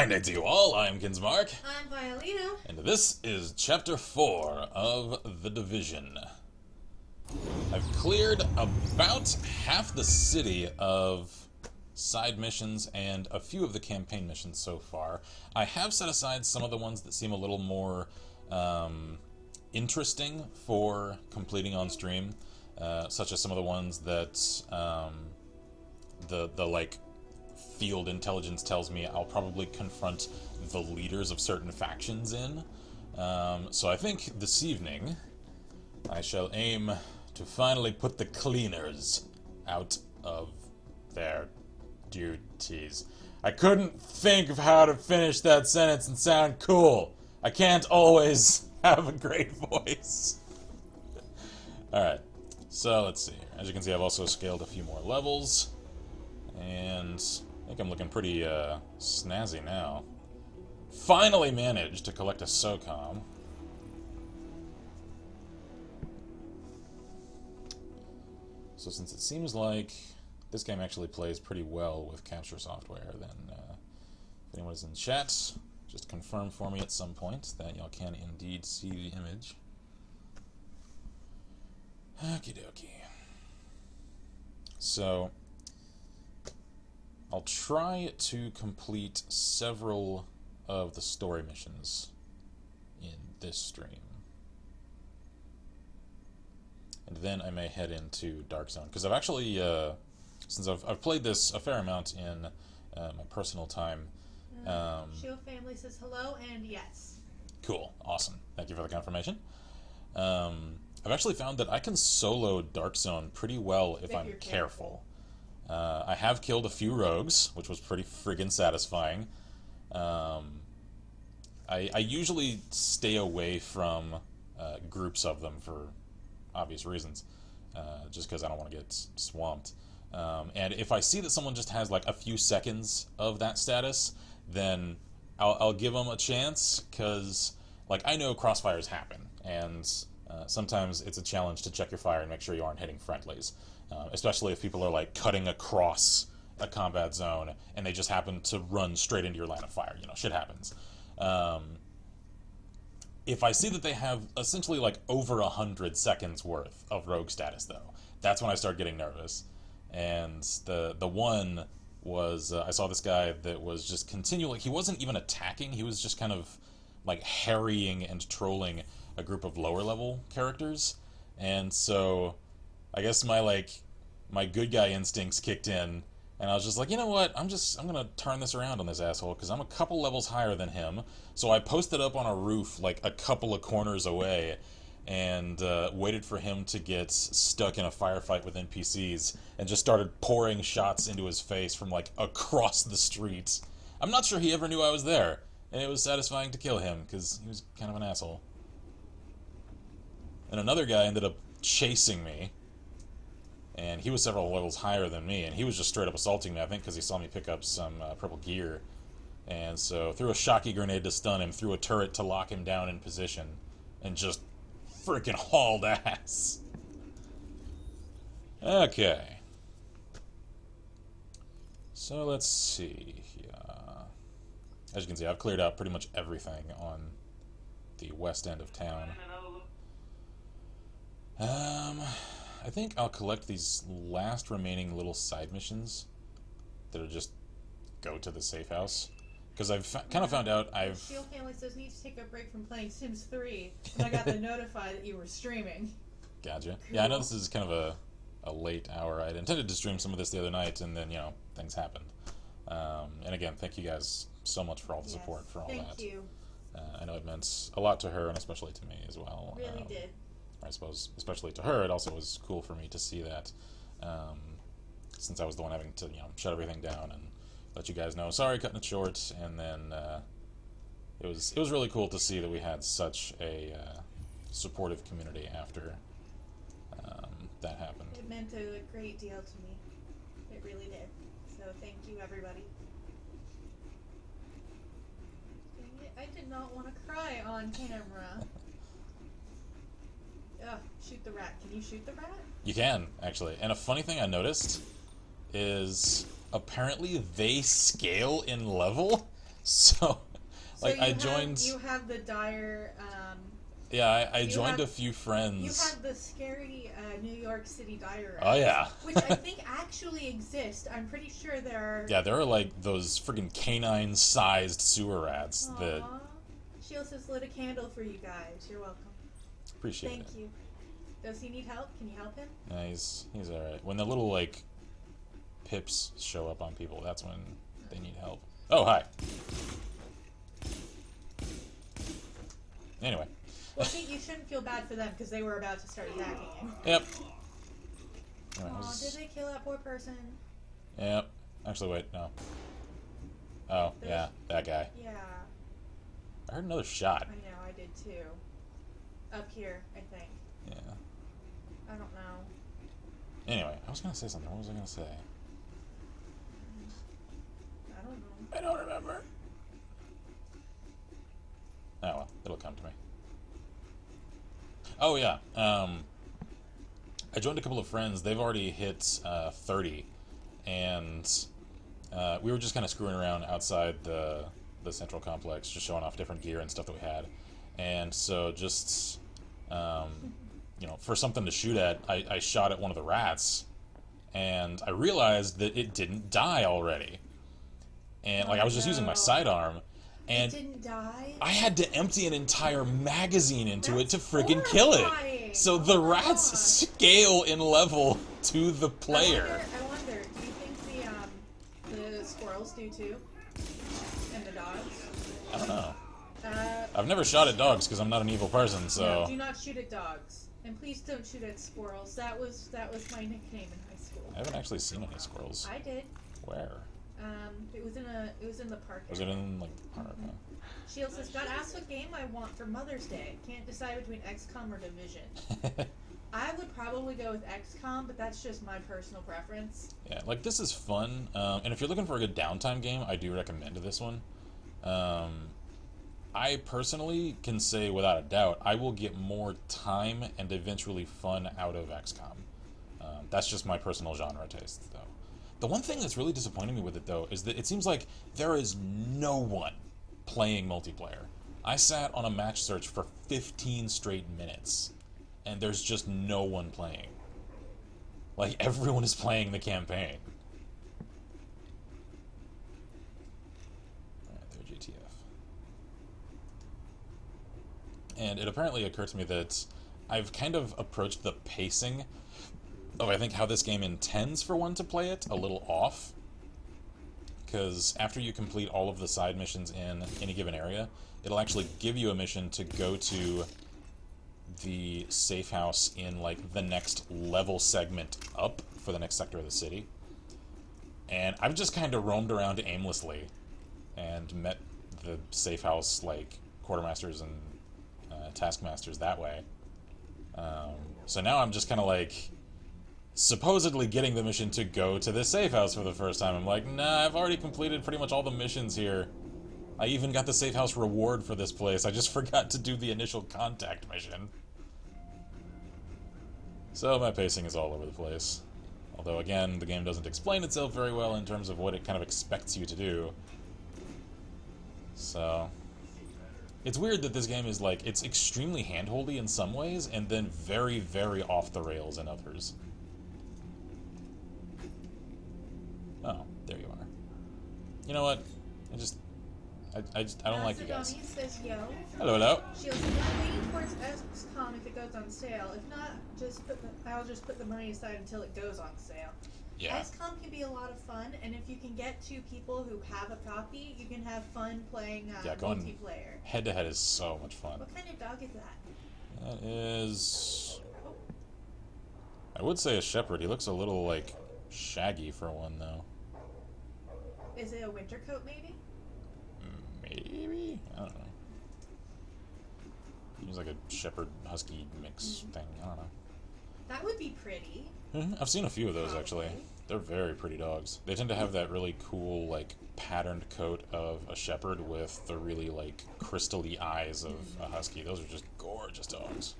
Fine day to you all, I'm Kinsmarck. I'm Violino. And this is Chapter 4 of The Division. I've cleared about half the city of side missions and a few of the campaign missions so far. I have set aside some of the ones that seem a little more interesting for completing on stream, such as some of the ones that the like field intelligence tells me I'll probably confront the leaders of certain factions in. So I think this evening I shall aim to finally put the cleaners out of their duties. I couldn't think of how to finish that sentence and sound cool. I can't always have a great voice. Alright, so let's see here. As you can see, I've also scaled a few more levels, and I think I'm looking pretty snazzy now. Finally managed to collect a SOCOM. So since it seems like this game actually plays pretty well with capture software, then if anyone is in chat, just confirm for me at some point that y'all can indeed see the image. Okie dokie. So I'll try to complete several of the story missions in this stream. And then I may head into Dark Zone, because I've actually, since I've played this a fair amount in my personal time. Shield family says hello and yes. Cool, awesome. Thank you for the confirmation. I've actually found that I can solo Dark Zone pretty well if I'm careful. I have killed a few rogues, which was pretty friggin' satisfying. I usually stay away from groups of them for obvious reasons, just because I don't want to get swamped. And if I see that someone just has like a few seconds of that status, then I'll give them a chance, because like I know crossfires happen, and sometimes it's a challenge to check your fire and make sure you aren't hitting friendlies, especially if people are like cutting across a combat zone and they just happen to run straight into your line of fire. You know, shit happens. If I see that they have essentially like over 100 seconds worth of rogue status, though, that's when I start getting nervous. And the one was, I saw this guy that was just continually, he wasn't even attacking, he was just kind of like harrying and trolling a group of lower level characters. And so I guess my good guy instincts kicked in, and I was just like, you know what, I'm gonna turn this around on this asshole, because I'm a couple levels higher than him. So I posted up on a roof like a couple of corners away and waited for him to get stuck in a firefight with NPCs and just started pouring shots into his face from like across the street. I'm not sure he ever knew I was there, and it was satisfying to kill him because he was kind of an asshole. And another guy ended up chasing me, and he was several levels higher than me, and he was just straight up assaulting me, I think because he saw me pick up some purple gear. And so threw a shocky grenade to stun him, threw a turret to lock him down in position, and just freaking hauled ass. Okay. So let's see. As you can see, I've cleared out pretty much everything on the west end of town. I think I'll collect these last remaining little side missions that are just go to the safe house. Because I've kind of found out Shield family says need to take a break from playing Sims 3, and I got the notify that you were streaming. Gotcha. Cool. Yeah, I know this is kind of a late hour. I'd intended to stream some of this the other night, and then, you know, things happened. And again, thank you guys so much for all the support for all that. Thank you. I know it meant a lot to her, and especially to me as well. Really did. I suppose, especially to her, it also was cool for me to see that, since I was the one having to, you know, shut everything down and let you guys know, sorry, cutting it short. And then it was really cool to see that we had such a supportive community after that happened. It meant a great deal to me. It really did. So thank you, everybody. Dang it, I did not want to cry on camera. Ugh, shoot the rat. Can you shoot the rat? You can, actually. And a funny thing I noticed is apparently they scale in level. So, So like, I joined. You have the dire. Yeah, I joined have- a few You friends. have the scary New York City dire Oh, yeah. which I think actually exist. I'm pretty sure there are. Yeah, there are like those friggin' canine-sized sewer rats that Aww. Shield says lit a candle for you guys. You're welcome. appreciate it. Thank you. Does he need help? Can you help him? Yeah, he's alright. When the little like pips show up on people, that's when they need help. Oh, hi. Anyway. Well, see, you shouldn't feel bad for them because they were about to start attacking you. Yep. Aw, did they kill that poor person? Yep. Actually, wait, no. Oh, yeah, that guy. Yeah. I heard another shot. I know, I did too. Up here, I think. Yeah. I don't know. Anyway, I was gonna say something. What was I gonna say? I don't know. I don't remember. Oh well, it'll come to me. Oh yeah. I joined a couple of friends. They've already hit 30, and we were just kind of screwing around outside the central complex, just showing off different gear and stuff that we had. And so just you know, for something to shoot at, I shot at one of the rats, and I realized that it didn't die already. And like I was just using my sidearm, and It didn't die? I had to empty an entire magazine into it to That's friggin' kill horrifying. it. So the Oh my rats God. scale in level to the player. I wonder, do you think the squirrels do too? And the dogs? I don't know. Uh, I've never shot at dogs because I'm not an evil person, no, so... do not shoot at dogs. And please don't shoot at squirrels. That was my nickname in high school. I haven't actually seen any squirrels. I did. Where? It was in the park. Was it in, like, the park? Mm-hmm. Shield says, got asked what game I want for Mother's Day. Can't decide between XCOM or Division. I would probably go with XCOM, but that's just my personal preference. Yeah, like, this is fun, and if you're looking for a good downtime game, I do recommend this one. I personally can say, without a doubt, I will get more time and eventually fun out of XCOM. That's just my personal genre taste, though. The one thing that's really disappointing me with it, though, is that it seems like there is no one playing multiplayer. I sat on a match search for 15 straight minutes, and there's just no one playing. Like, everyone is playing the campaign. Alright, they're GTF. And it apparently occurred to me that I've kind of approached the pacing of, I think, how this game intends for one to play it a little off. Because after you complete all of the side missions in any given area, it'll actually give you a mission to go to the safe house in, like, the next level segment up for the next sector of the city. And I've just kind of roamed around aimlessly and met the safe house, like, quartermasters and taskmasters that way. So now I'm just kind of, like, supposedly getting the mission to go to this safe house for the first time. I'm like, nah, I've already completed pretty much all the missions here. I even got the safe house reward for this place. I just forgot to do the initial contact mission. So my pacing is all over the place. Although, again, the game doesn't explain itself very well in terms of what it kind of expects you to do. So... it's weird that this game is, like, it's extremely handholdy in some ways, and then very, very off the rails in others. Oh, there you are. You know what? I don't like you guys. Macedoni says yo. Hello, hello. Shield says, I'm leaning towards XCOM if it goes on sale. If not, I'll just put the money aside until it goes on sale. Yeah. XCOM can be a lot of fun, and if you can get two people who have a copy, you can have fun playing Going multiplayer. head-to-head is so much fun. What kind of dog is that? That is... I would say a shepherd. He looks a little, like, shaggy for one, though. Is it a winter coat, maybe? Maybe? I don't know. He's like a shepherd-husky mix thing. I don't know. That would be pretty. I've seen a few of those, actually. Probably. They're very pretty dogs. They tend to have that really cool, like, patterned coat of a shepherd with the really, like, crystal-y eyes of a husky. Those are just gorgeous dogs.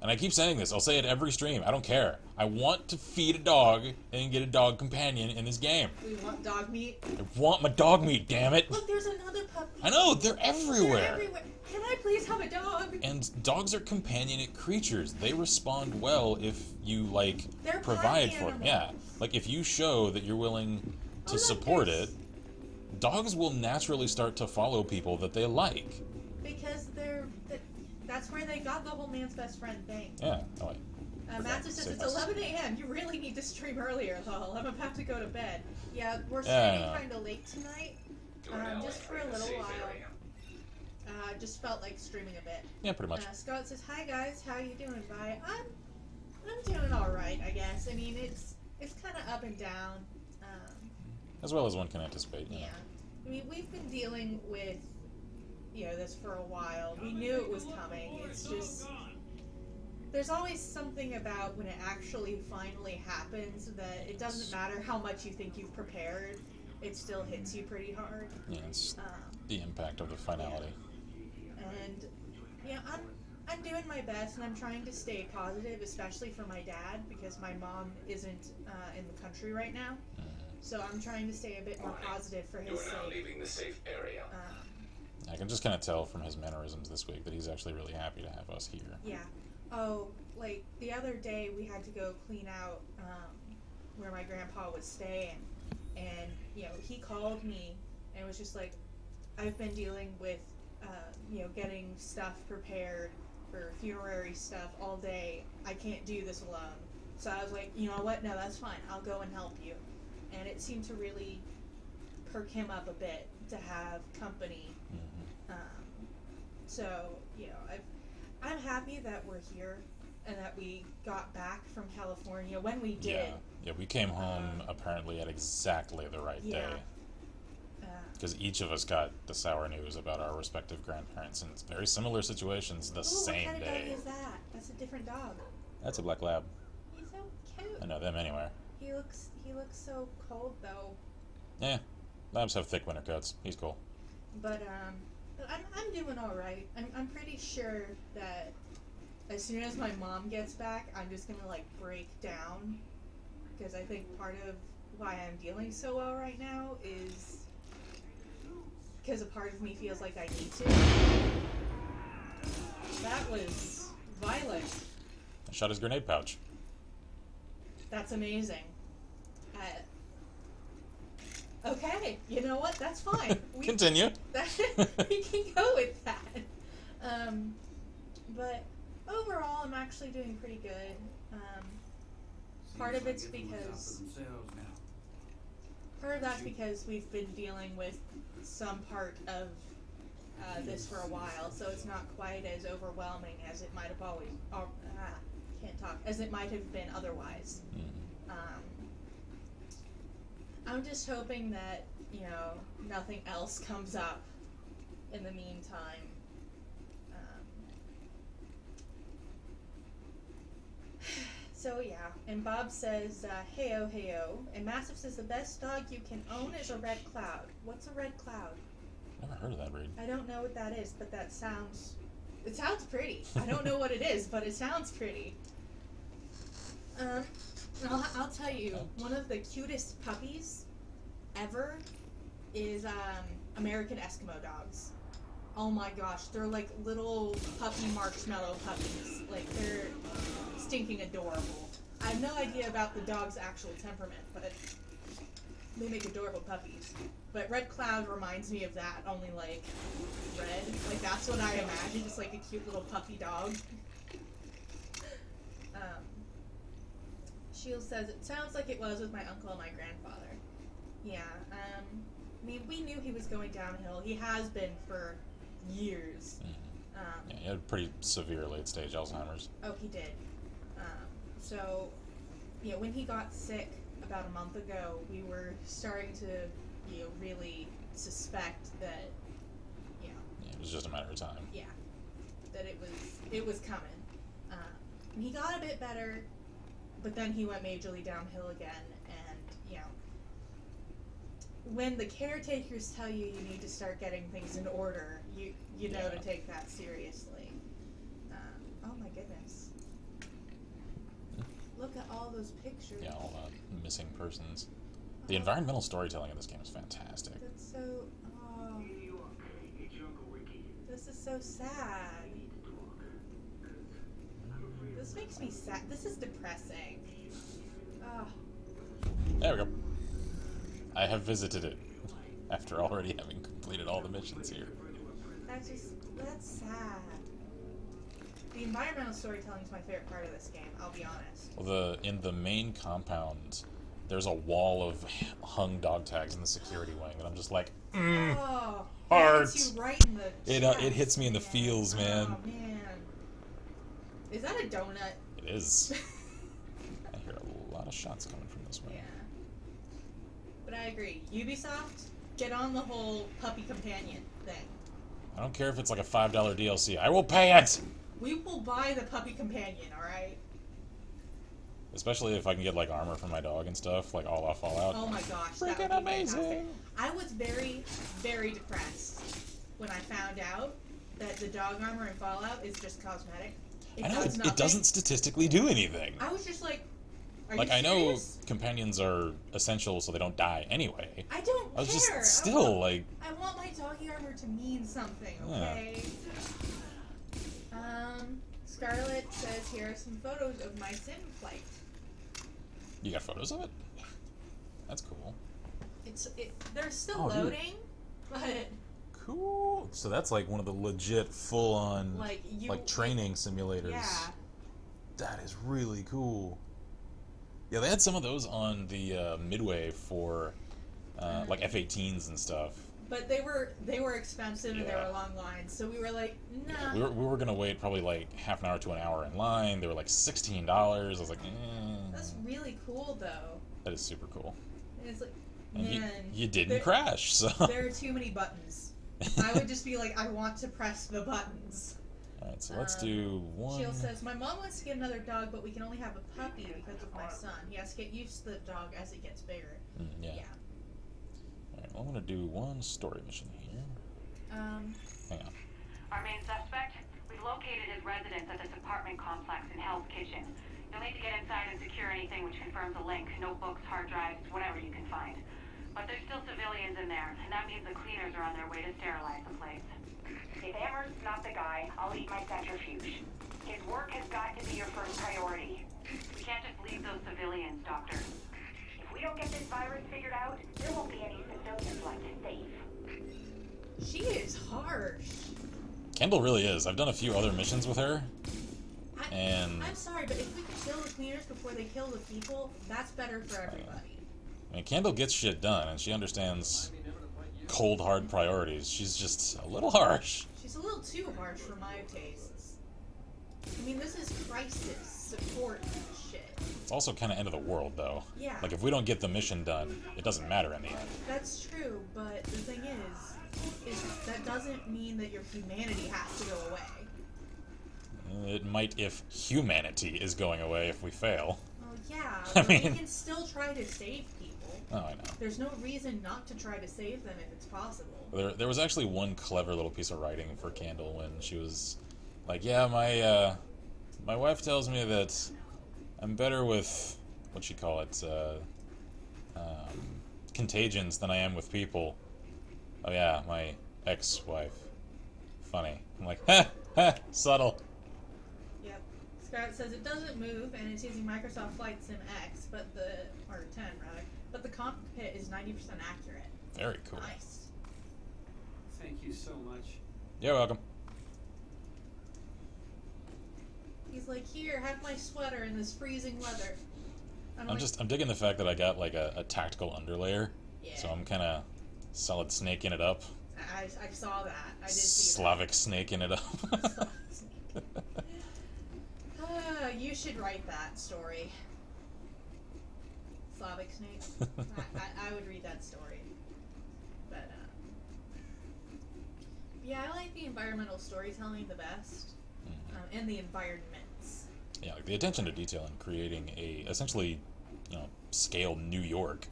And I keep saying this. I'll say it every stream. I don't care. I want to feed a dog and get a dog companion in this game. We want dog meat. I want my dog meat, damn it. Look, there's another puppy. I know, they're everywhere. They're everywhere. Can I please have a dog? And dogs are companionate creatures. They respond well if you, like, They're provide party for them. animals. Yeah. Like, if you show that you're willing to look, support there's- it, dogs will naturally start to follow people that they like. Because that's where they got the whole man's best friend thing. Yeah. Oh, wait. Matt just says Save it's us. 11 a.m. You really need to stream earlier, lol. I'm about to go to bed. Yeah, we're Yeah, streaming I know. kind of late tonight. Just for a little while. Just felt like streaming a bit. Yeah, pretty much. Scott says, "Hi guys, how you doing?" Bye. I'm doing all right, I guess. I mean, it's kind of up and down. As well as one can anticipate. You Yeah. know. I mean, we've been dealing with this for a while. We knew it was coming. It's just there's always something about when it actually finally happens that it doesn't matter how much you think you've prepared, it still hits you pretty hard. Yeah, it's Um, the impact of the finality. and yeah, I'm doing my best, and I'm trying to stay positive, especially for my dad, because my mom isn't in the country right now. So I'm trying to stay a bit more positive for his You are now sake. leaving the safe area. I can just kind of tell from his mannerisms this week that he's actually really happy to have us here. Yeah. Oh, like the other day we had to go clean out where my grandpa was staying, and he called me and was just like, I've been dealing with getting stuff prepared for funerary stuff all day. I can't do this alone. So I was like, you know what? No, that's fine. I'll go and help you. And it seemed to really perk him up a bit to have company. So I'm happy that we're here and that we got back from California when we did. Yeah, we came home apparently at exactly the right Yeah. day. Because each of us got the sour news about our respective grandparents in very similar situations the Ooh, same what kind day. of dog is that? That's a different dog. That's a black lab. He's so cute. I know them anywhere. He looks so cold though. Yeah, labs have thick winter coats. He's cool. But I'm doing all right. I'm pretty sure that as soon as my mom gets back, I'm just gonna like break down, because I think part of why I'm dealing so well right now is because a part of me feels like I need to. That was violent. I shot his grenade pouch. That's amazing. Okay, you know what? That's fine. Continue. We can go with that. But overall, I'm actually doing pretty good. Part of that's because we've been dealing with some part of this for a while, so it's not quite as overwhelming as it might have as it might have been otherwise. I'm just hoping that, nothing else comes up in the meantime. So yeah, and Bob says, heyo, heyo. And Massive says the best dog you can own is a red cloud. What's a red cloud? Never heard of that breed. I don't know what that is, but it sounds pretty. I don't know what it is, but it sounds pretty. I'll tell you, one of the cutest puppies ever is American Eskimo dogs. Oh my gosh, they're like little puppy marshmallow puppies. Like, they're stinking adorable. I have no idea about the dog's actual temperament, but they make adorable puppies. But Red Cloud reminds me of that, only like red. Like, that's what I imagine, just like a cute little puppy dog. Shield says, it sounds like it was with my uncle and my grandfather. Yeah, I mean, we knew he was going downhill. He has been for years. Yeah, he had pretty severe late-stage Alzheimer's. Oh, he did. So, when he got sick about a month ago, we were starting to, really suspect that, Yeah, it was just a matter of time. yeah, that it was coming. And he got a bit better, but then he went majorly downhill again, and, when the caretakers tell you you need to start getting things in order, you know to take that seriously. Oh my goodness. Look at all those pictures. Yeah, all the missing persons. The environmental storytelling of this game is fantastic. That's so... Oh. This is so sad. This makes me sad. This is depressing. Oh. There we go. I have visited it after already having completed all the missions here. That's sad. The environmental storytelling is my favorite part of this game, I'll be honest. Well, in the main compound, there's a wall of hung dog tags in the security wing, and I'm just like, oh, hard. It hits you right in the chest, It hits me in the feels, man. Oh, man. Is that a donut? It is. I hear a lot of shots coming from this way. Yeah. But I agree. Ubisoft, get on the whole puppy companion thing. I don't care if it's like a $5 DLC. I will pay it! We will buy the puppy companion, alright? Especially if I can get like armor for my dog and stuff, like all off Fallout. Oh my gosh, Freaking that would be amazing! fantastic. I was very, very depressed when I found out that the dog armor in Fallout is just cosmetic. It doesn't statistically do anything. I was just like, are like, you I know serious? companions are essential so they don't die anyway. I don't I was care. just still I want my doggy armor to mean something, okay? Scarlett says, here are some photos of my sim flight. You got photos of it? That's cool. They're still loading, but... Cool. So that's like one of the legit full-on like training simulators. Yeah. That is really cool. Yeah, they had some of those on the Midway for like F-18s and stuff. But they were expensive and there were long lines, so we were like, nah. Yeah, we were gonna wait probably like half an hour to an hour in line. They were like $16. I was like, That's really cool, though. That is super cool. And it's like, and man, you didn't crash, so there are too many buttons. I would just be like, I want to press the buttons. All right, so let's do one. Jill says, my mom wants to get another dog, but we can only have a puppy because of my son. He has to get used to the dog as it gets bigger. Yeah. Alright, well, I'm gonna do one story mission here. Hang on. Our main suspect, we've located his residence at this apartment complex in Hell's Kitchen. You'll need to get inside and secure anything which confirms a link, notebooks, hard drives, whatever you can find. But there's still civilians in there, and that means the cleaners are on their way to sterilize the place. If Amherst's not the guy, I'll eat my centrifuge. His work has got to be your first priority. We can't just leave those civilians, Doctor. If we don't get this virus figured out, there won't be any civilians left to save. She is harsh. Kendall really is. I've done a few other missions with her. I'm sorry, but if we can kill the cleaners before they kill the people, that's better for everybody. I mean, Kendall gets shit done, and she understands cold, hard priorities. She's just a little harsh. She's a little too harsh for my tastes. I mean, this is crisis support shit. It's also kind of end of the world, though. Yeah. Like, if we don't get the mission done, it doesn't matter in the end. That's true, but the thing is that doesn't mean that your humanity has to go away. It might if humanity is going away if we fail. Well, yeah, I but mean, we can still try to save people. Oh, I know. There's no reason not to try to save them if it's possible. There was actually one clever little piece of writing for Candle when she was like, yeah, my wife tells me that I'm better with, what'd she call it, contagions than I am with people. Oh yeah, my ex-wife. Funny. I'm like, ha, subtle. Yep. Scarlett says it doesn't move and it's using Microsoft Flight Sim X, or 10 rather, but the cockpit is 90% accurate. Very cool. Nice. Thank you so much. You're welcome. He's like, here, have my sweater in this freezing weather. I'm digging the fact that I got like a tactical underlayer. Yeah. So I'm kind of solid snaking it up. I saw that. I did see Slavic snaking it up. You should write that story. Slavic snake. I would read that story. But, yeah, I like the environmental storytelling the best. And the environments. Yeah, like the attention to detail in creating a, essentially, scaled New York.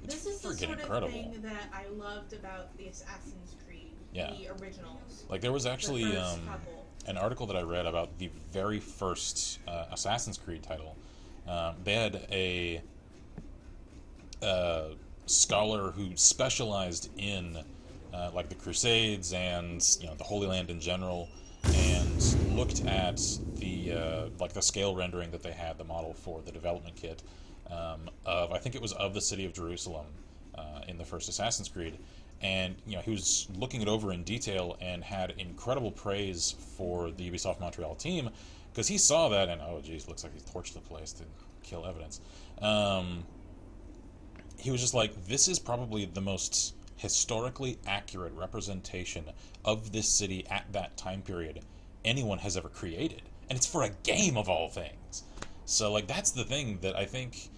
It's this is the sort incredible. Of thing that I loved about the Assassin's Creed, the originals. Like there was actually the first couple. an article that I read about the very first Assassin's Creed title, They had a scholar who specialized in like the Crusades and the Holy Land in general, and looked at the like the scale rendering that they had, the model for the development kit of, I think it was of the city of Jerusalem in the first Assassin's Creed, and he was looking it over in detail and had incredible praise for the Ubisoft Montreal team, because he saw that and, oh geez, looks like he torched the place to kill evidence. He was just like, this is probably the most historically accurate representation of this city at that time period anyone has ever created, and it's for a game of all things. So like, that's the thing that I think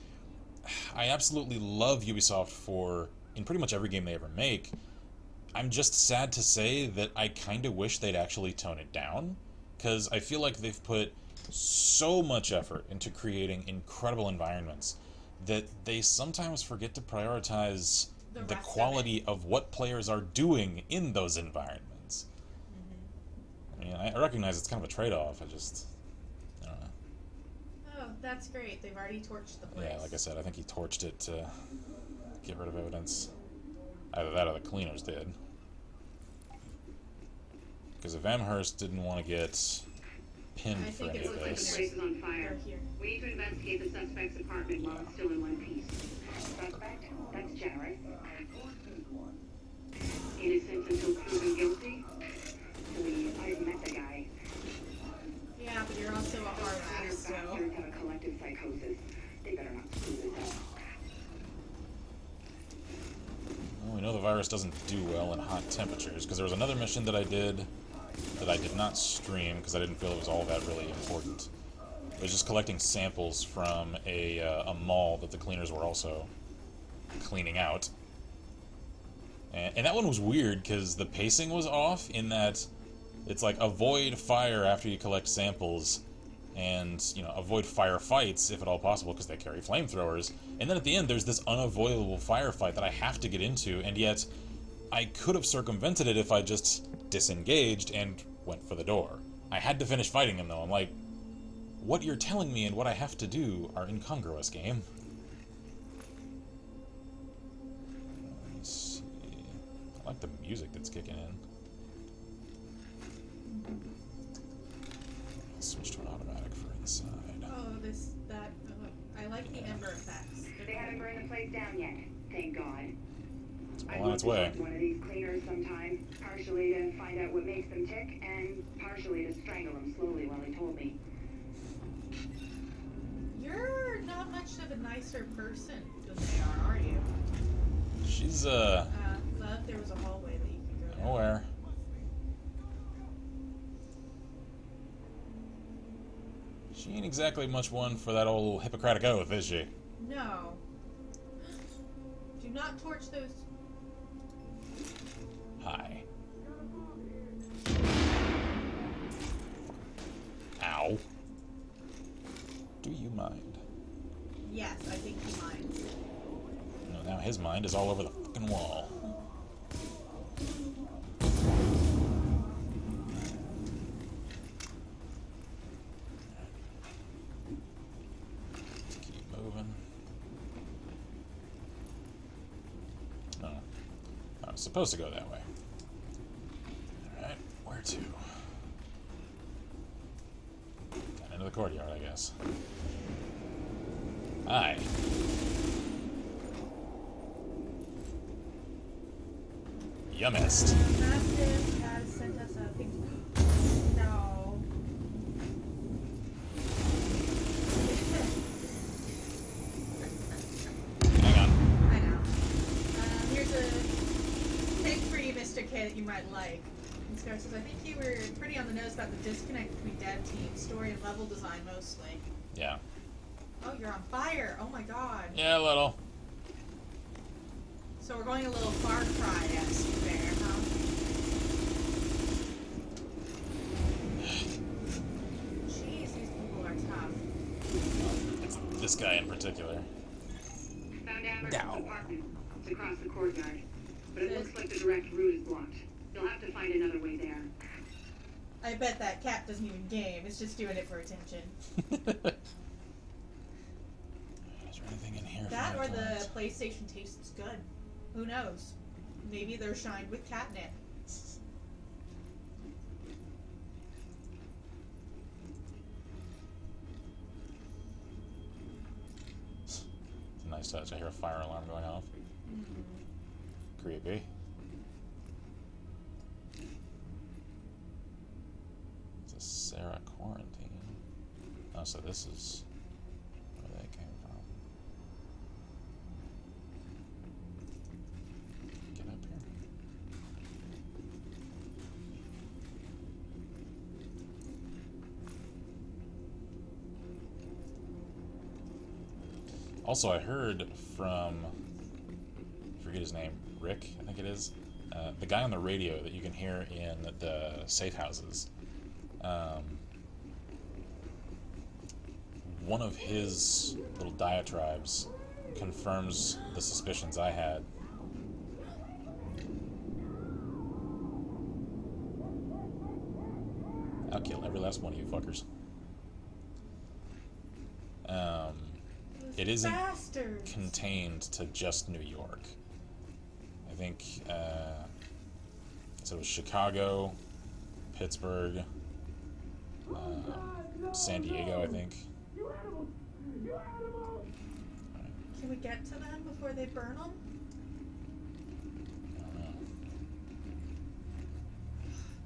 I absolutely love Ubisoft for in pretty much every game they ever make. I'm just sad to say that I kind of wish they'd actually tone it down, because I feel like they've put so much effort into creating incredible environments that they sometimes forget to prioritize the quality of what players are doing in those environments. I mean, I recognize it's kind of a trade-off. I don't know. Oh, that's great. They've already torched the place. Yeah, like I said, I think he torched it to get rid of evidence. Either that or the cleaners did. Because if Amherst didn't want to get pinned for any of The this... place is on fire. Here. We need to investigate the suspect's apartment while it's still in one piece. Suspect? That's generous. Innocent until proven guilty? Please, I've met the guy. Yeah, but you're also a hard ass, so... Bastards have a collective psychosis. They better not screw this up. Well, we know the virus doesn't do well in hot temperatures, because there was another mission that I did not stream because I didn't feel it was all that really important. It was just collecting samples from a mall that the cleaners were also cleaning out. And that one was weird because the pacing was off in that it's like avoid fire after you collect samples, and avoid firefights if at all possible because they carry flamethrowers. And then at the end there's this unavoidable firefight that I have to get into, and yet I could have circumvented it if I just disengaged and went for the door. I had to finish fighting him though. I'm like, what you're telling me and what I have to do are incongruous, game. Let's see. I like the music that's kicking in. Switch to an automatic for inside. I like the ember effects. They haven't burned the place down yet, thank God. It's well on its way. One of these cleaners sometime, partially to find out what makes them tick, and partially to strangle them slowly while they told me. You're not much of a nicer person than they are you? She's, Love, there was a hallway that you could go down. nowhere. She ain't exactly much one for that old Hippocratic oath, is she? No. Do not torch those. Hi. Ow. Do you mind? Yes, I think he minds. No, now his mind is all over the fucking wall. Let's keep moving. Oh. I was supposed to go that way. Alright, where to? Down into the courtyard, I guess. Hi. You missed. Mastiff has sent us a pink. No. Hang on. I know. Here's a tip for you, Mr. K, that you might like. And Scar says, I think you were pretty on the nose about the disconnect between dev team, story, and level design mostly. Yeah. Oh, you're on fire! Oh my god. Yeah, a little. So we're going a little Far Cry-esque there, huh? Jeez, these people are tough. It's this guy in particular. Found Amber's Down. apartment. It's across the courtyard. But it looks like the direct route is blocked. You'll have to find another way there. I bet that cat doesn't even game. It's just doing it for attention. anything in here? That from or the the plant? PlayStation tastes good. Who knows? Maybe they're shined with catnip. It's a nice touch. I hear a fire alarm going off. Creepy. It's a Sarah quarantine. Oh, so this is where they came from. Get up here. Also, I heard from, I forget his name, Rick, I think it is, the guy on the radio that you can hear in the safe houses. One of his little diatribes confirms the suspicions I had. I'll kill every last one of you fuckers. It isn't Bastards. contained to just New York. I think so it was Chicago, Pittsburgh, San Diego, I think. Can we get to them before they burn them? I don't know.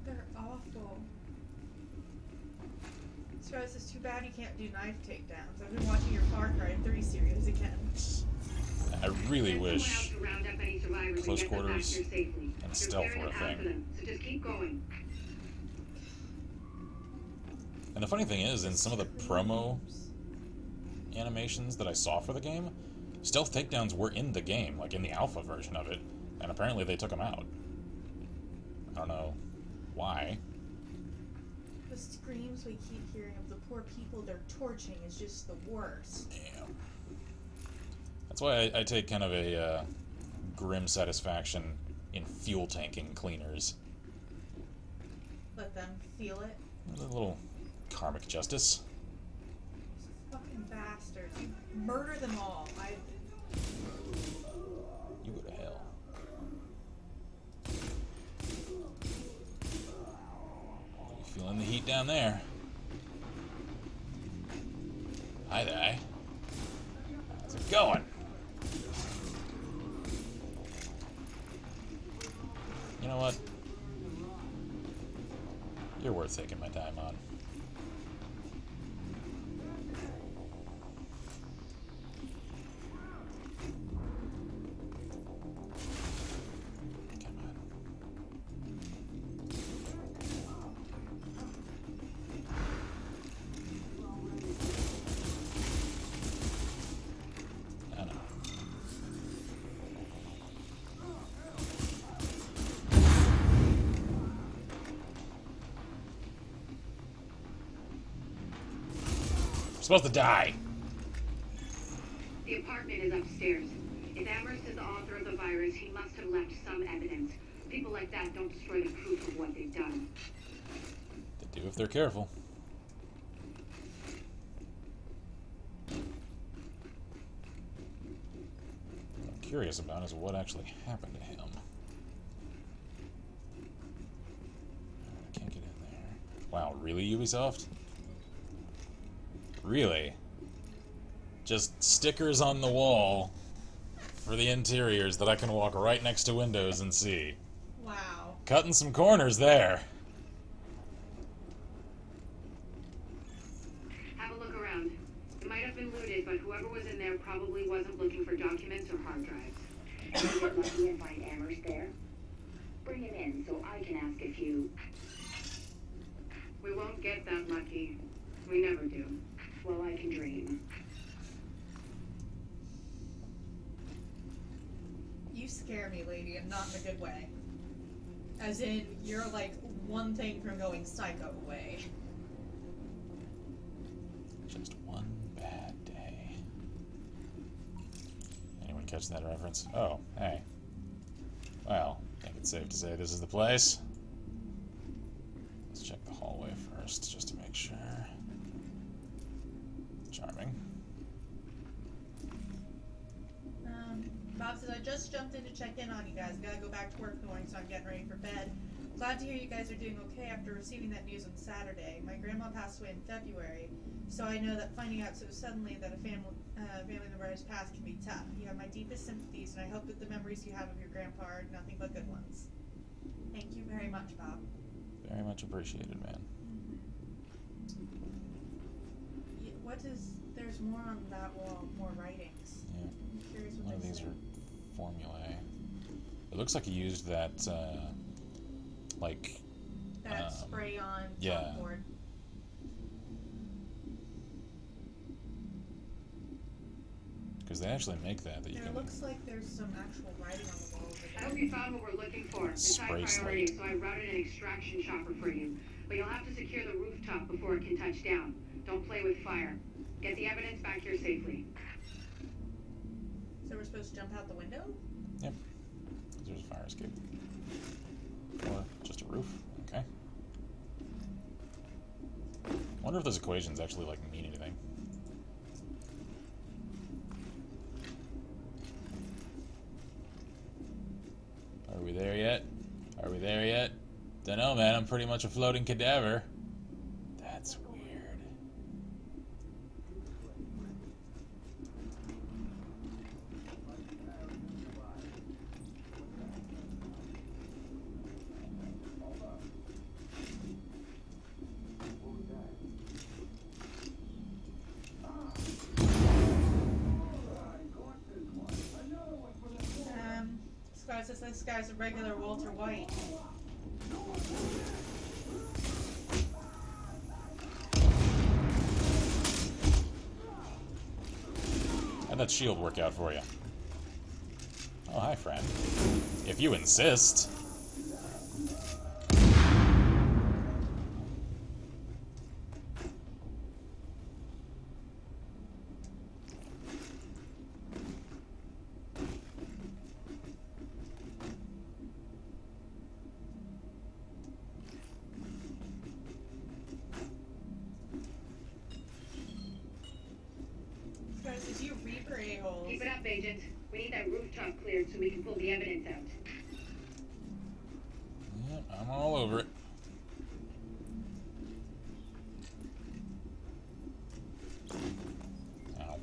They're awful. Strauss, it's too bad you can't do knife takedowns. I've been watching your Far Cry 3 series again. I really Send wish someone out to round up any survivors close and get them back quarters here safely. and You're stealth clearing were a the path thing. for them, so just keep going. And the funny thing is, in some of the promo animations that I saw for the game, stealth takedowns were in the game, like in the alpha version of it, and apparently they took them out. I don't know why. The screams we keep hearing of the poor people they're torching is just the worst. Yeah. That's why I take kind of a grim satisfaction in fuel tanking cleaners. Let them feel it. A little karmic justice. Fucking bastards. You murder them all. You go to hell. You feeling the heat down there? Hi there. How's it going? You know what? You're worth taking my time on. Come on. I know. I'm supposed to die. The apartment is upstairs. If Amherst is the author of the virus, he must have left some evidence. People like that don't destroy the proof of what they've done. They do if they're careful. What I'm curious about is what actually happened to him. I can't get in there. Wow, really, Ubisoft? Really? Just stickers on the wall for the interiors that I can walk right next to windows and see. Wow. Cutting some corners there. Have a look around. It might have been looted, but whoever was in there probably wasn't looking for documents or hard drives. Can you get lucky and find Amherst there? Bring him in so I can ask a few. We won't get that lucky. We never do. Well, I can dream. You scare me, lady, and not in a good way. As in, you're like one thing from going psycho away. Just one bad day. Anyone catch that reference? Oh, hey. Well, I think it's safe to say this is the place. Let's check the hallway first, just to make sure. Charming. Bob says, I just jumped in to check in on you guys. Gotta go back to work in the morning, so I'm getting ready for bed. Glad to hear you guys are doing okay after receiving that news on Saturday. My grandma passed away in February, so I know that finding out so suddenly that a family member has passed can be tough. You have my deepest sympathies, and I hope that the memories you have of your grandpa are nothing but good ones. Thank you very much, Bob. Very much appreciated, man. Yeah, what is... There's more on that wall, more writings. Yeah. I'm curious what None of they these say. are formulae. It looks like he used that, like... That spray on yeah. chalkboard. Because they actually make that you There can... looks like there's some actual writing on the wall over I there. hope you found what we're looking for. It's high Spray priority, slate. so I routed an extraction chopper for you. But you'll have to secure the rooftop before it can touch down. Don't play with fire. Get the evidence back here safely. So we're supposed to jump out the window? Yep. There's a fire escape. Or just a roof. Okay. Wonder if those equations actually, like, mean anything. Are we there yet? Are we there yet? Dunno, man. I'm pretty much a floating cadaver. That's weird. This guy says this guy's a regular Walter White. How'd that shield work out for you? Oh, hi, friend. If you insist. This guy says you Reaper a-holes. Keep it up, Agent. We need that rooftop cleared so we can pull the evidence out. Yep, I'm all over it. Ow.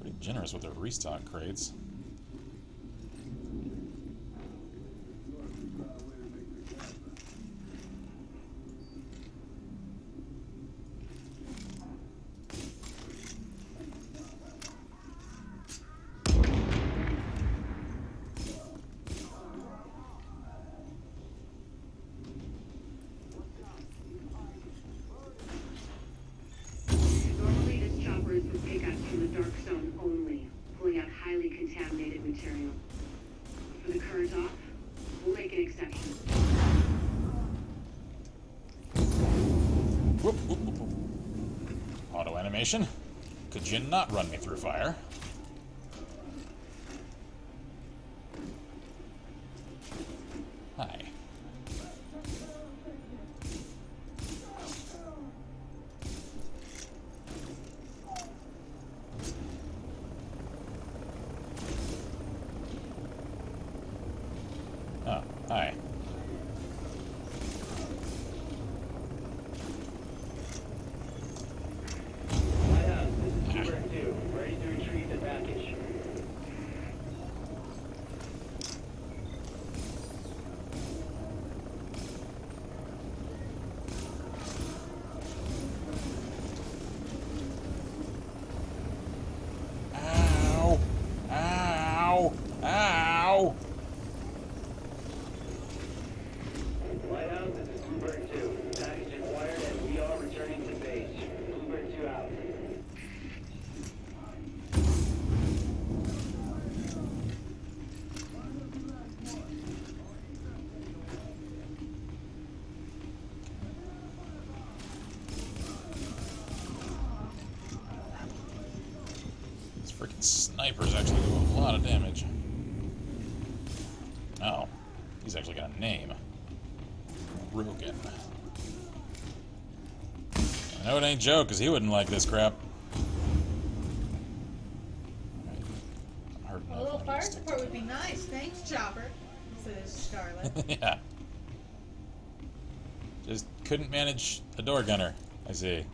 Pretty generous with their restock crates. Normally, this chopper is for pickups from the dark zone only, pulling out highly contaminated material. For the current off, we'll make an exception. Whoop, whoop, whoop, whoop. Auto animation. Could you not run me through fire? Hi. Oh, hi. Lighthouse, this is Cooper 2. Ready to retrieve the package. Ow! Ow! Ow! Lighthouse, this is Bluebird 2. Package acquired and we are returning to base. Bluebird 2 out. These freaking snipers actually do a lot of damage. Oh, he's actually got a name. Rogan. I know it ain't Joe, because he wouldn't like this crap. I'm hurting A little fire support would be nice. Thanks, Chopper, says Scarlet. Yeah. Just couldn't manage a door gunner, I see.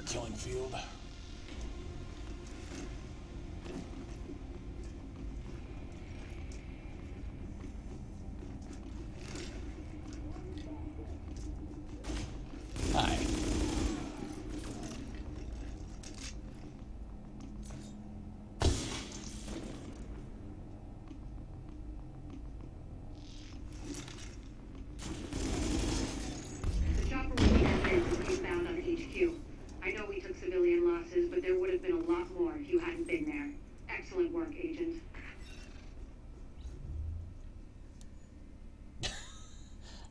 Killing field. Hi. The chopper was the evidence we found on HQ. I know we took civilian losses, but there would have been a lot more if you hadn't been there. Excellent work, Agent.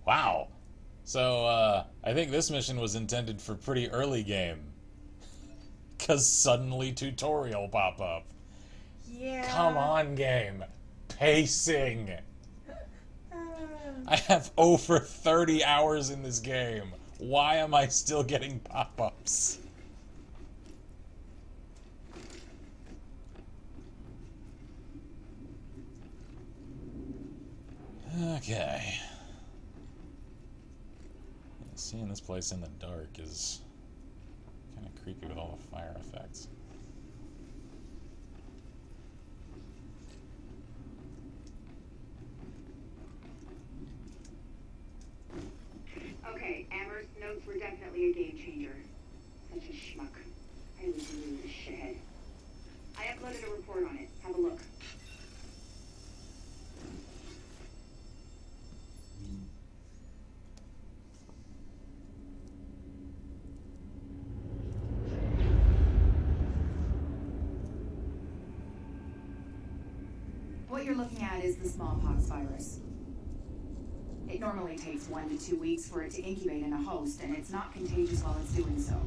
Wow. So, I think this mission was intended for pretty early game. 'Cause suddenly tutorial pop up. Yeah. Come on, game. Pacing. I have over 30 hours in this game. Why am I still getting pop-ups? Okay. Seeing this place in the dark is kind of creepy with all the fire effects. Okay, Amherst notes were definitely a game changer. Such a schmuck. I was really a shithead. I uploaded a report on it. Have a look. What you're looking at is the smallpox virus. It normally takes 1 to 2 weeks for it to incubate in a host, and it's not contagious while it's doing so.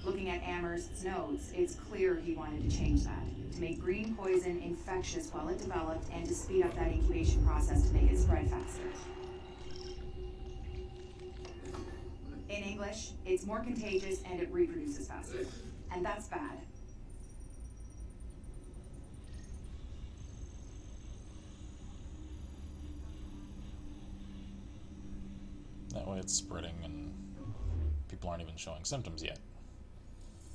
Looking at Amherst's notes, it's clear he wanted to change that, to make green poison infectious while it developed, and to speed up that incubation process to make it spread faster. In English, it's more contagious and it reproduces faster. And that's bad. That way it's spreading and people aren't even showing symptoms yet.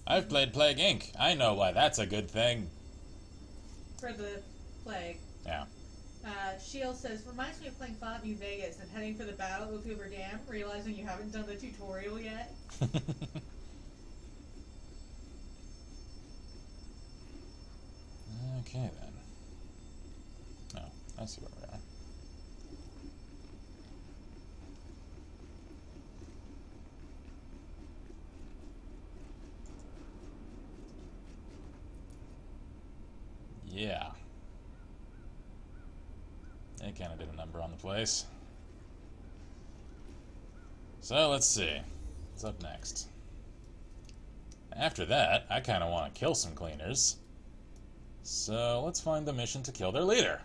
I've played Plague Inc. I know why that's a good thing. For the plague. Yeah. Shield says, reminds me of playing Fallout New Vegas and heading for the battle at Hoover Dam, realizing you haven't done the tutorial yet. Okay then. No, I see where we are. Yeah. They kind of did a number on the place. So let's see. What's up next? After that, I kind of want to kill some cleaners. So let's find the mission to kill their leader.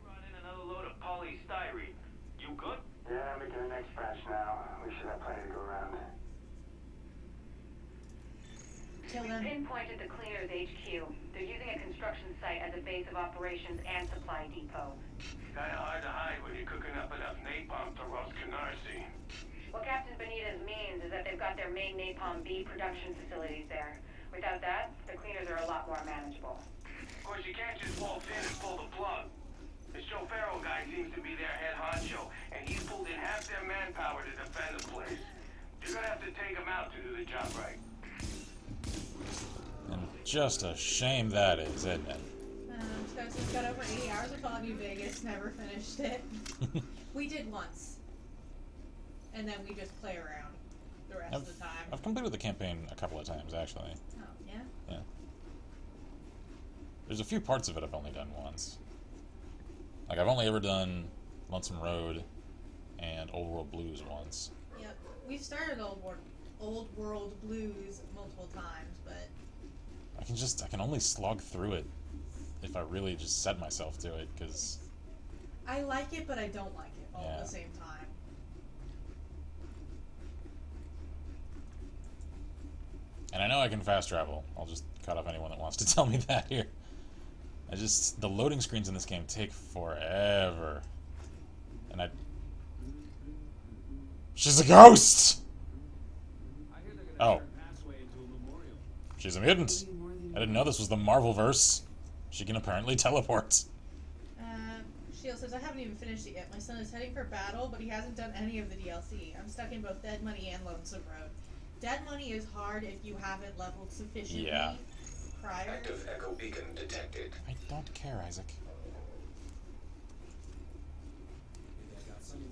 Brought in another load of polystyrene. You good? Yeah, I'm making the next batch now. We should have plenty to go around. Kill We them. pinpointed the cleaners HQ. They're using a construction site as a base of operations and supply depot. Kinda hard to hide when you're cooking up enough napalm to roast Canarsie. What Captain Benitez means is that they've got their main Napalm B production facilities there. Without that, the cleaners are a lot more manageable. Of course, you can't just waltz in and pull the plug. The Ch.4 guy seems to be their head honcho, and he's pulled in half their manpower to defend the place. You're gonna have to take him out to do the job right. And just a shame that is, isn't it? Scott's got over 80 hours of Fallout New Vegas, never finished it. We did once. And then we just play around. the rest of the time. I've completed the campaign a couple of times, actually. Oh, yeah? Yeah. There's a few parts of it I've only done once. Like, I've only ever done Lonesome Road and Old World Blues once. Yep. We've started Old World Blues multiple times, but... I can only slog through it if I really just set myself to it, because... I like it, but I don't like it all at Yeah. the same time. And I know I can fast travel. I'll just cut off anyone that wants to tell me that here. The loading screens in this game take forever. And She's a ghost! Oh. She's a mutant. I didn't know this was the Marvelverse. She can apparently teleport. Shield says, I haven't even finished it yet. My son is heading for battle, but he hasn't done any of the DLC. I'm stuck in both Dead Money and Lonesome Road. Dead Money is hard if you haven't leveled sufficiently prior. Active echo beacon detected. I don't care, Isaac.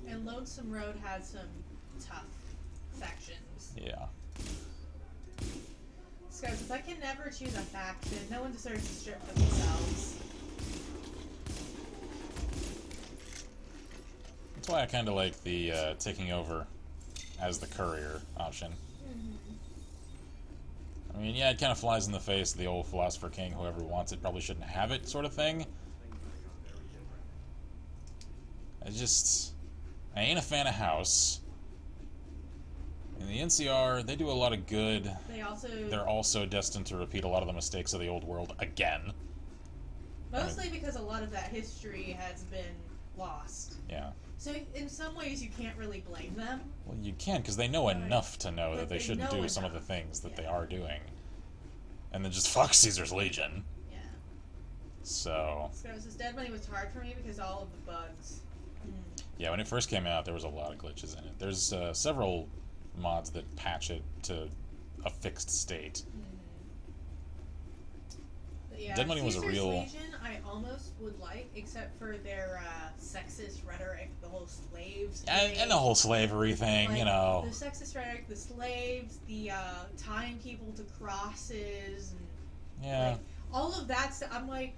And Lonesome Road has some tough sections. Yeah. Sky says, I can never choose a faction. No one deserves to strip for themselves. That's why I kind of like the taking over as the courier option. I mean, yeah, it kind of flies in the face of the old Philosopher King, whoever wants it probably shouldn't have it sort of thing. I ain't a fan of House. In the NCR, they do a lot of good. They're also destined to repeat a lot of the mistakes of the old world again. Mostly because a lot of that history has been lost. Yeah. So in some ways you can't really blame them. Well, you can, because they know enough to know that they shouldn't do some of the enough. things that they are doing. And then just fuck Caesar's Legion. Yeah. So... Scott says, Dead Money was hard for me because all of the bugs. Yeah, when it first came out, there was a lot of glitches in it. There's several mods that patch it to a fixed state. Yeah, Dead Money was a Caesar's real... Legion, I almost would like, except for their sexist rhetoric, the whole slaves thing. And the whole slavery thing, like, you know. The sexist rhetoric, the slaves, the tying people to crosses, and Yeah. like, all of that stuff. I'm like,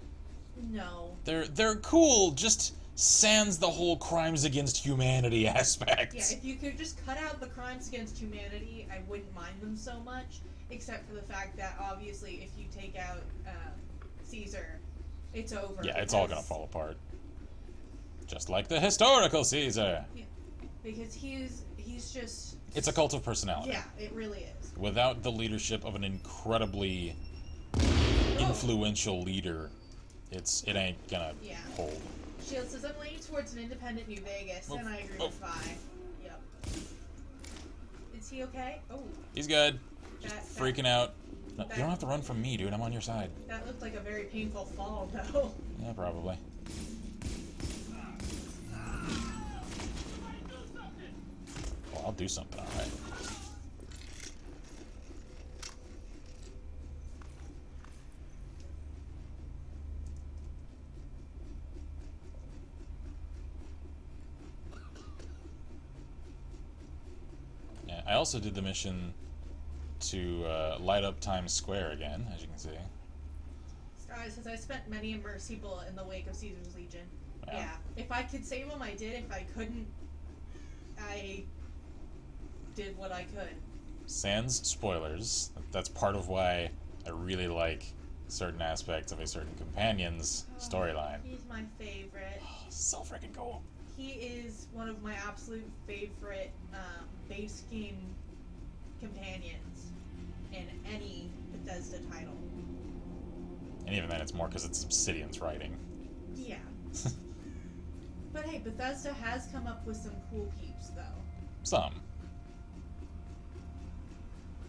no. They're cool, just sans the whole crimes against humanity aspect. Yeah, if you could just cut out the crimes against humanity, I wouldn't mind them so much, except for the fact that, obviously, if you take out Caesar, it's over. Yeah, it's all gonna fall apart. Just like the historical Caesar. Yeah, because he's just... It's a cult of personality. Yeah, it really is. Without the leadership of an incredibly influential leader, it ain't gonna hold. Shield says, I'm leaning towards an independent New Vegas, and I agree with Vi. Yep. Is he okay? Oh. He's good. Just freaking out. No, you don't have to run from me, dude. I'm on your side. That looked like a very painful fall, though. Yeah, probably. Well, I'll do something, alright. Yeah, I also did the mission to light up Times Square again, as you can see. Sky says, I spent many a mercy bullet in the wake of Caesar's Legion. Yeah. If I could save them, I did. If I couldn't, I did what I could. Sans spoilers. That's part of why I really like certain aspects of a certain companion's storyline. He's my favorite. So freaking cool. He is one of my absolute favorite base game companions in any Bethesda title. And even then, it's more because it's Obsidian's writing. Yeah. But hey, Bethesda has come up with some cool peeps, though. Some.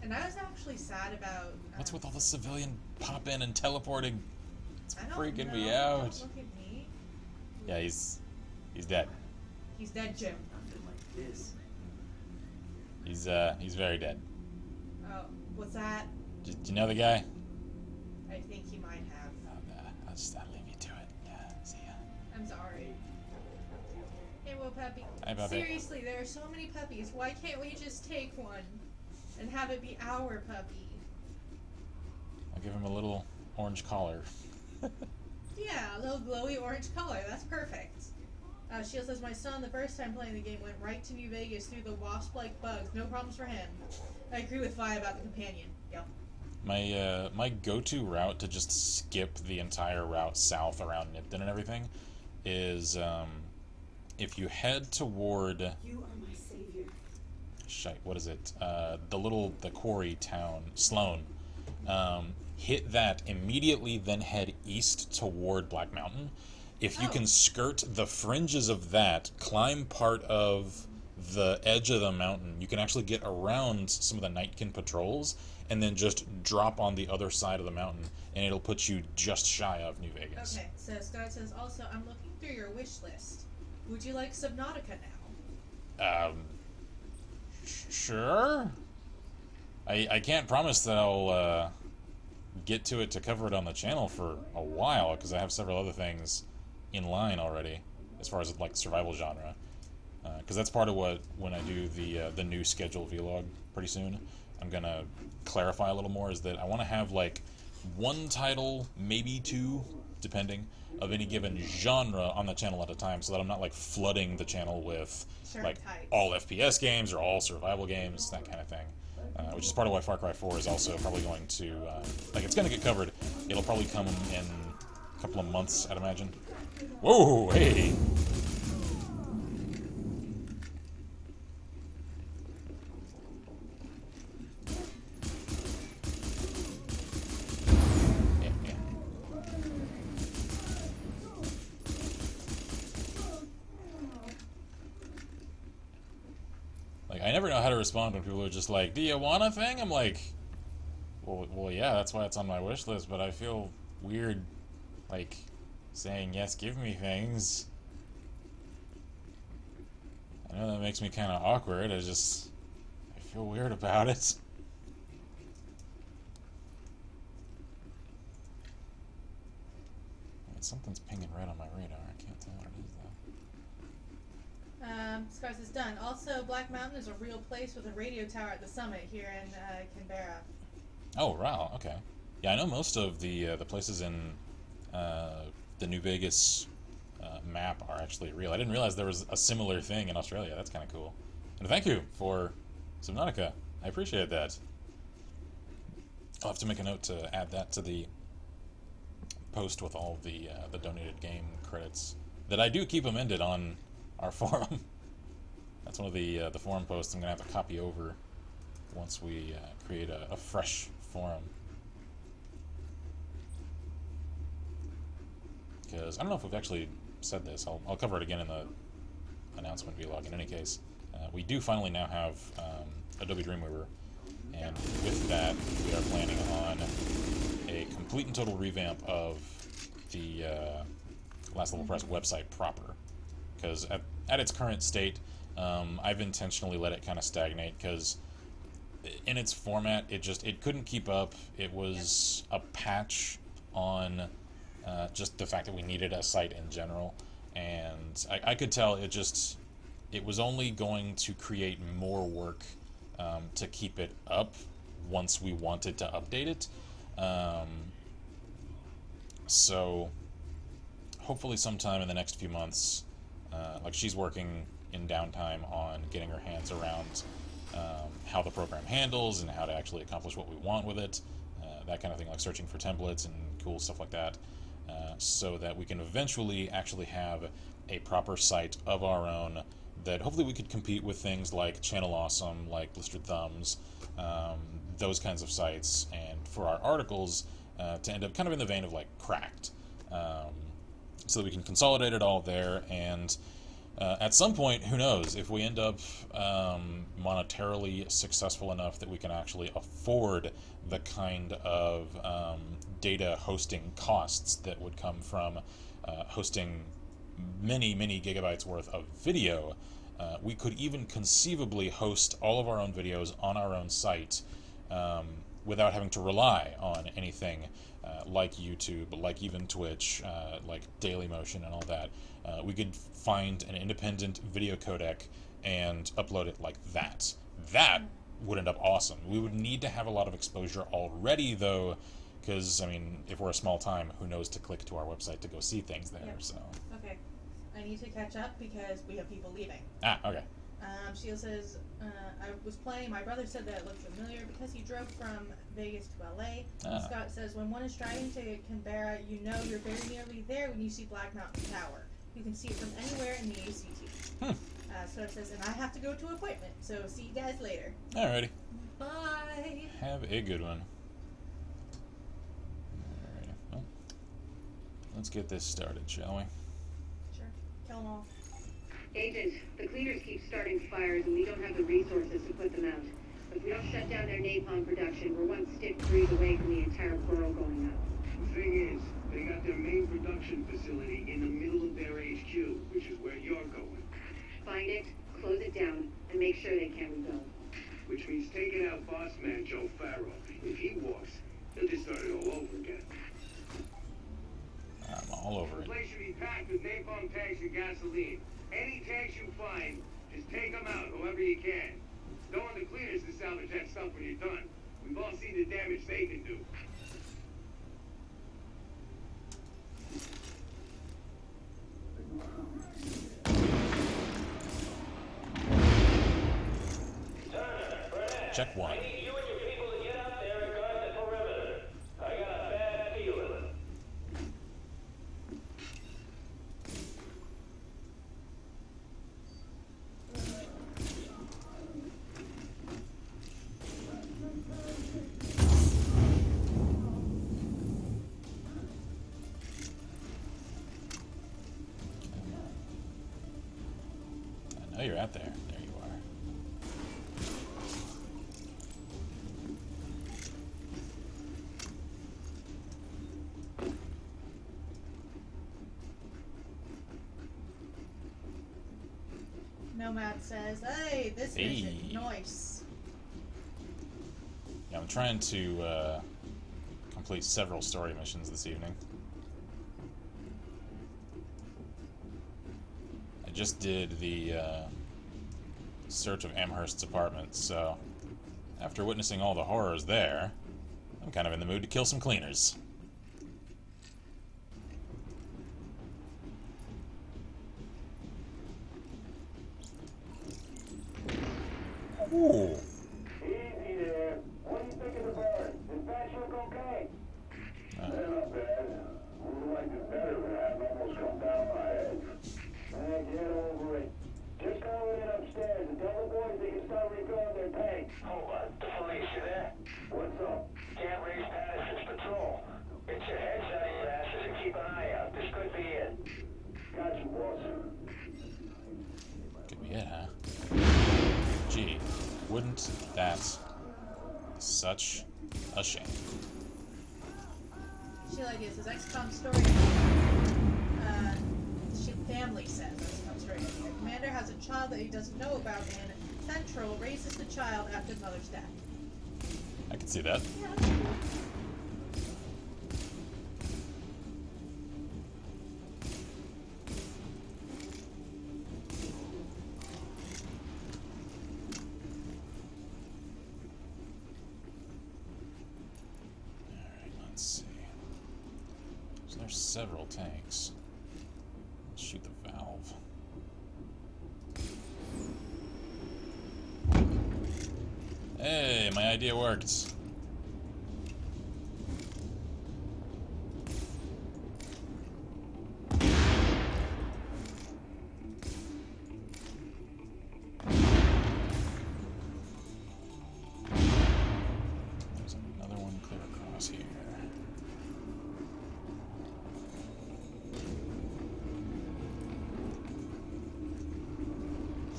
And I was actually sad about... What's with all the civilian pop-in and teleporting? It's freaking me Don't out. look at me. Yeah, he's dead. He's dead, Jim. He's very dead. Oh, what's that? Do you know the guy? I think he might have. I'll leave you to it. Yeah, see ya. I'm sorry. Hey, well, puppy. Hi, puppy. Seriously, there are so many puppies. Why can't we just take one? and have it be our puppy. I'll give him a little orange collar. Yeah, a little glowy orange color. That's perfect. Sheila says, my son, the first time playing the game, went right to New Vegas through the wasp-like bugs. No problems for him. I agree with Vi about the companion. Yep. My go-to route to just skip the entire route south around Nipton and everything is if you head toward... You are my savior. Shite, what is it? The quarry town, Sloan. Hit that immediately, then head east toward Black Mountain. If you can skirt the fringes of that, climb part of the edge of the mountain, you can actually get around some of the Nightkin patrols and then just drop on the other side of the mountain, and it'll put you just shy of New Vegas. Okay, so Scott says, also, I'm looking through your wish list. Would you like Subnautica now? Sure. I can't promise that I'll get to it to cover it on the channel for a while, because I have several other things in line already, as far as like survival genre. Because that's part of what, when I do the new schedule vlog pretty soon, I'm gonna clarify a little more, is that I want to have like one title, maybe two, depending, of any given genre on the channel at a time, so that I'm not like flooding the channel with like all FPS games or all survival games, that kind of thing. Which is part of why Far Cry 4 is also probably going to, like, it's going to get covered. It'll probably come in a couple of months, I'd imagine. Whoa, hey! I never know how to respond when people are just like, do you want a thing? I'm like, well, yeah, that's why it's on my wish list, but I feel weird, like, saying, yes, give me things. I know that makes me kind of awkward, I feel weird about it. Something's pinging red on my radar, I can't tell what it is, though. Scars is done. Also, Black Mountain is a real place with a radio tower at the summit here in Canberra. Oh, wow, okay. Yeah, I know most of the places in the New Vegas map are actually real. I didn't realize there was a similar thing in Australia. That's kind of cool. And thank you for Subnautica. I appreciate that. I'll have to make a note to add that to the post with all the donated game credits. That I do keep amended on our forum. That's one of the forum posts I'm going to have to copy over once we create a fresh forum. Because I don't know if we've actually said this. I'll cover it again in the announcement vlog. In any case, we do finally now have Adobe Dreamweaver, and with that, we are planning on a complete and total revamp of the Last Level Press website proper. Because at its current state, I've intentionally let it kind of stagnate, because in its format, it couldn't keep up. It was a patch on just the fact that we needed a site in general, and I could tell it was only going to create more work to keep it up once we wanted to update it. So hopefully sometime in the next few months, like she's working in downtime on getting her hands around how the program handles and how to actually accomplish what we want with it, that kind of thing, like searching for templates and cool stuff like that, so that we can eventually actually have a proper site of our own that hopefully we could compete with things like Channel Awesome, like Blistered Thumbs, those kinds of sites, and for our articles to end up kind of in the vein of like Cracked, so that we can consolidate it all there. And at some point, who knows, if we end up monetarily successful enough that we can actually afford the kind of data hosting costs that would come from hosting many gigabytes worth of video, we could even conceivably host all of our own videos on our own site without having to rely on anything like YouTube, like even Twitch, like Dailymotion and all that. We could find an independent video codec and upload it like that. That would end up awesome. We would need to have a lot of exposure already, though, because, I mean, if we're a small time, who knows to click to our website to go see things there, Yep. so... Okay. I need to catch up because we have people leaving. Ah, okay. Sheila says, I was playing, my brother said that it looked familiar because he drove from Vegas to LA. Ah. Scott says, when one is driving to Canberra, you know you're very nearly there when you see Black Mountain Tower. You can see it from anywhere in the ACT. So it says, and I have to go to an appointment, so see you guys later. Alrighty. Bye! Have a good one. Alrighty. Well, let's get this started, shall we? Sure. Kill them all. Agent, the cleaners keep starting fires and we don't have the resources to put them out. If we don't shut down their napalm production, we're one stick breeze away from the entire borough going up. The thing is, they got their main production facility in the middle of their HQ, which is where you're going. Find it, close it down, and make sure they can't rebuild. Which means taking out boss man Ch.4. If he walks, he'll just start it all over again. I'm all over The it. place should be packed with napalm tanks and gasoline. Any tanks you find, just take them out however you can. Don't want the cleaners to salvage that stuff when you're done. We've all seen the damage they can do. Check 1. I need you and your people to get out there and guard the perimeter. I got a bad feeling. I know you're out there. There you are. Nomad says, hey, this Hey. mission, nice. Yeah, I'm trying to complete several story missions this evening. I just did the search of Amherst's apartment, so after witnessing all the horrors there, I'm kind of in the mood to kill some cleaners. Ooh. Easy there. What do you think of the bird? Is Patrick okay? They're not bad. Would like it better, but I've almost come down my head. Get over it. Just go in upstairs and tell the boys they can start refilling their tanks. Hold on. The police, you there? What's up? Can't raise Patterson's patrol. Get your heads out of your asses and keep an eye out. This could be it. Gotcha, boss. Could be it, huh? Gee, wouldn't that be such a shame? Sheila gives his XCOM story. Family says XCOM story. The commander has a child that he doesn't know about, and Central raises the child after his mother's death. I can see that. Yeah, that's cool. Alright, let's see. So there's several tanks. Let's shoot the valve. Hey, my idea worked. There's another one clear across here.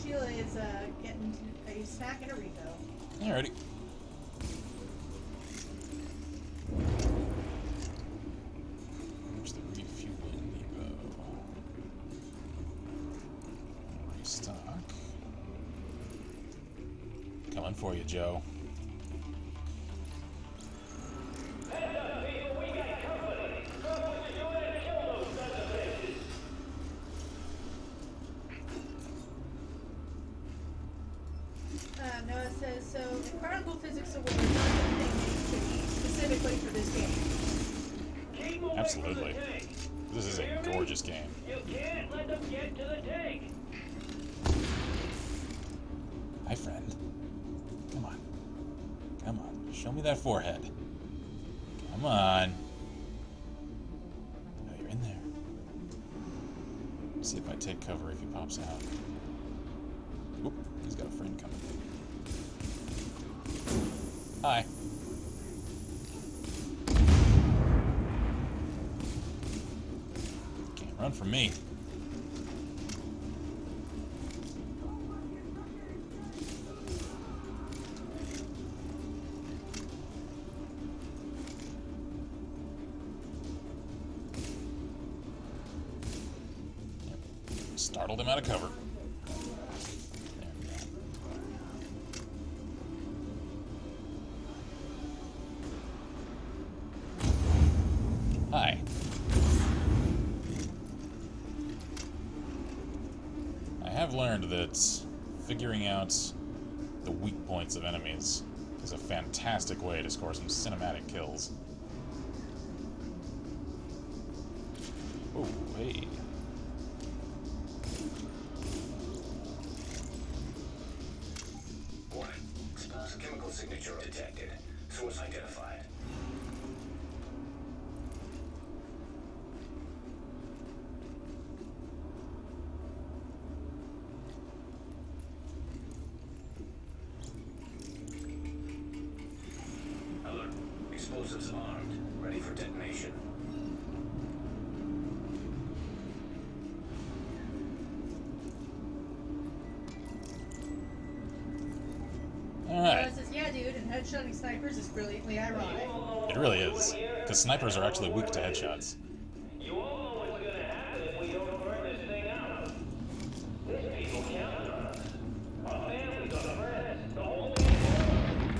Sheila is getting a snack and a refill. Alrighty. There's the refueling depot. Restock. Coming for you, Joe. Heads up, people. We got company. Drop what you're doing and kill those sons of bitches. Noah says, so if Absolutely. This is a gorgeous game. You can't let them get to the tank. Hi, friend. Come on. Come on. Show me that forehead. Come on. Oh, you're in there. Let's see if I take cover if he pops out. Oop, he's got a friend coming. Hi. Can't run from me. Startled him out of cover. There we go. Hi. I have learned that figuring out the weak points of enemies is a fantastic way to score some cinematic kills. Oh, hey. Warning. Explosive chemical signature detected. Source identified. Alert. Explosives armed. Ready for detonation. Alright. Says, yeah, dude, and headshotting snipers is brilliantly ironic. It really is. Because snipers are actually weak to headshots. You all know what's gonna happen if we don't burn this thing out. These people count on us. Our families, our friends, the whole thing.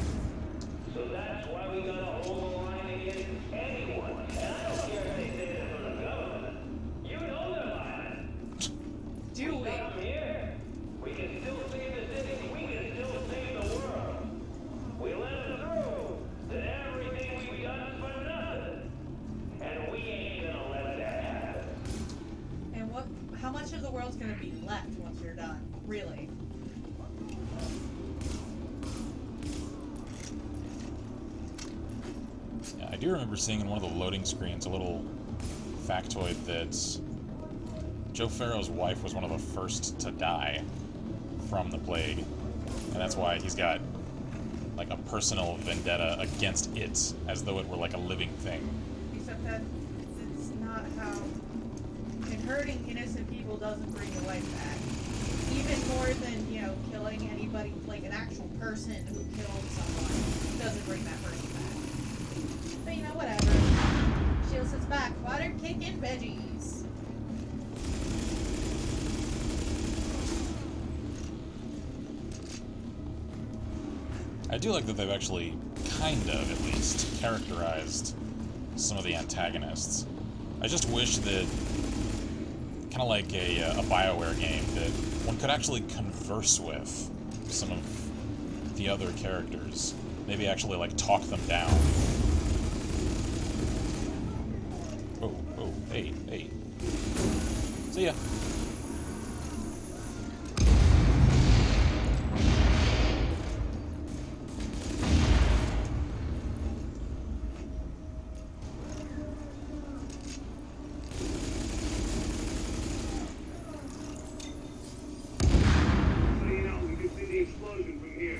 So that's why we gotta hold the line against anyone. And I don't care if they say it from the government. You know they're lying. Do we? Stop here. We can still save the city. We can still save the world. We let them through. That everything we done is for nothing. And we ain't gonna let that happen. And how much of the world's gonna be left once you're done? Really? Yeah, I do remember seeing in one of the loading screens a little factoid that Joe Farrow's wife was one of the first to die from the plague. And that's why he's got like a personal vendetta against it, as though it were like a living thing. Except that it's not how. And hurting innocent people doesn't bring your life back. Even more than, killing anybody, like an actual person who killed someone, doesn't bring that person back. But whatever. Shield sits back. Water kicking veggies. I do like that they've actually, kind of at least, characterized some of the antagonists. I just wish that, kind of like a BioWare game, that one could actually converse with some of the other characters. Maybe actually, like, talk them down. Oh, hey. See ya. Explosion from here.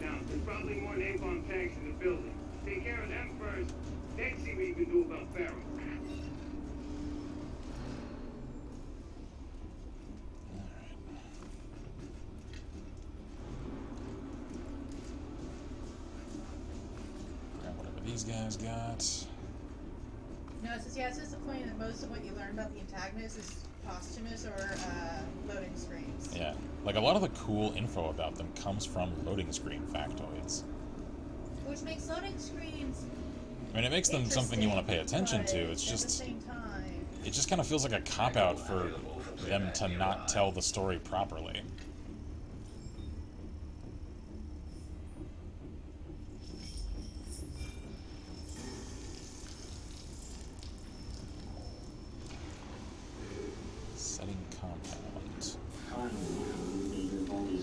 Now, there's probably more napalm tanks in the building. Take care of them first, then see what you can do about Farrow. Grab whatever these guys got. No, it's disappointing that most of what you learn about the antagonist is posthumous or loading screens. Yeah, like a lot of the cool info about them comes from loading screen factoids. Which makes loading screens I mean, it makes them something you want to pay attention to. It's just, at the same time, it just kind of feels like a cop-out for them to not tell the story properly.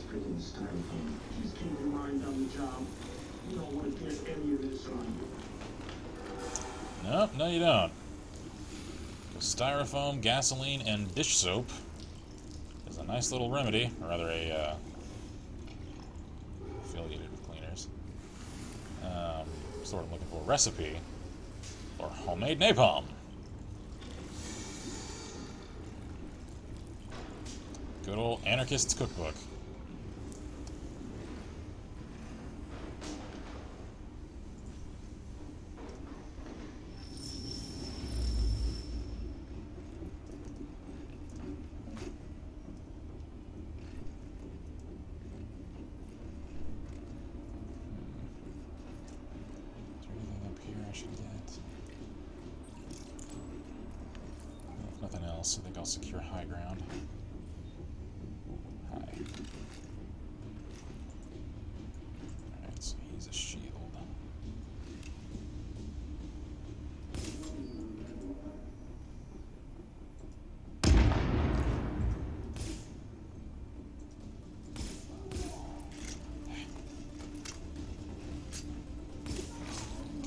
freaking styrofoam. Just keep your mind on the job. You don't want to get any of this on you. Nope, no you don't. Styrofoam, gasoline, and dish soap is a nice little remedy, or rather a affiliated with cleaners. Sort of looking for a recipe for homemade napalm. Good old anarchist's cookbook. I think I'll secure high ground. High. Alright, so he's a shield.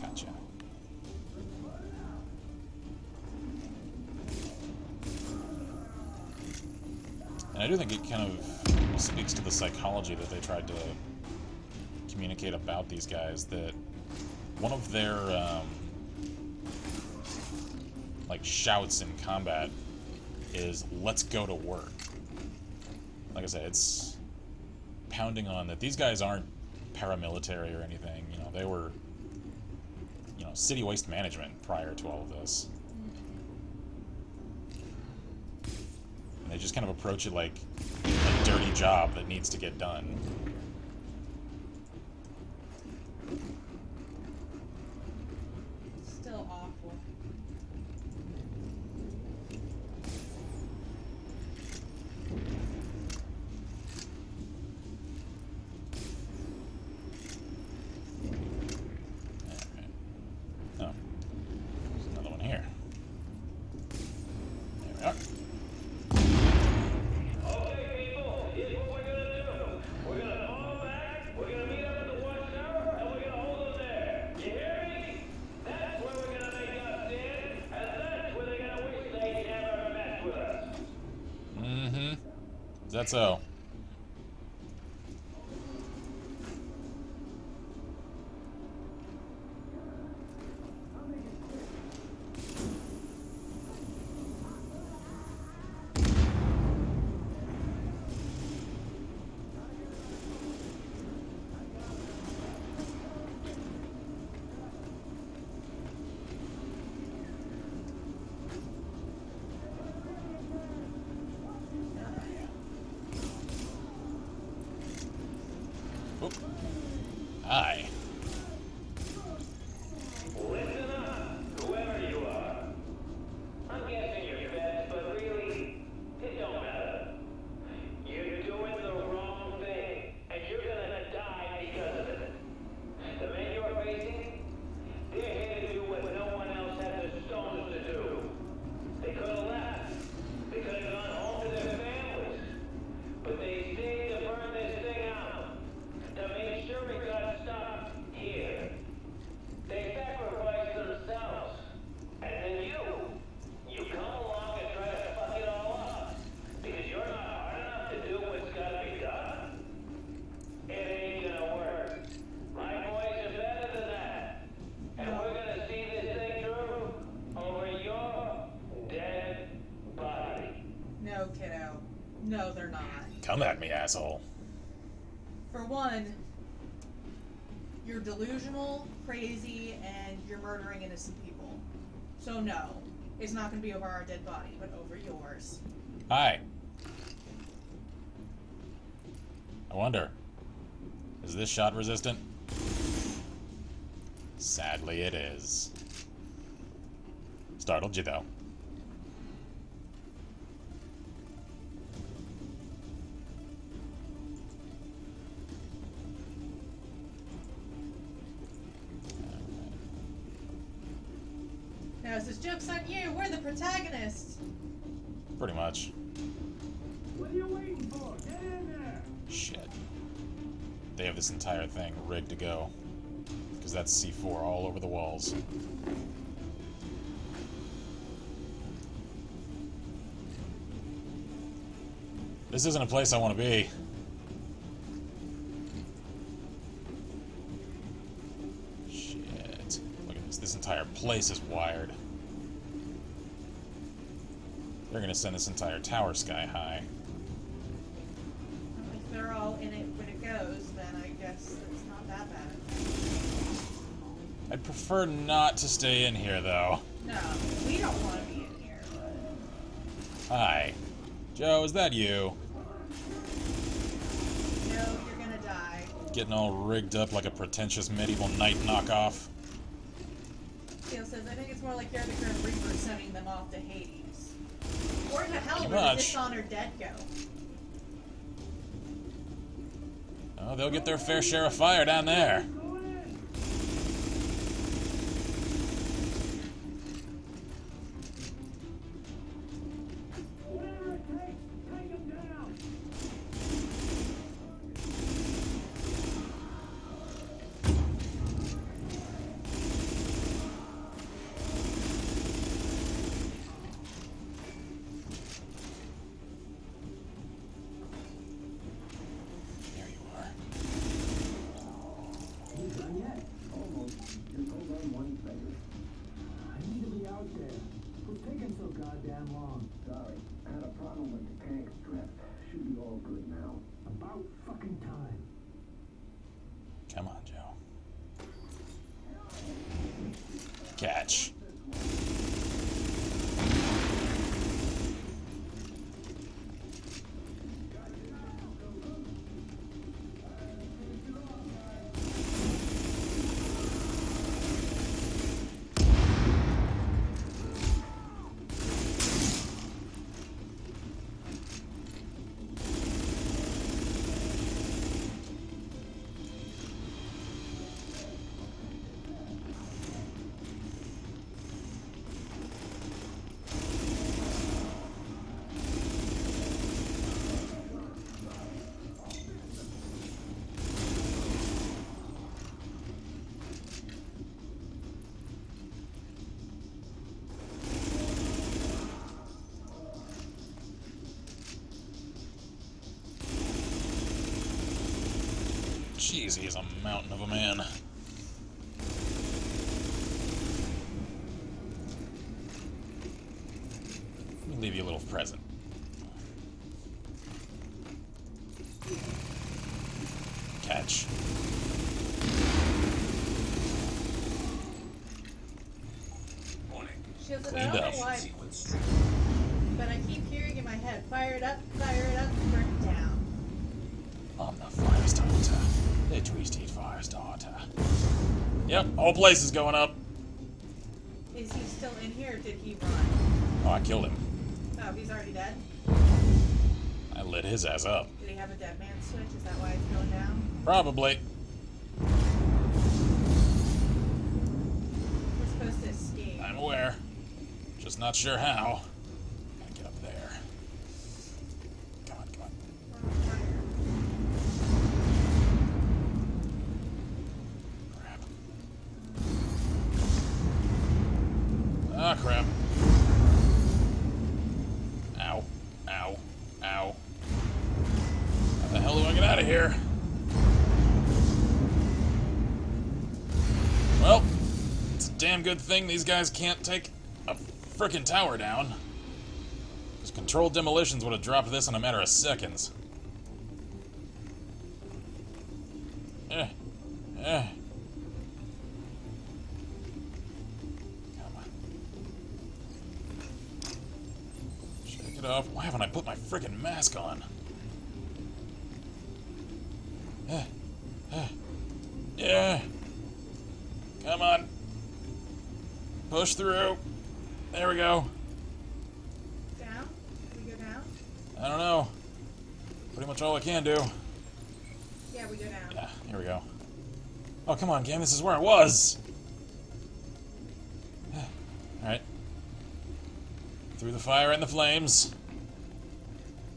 Gotcha. And I do think it kind of speaks to the psychology that they tried to communicate about these guys, that one of their like shouts in combat is "let's go to work." Like I said, it's pounding on that these guys aren't paramilitary or anything. You know, they were, you know, city waste management prior to all of this. They just kind of approach it like a dirty job that needs to get done. Still awful. Alright. Oh. There's another one here. There we are. Is that so? Oop. Aye. Listen up, whoever you are. I'm guessing you're feds, but really, it don't matter. You're doing the wrong thing, and you're gonna die because of it. The men you're facing, they're here to do what no one else had the stones to do. They could have left. They could have gone home to their families. But they stayed to burn this thing out. To make sure it got stopped here. They sacrificed themselves. And then you come along and try to fuck it all up. Because you're not hard enough to do what's gotta be done. It ain't gonna work. My boys are better than that. And we're gonna see this thing through over your dead body. No, kiddo. No, they're not. Come at me, asshole. For one, you're delusional, crazy, and you're murdering innocent people. So no, it's not going to be over our dead body, but over yours. Hi. I wonder, is this shot resistant? Sadly it is. Startled you though. Now, is this joke's on you? We're the protagonists. Pretty much. What are you waiting for? Get in there! Shit. They have this entire thing rigged to go. Because that's C4 all over the walls. This isn't a place I want to be. Shit. Look at this. This entire place is wired. They're gonna send this entire tower sky high. If they're all in it when it goes, then I guess it's not that bad. I'd prefer not to stay in here, though. No, we don't want to be in here, but... Hi. Joe, is that you? No, you're gonna die. Getting all rigged up like a pretentious medieval knight knockoff. Theo says, I think it's more like you're the Grim Reaper sending them off to Hades. Or to hell, Pretty where the much. dishonored dead go. Oh, they'll get their fair share of fire down there. There you are. Done yet? Almost. Just hold on one second. I need to be out there. What's taking so goddamn long? Sorry, I had a problem with the tank strip. Should be all good now. About fucking time. Come on, Joe. Catch. Jeez, he is a mountain of a man. Let me leave you a little present. Catch. She says, I Cleaned don't up. know why, but I keep hearing in my head, fire it up, burn it down. I'm the fire starter. The twisted fire starter. Yep, whole place is going up. Is he still in here or did he run? Oh, I killed him. Oh, he's already dead? I lit his ass up. Did he have a dead man switch? Is that why it's going down? Probably. We're supposed to escape. I'm aware. Just not sure how. Gotta get up there. Come on, come on. We're on fire. Crap. Ah, crap. Ow. Ow. Ow. How the hell do I get out of here? Well, it's a damn good thing these guys can't take a frickin' tower down. Because controlled demolitions would have dropped this in a matter of seconds. Eh. Eh. Come on. Shake it off. Why haven't I put my frickin' mask on? Yeah. Come on. Push through. There we go. Down? We go down? I don't know. Pretty much all I can do. Yeah, we go down. Yeah, here we go. Oh, come on, game. This is where I was. Alright. Through the fire and the flames.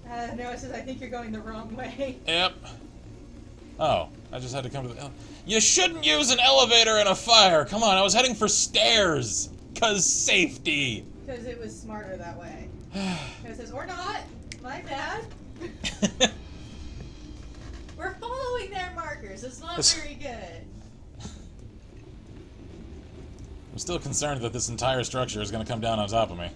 I Noah says, I think you're going the wrong way. Yep. Oh, I just had to come to the... You shouldn't use an elevator in a fire! Come on, I was heading for stairs! 'Cause safety! Because it was smarter that way. It says, or not! My bad. We're following their markers. It's not very good. I'm still concerned that this entire structure is going to come down on top of me.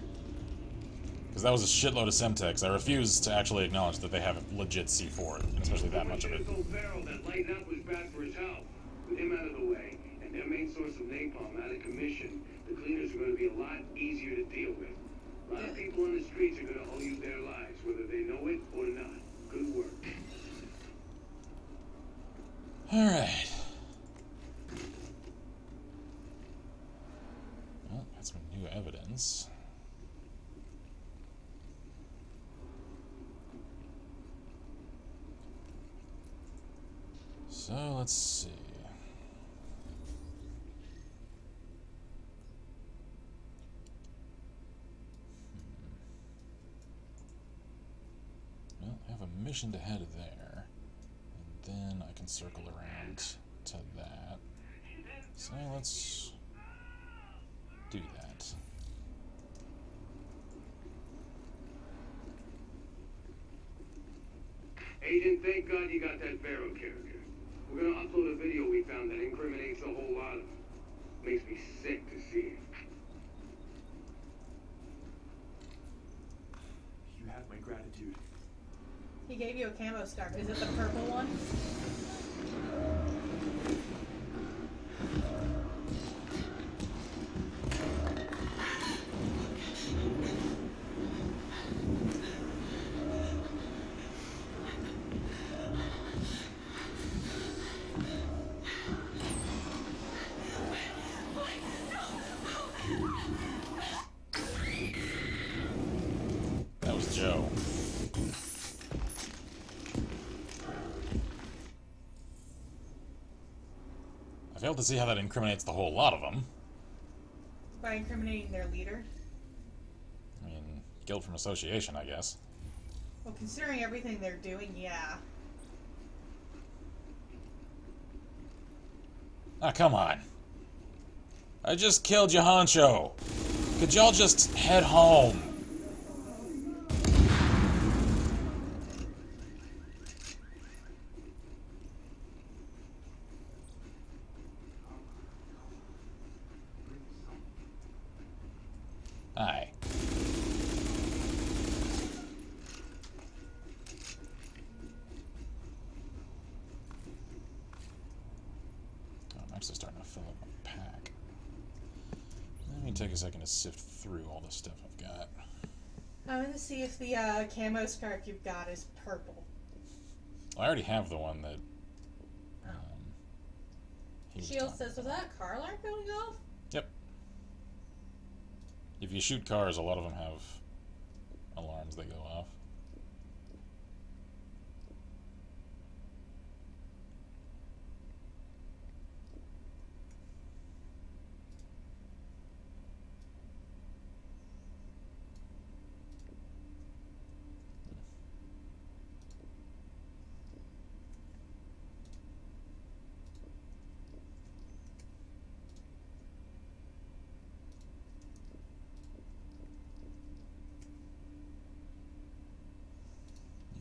Because that was a shitload of Semtex. I refuse to actually acknowledge that they have a legit C4, especially that much of it. That lighting up was bad for his health. With him out of the way, and their main source of napalm out of commission, the cleaners are going to be a lot easier to deal with. A lot of people on the streets are going to owe you their lives, whether they know it or not. Good work. Alright. Well, got some new evidence. So, let's see. Well, I have a mission to head there. And then I can circle around to that. So, let's do that. Agent, thank God you got that Pharaoh character. We're gonna upload a video we found that incriminates a whole lot of them. Makes me sick to see it. You have my gratitude. He gave you a camo scarf. Is it the purple one? That was Joe. I failed to see how that incriminates the whole lot of them. By incriminating their leader? I mean, guilt from association, I guess. Well, considering everything they're doing, yeah. Ah, come on. I just killed your honcho. Could y'all just head home? Aye. Oh, I'm actually starting to fill up my pack. Let me take a second to sift through all the stuff I've got. I'm gonna see if the camo scarf you've got is purple. Well, I already have the one that he was Shield talking says, was that a car alarm going off? Yep. If you shoot cars, a lot of them have alarms that go off.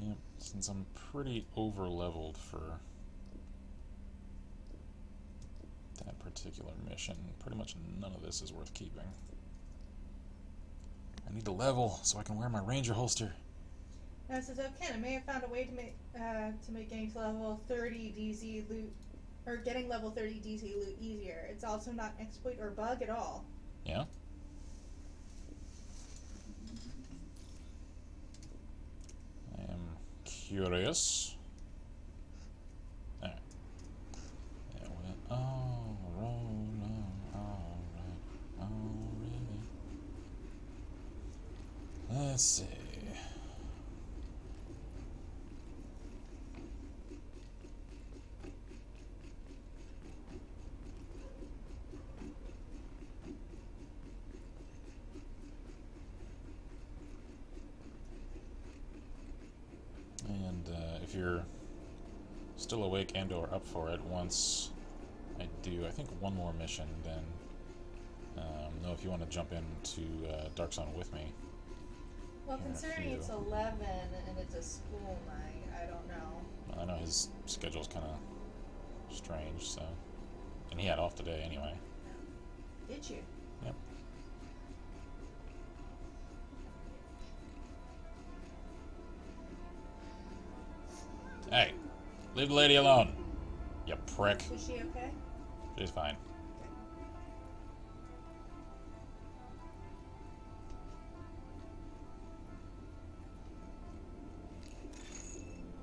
Yep, since I'm pretty over-leveled for that particular mission, pretty much none of this is worth keeping. I need to level so I can wear my ranger holster. It says, oh, Ken, I may have found a way to make getting to level 30 DZ loot, or getting level 30 DZ loot easier. It's also not an exploit or bug at all. Yeah? I am curious. Alright. Yeah, alright. Let's see. you're still awake and or up for it once I do, I think, one more mission, then know if you want to jump into Dark Zone with me. Well, considering it's 11 and it's a school night, I don't know. Well, I know his schedule's kind of strange, so... And he had off today anyway. Did you? Yep. Hey, leave the lady alone, you prick. Is she okay? She's fine.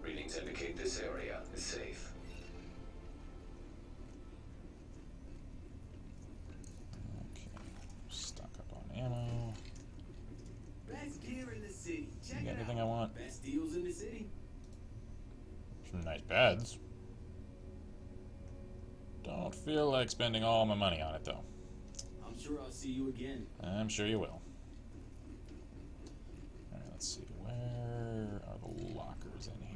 Readings indicate this area is safe. Okay, stock up on ammo. Best gear in the city. Check You got it anything out. I want? Best deals in the city. Some nice beds. Don't feel like spending all my money on it, though. I'm sure I'll see you again. I'm sure you will. Alright, let's see. Where are the lockers in here?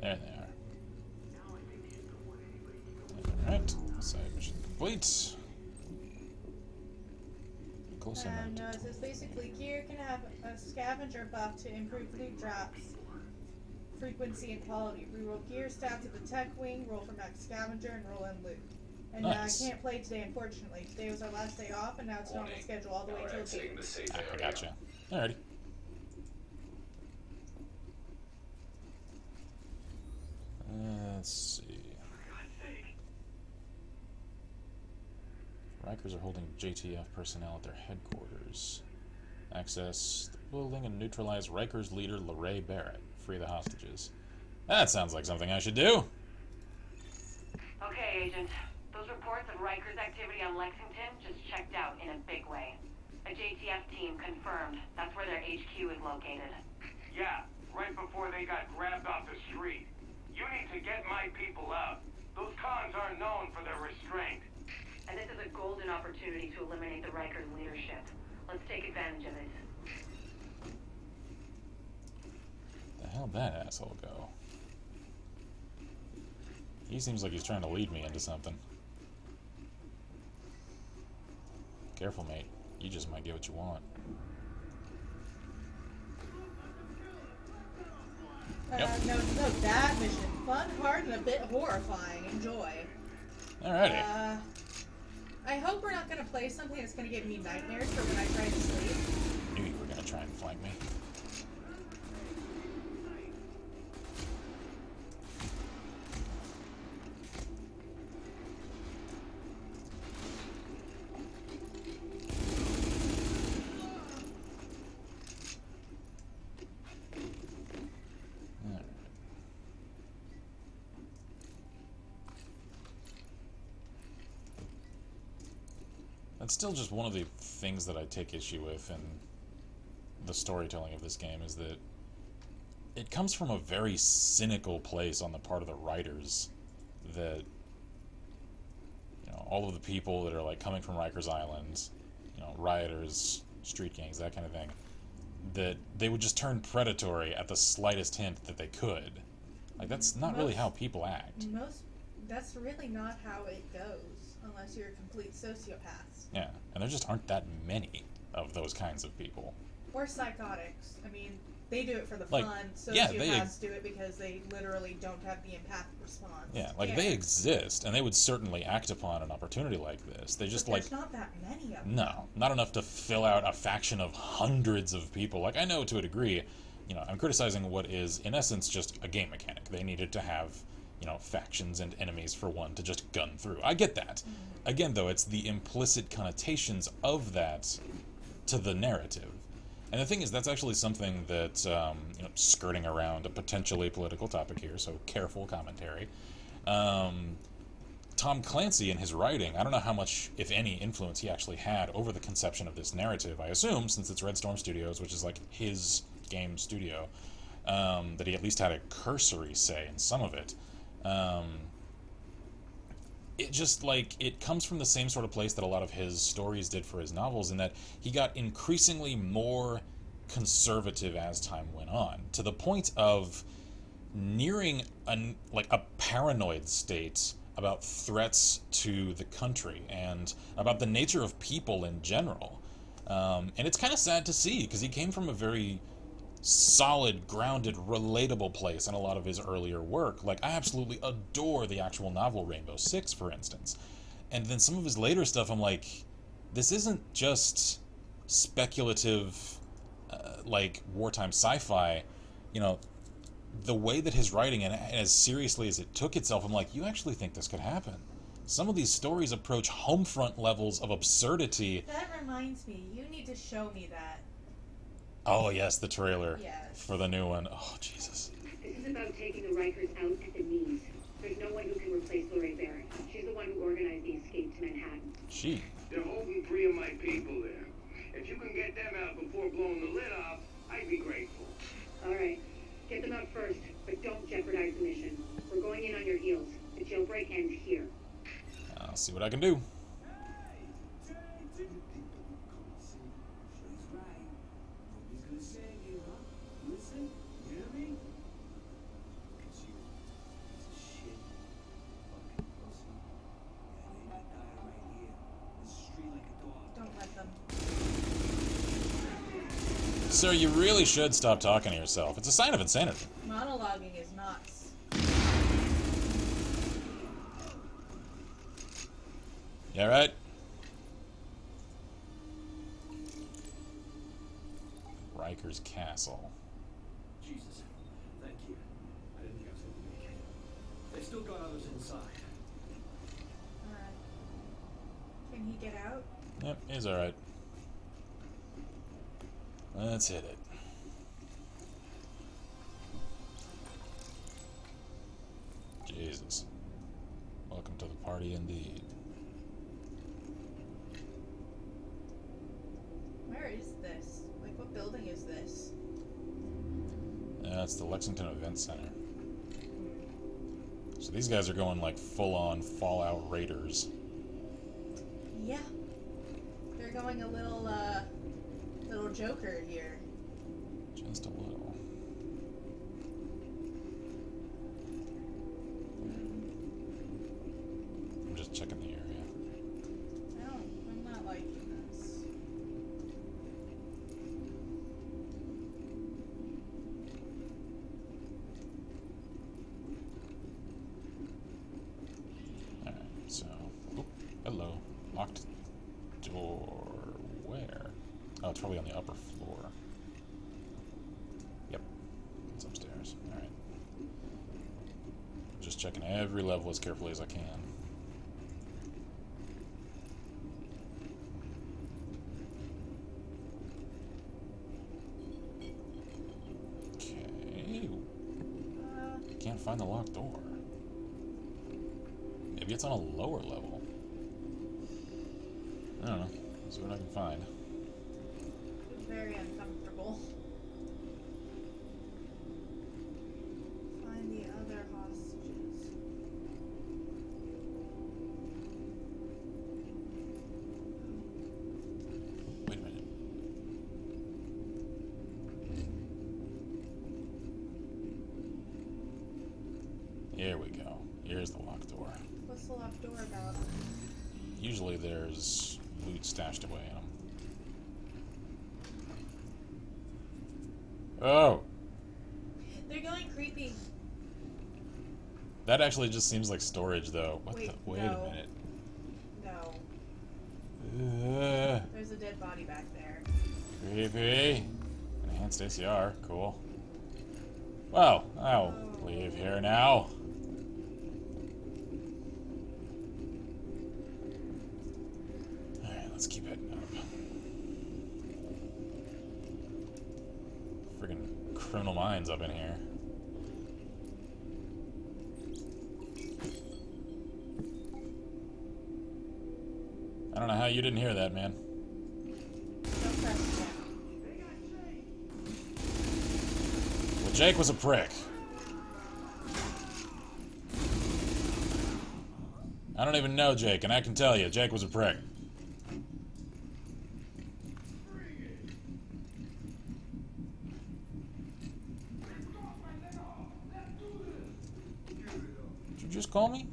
There they are. Alright, side mission complete. Close enough. No, it says basically gear can have a scavenger buff to improve loot drops, frequency and quality. Reroll gear stats at the tech wing, roll for max scavenger, and roll in loot. And Nice. I can't play today, unfortunately. Today was our last day off, and now it's normal schedule all the way till Exiting 2. the safe I area. gotcha. Alrighty. Let's see. Rikers are holding JTF personnel at their headquarters. Access the building and neutralize Rikers leader LeRae Barrett. Free the hostages. That sounds like something I should do. Okay, Agent. Those reports of Rikers activity on Lexington just checked out in a big way. A JTF team confirmed that's where their HQ is located. Yeah, right before they got grabbed off the street. You need to get my people out. Those cons aren't known for their restraint. And this is a golden opportunity to eliminate the Rikers leadership. Let's take advantage of it. The hell'd that asshole go? He seems like he's trying to lead me into something. Careful, mate. You just might get what you want. No, that mission. Fun, hard, and a bit horrifying. Enjoy. Alrighty. I hope we're not going to play something that's going to give me nightmares for when I try to sleep. Knew you were gonna try and flank me. Alright. That's still just one of the things that I take issue with in the storytelling of this game, is that it comes from a very cynical place on the part of the writers, that, you know, all of the people that are like coming from Rikers Island, you know, rioters, street gangs, that kind of thing, that they would just turn predatory at the slightest hint that they could. Like, that's not really how people act. That's really not how it goes, unless you're a complete sociopath. Yeah, and there just aren't that many of those kinds of people. Or psychotics. I mean, they do it for the Like, fun. yeah, Sociopaths do it because they literally don't have the empathic response. Yeah, like, they exist, and they would certainly act upon an opportunity like this. They just, But like... there's not that many of them. No, not enough to fill out a faction of hundreds of people. Like, I know to a degree, you know, I'm criticizing what is, in essence, just a game mechanic. They needed to have, you know, factions and enemies for one to just gun through. I get that. Again, though, it's the implicit connotations of that to the narrative. And the thing is, that's actually something that, you know, skirting around a potentially political topic here, so careful commentary. Tom Clancy in his writing, I don't know how much, if any, influence he actually had over the conception of this narrative. I assume, since it's Red Storm Studios, which is like his game studio, that he at least had a cursory say in some of it. It just, like, it comes from the same sort of place that a lot of his stories did for his novels, in that he got increasingly more conservative as time went on, to the point of nearing a paranoid state about threats to the country and about the nature of people in general. And it's kind of sad to see, because he came from a very solid, grounded, relatable place in a lot of his earlier work. Like, I absolutely adore the actual novel Rainbow Six, for instance. And then some of his later stuff, I'm like, this isn't just speculative, like, wartime sci-fi. You know, the way that his writing, and as seriously as it took itself, I'm like, you actually think this could happen? Some of these stories approach Homefront levels of absurdity. That reminds me, you need to show me that. Oh, yes, the trailer Yes. for the new one. Oh, Jesus. This is about taking the Rikers out at the knees. There's no one who can replace Lorraine Barrett. She's the one who organized the escape to Manhattan. She. They're holding 3 of my people there. If you can get them out before blowing the lid off, I'd be grateful. All right. Get them out first, but don't jeopardize the mission. We're going in on your heels. The jailbreak ends here. I'll see what I can do. Don't let them. Sir, you really should stop talking to yourself. It's a sign of insanity. Monologuing is nuts. You alright? Rikers Castle. Jesus, thank you. I didn't think I was going to make it. They've still got others inside. Can he get out? Yep, he's alright. Let's hit it. Jesus. Welcome to the party indeed. Where is this? Like, what building is this? It's the Lexington Event Center. So these guys are going like full-on Fallout Raiders. Yeah. They're going a little Joker here. Just a little. I'm just checking the area. No, I'm not liking this. Alright, so... Oop, hello. Locked door... Where? Oh, it's probably on the upper floor. Yep. It's upstairs. Alright. Just checking every level as carefully as I can. Okay. Can't find the locked door. Maybe it's on a lower level. I don't know. Let's see what I can find. Very uncomfortable. Find the other hostages. Wait a minute. Here we go. Here's the locked door. What's the locked door about? Usually there's loot stashed away in them. Oh! They're going creepy. That actually just seems like storage, though. What Wait, the? Wait no. a minute. No. There's a dead body back there. Creepy. Enhanced ACR. Cool. Well, I'll leave here now. Alright, let's keep heading up. Friggin' criminal minds up in here. I don't know how you didn't hear that, man. Don't press it. Well, Jake was a prick. I don't even know Jake, and I can tell you, Jake was a prick. Did you just call me?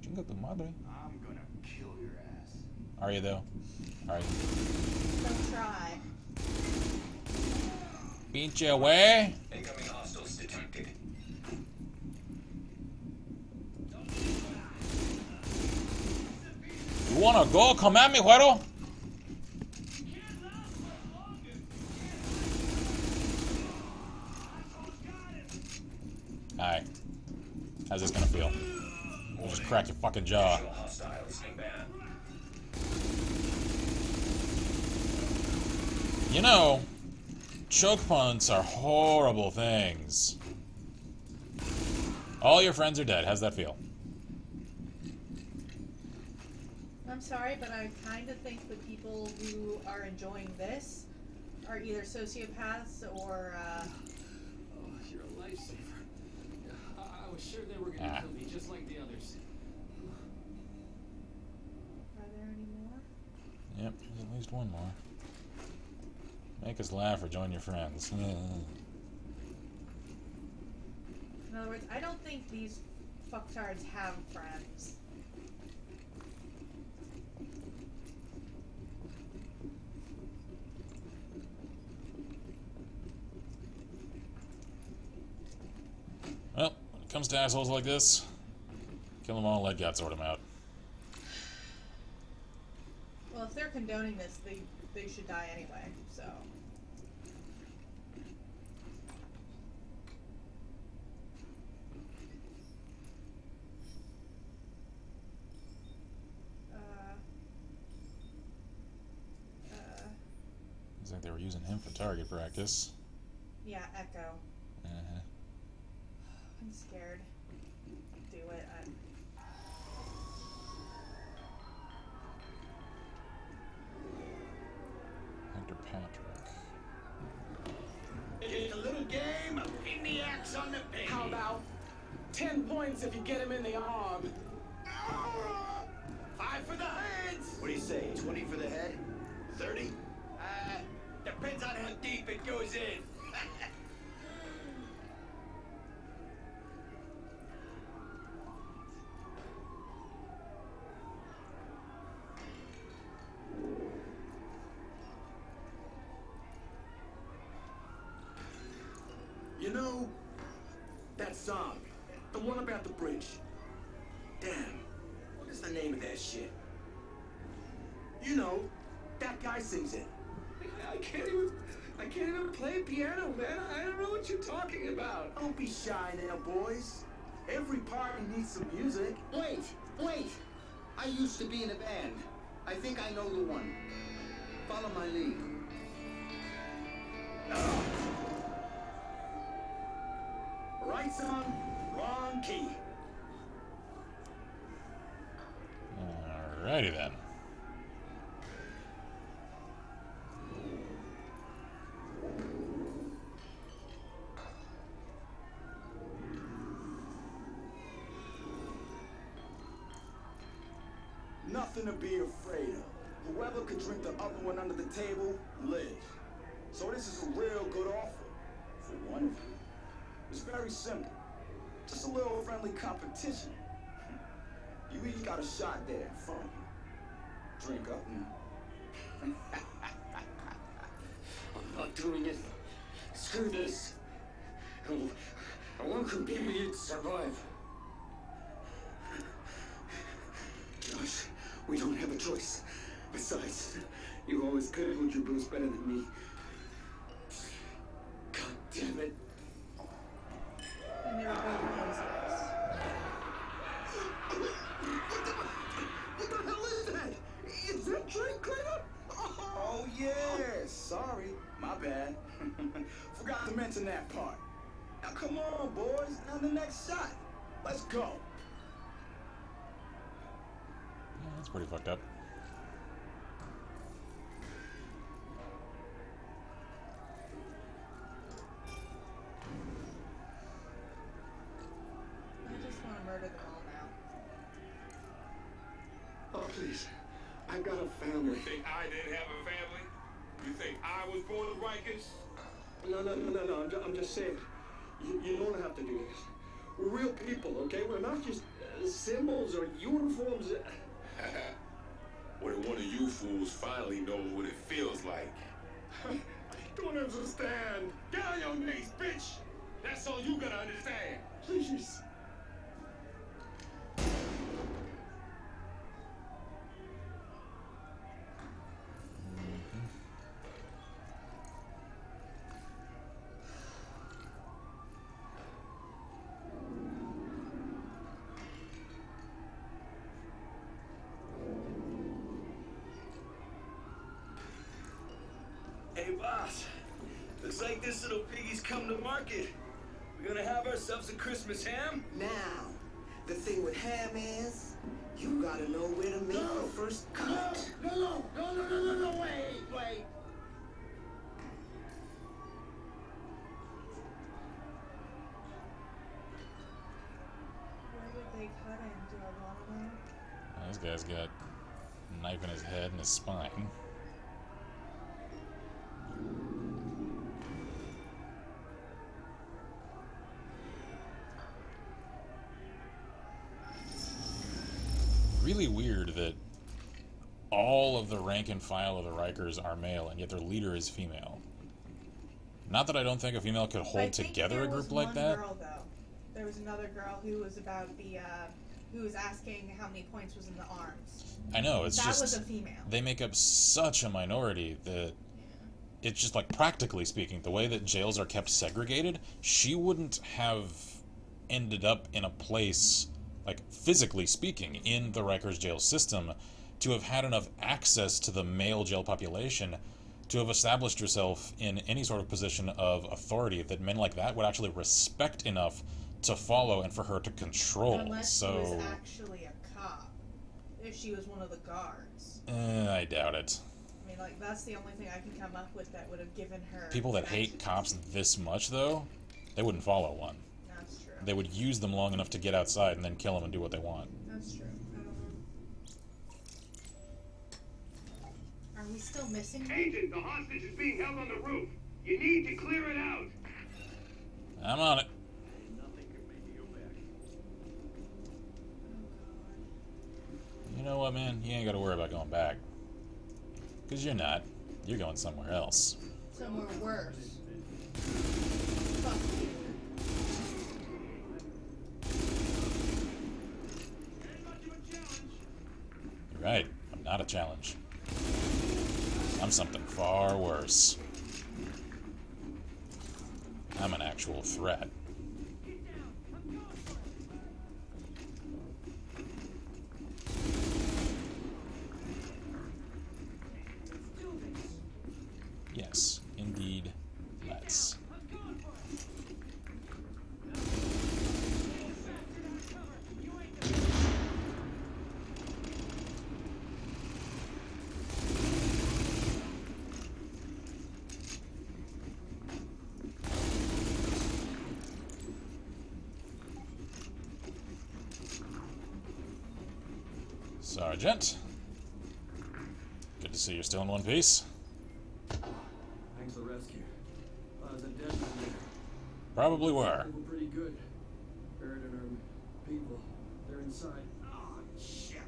Chinga tu madre. I'm gonna kill your ass. Are you though? Alright. Don't try. Pinche away. Incoming hostiles detected. You wanna go? Come at me, güero. Hi. How's this gonna feel? I'll just crack your fucking jaw. Hostiles inbound. You know, choke punts are horrible things. All your friends are dead. How's that feel? I'm sorry, but I kind of think the people who are enjoying this are either sociopaths or, Oh, you're a lifesaver. I was sure they were gonna kill me just like the others. Are there any more? Yep, there's at least one more. Make us laugh or join your friends. In other words, I don't think these fucktards have friends. Well, when it comes to assholes like this, kill them all, let God sort them out. Well, if they're condoning this, they should die anyway, so. Seems like they were using him for target practice. Yeah, Echo. Uh-huh. I'm scared. Do it. Hector Patrick. It's a little game, pin the axe on the pin. How about 10 points if you get him in the arm? 5 for the heads. What do you say? 20 for the head? 30? Depends on how deep it goes in. You know, that song, the one about the bridge. Damn, what is the name of that shit? You know, that guy sings it. I can't even play piano, man. I don't know what you're talking about. Don't be shy now, boys. Every party needs some music. Wait. I used to be in a band. I think I know the one. Follow my lead. Right song, wrong key. Alrighty then. Nothing to be afraid of. Whoever could drink the other one under the table lives. So this is a real good offer for one of you. It's very simple. Just a little friendly competition. You each got a shot there in front of you. Drink up now. I'm not doing it. Screw this. I won't compete with you to survive. Josh, we don't have a choice. Besides, you always could hold your booze better than me. God damn it. And they were both poisonous. What the hell is that? Is that drink cleaner? Oh yeah, sorry, my bad. Forgot to mention that part. Now come on, boys, now the next shot. Let's go. Yeah, that's pretty fucked up. I've got a family. You think I didn't have a family? You think I was born with Rikers? No. I'm just saying. You don't have to do this. We're real people, okay? We're not just symbols or uniforms. What if one of you fools finally knows what it feels like? Don't understand. Get on your knees, bitch! That's all you gotta understand. Please. Hey, boss. Looks like this little piggy's come to market. We're gonna have ourselves a Christmas ham? Now, the thing with ham is, you gotta know where to make the first cut. No, wait. Where would they cut him? Do I want to know? This guy's got a knife in his head and his spine. Really weird that all of the rank and file of the Rikers are male, and yet their leader is female. Not that I don't think a female could hold together a group like that. Girl, though. There was another girl who was about the, who was asking how many points was in the arms. I know, it's that just... That was a female. They make up such a minority that... It's just like, practically speaking, the way that jails are kept segregated, she wouldn't have ended up in a place, like, physically speaking, in the Rikers jail system to have had enough access to the male jail population to have established herself in any sort of position of authority that men like that would actually respect enough to follow and for her to control. Unless she was actually a cop. If she was one of the guards. I doubt it. I mean, like, that's the only thing I can come up with that would have given her... People that hate cops this much, though, they wouldn't follow one. That's true. They would use them long enough to get outside and then kill them and do what they want. That's true. I don't know. Are we still missing one? Agent, the hostage is being held on the roof. You need to clear it out. I'm on it. Nothing could make you go back. You know what, man? You ain't got to worry about going back. Because you're not. You're going somewhere else. Somewhere worse. Fuck you. You're right. I'm not a challenge. I'm something far worse. I'm an actual threat. Yes, indeed, let's. Sergeant. Good to see you're still in one piece. Thanks for the rescue. I was a dead man there. Probably were. They were pretty good. Buried in our people. They're inside. Oh, shit.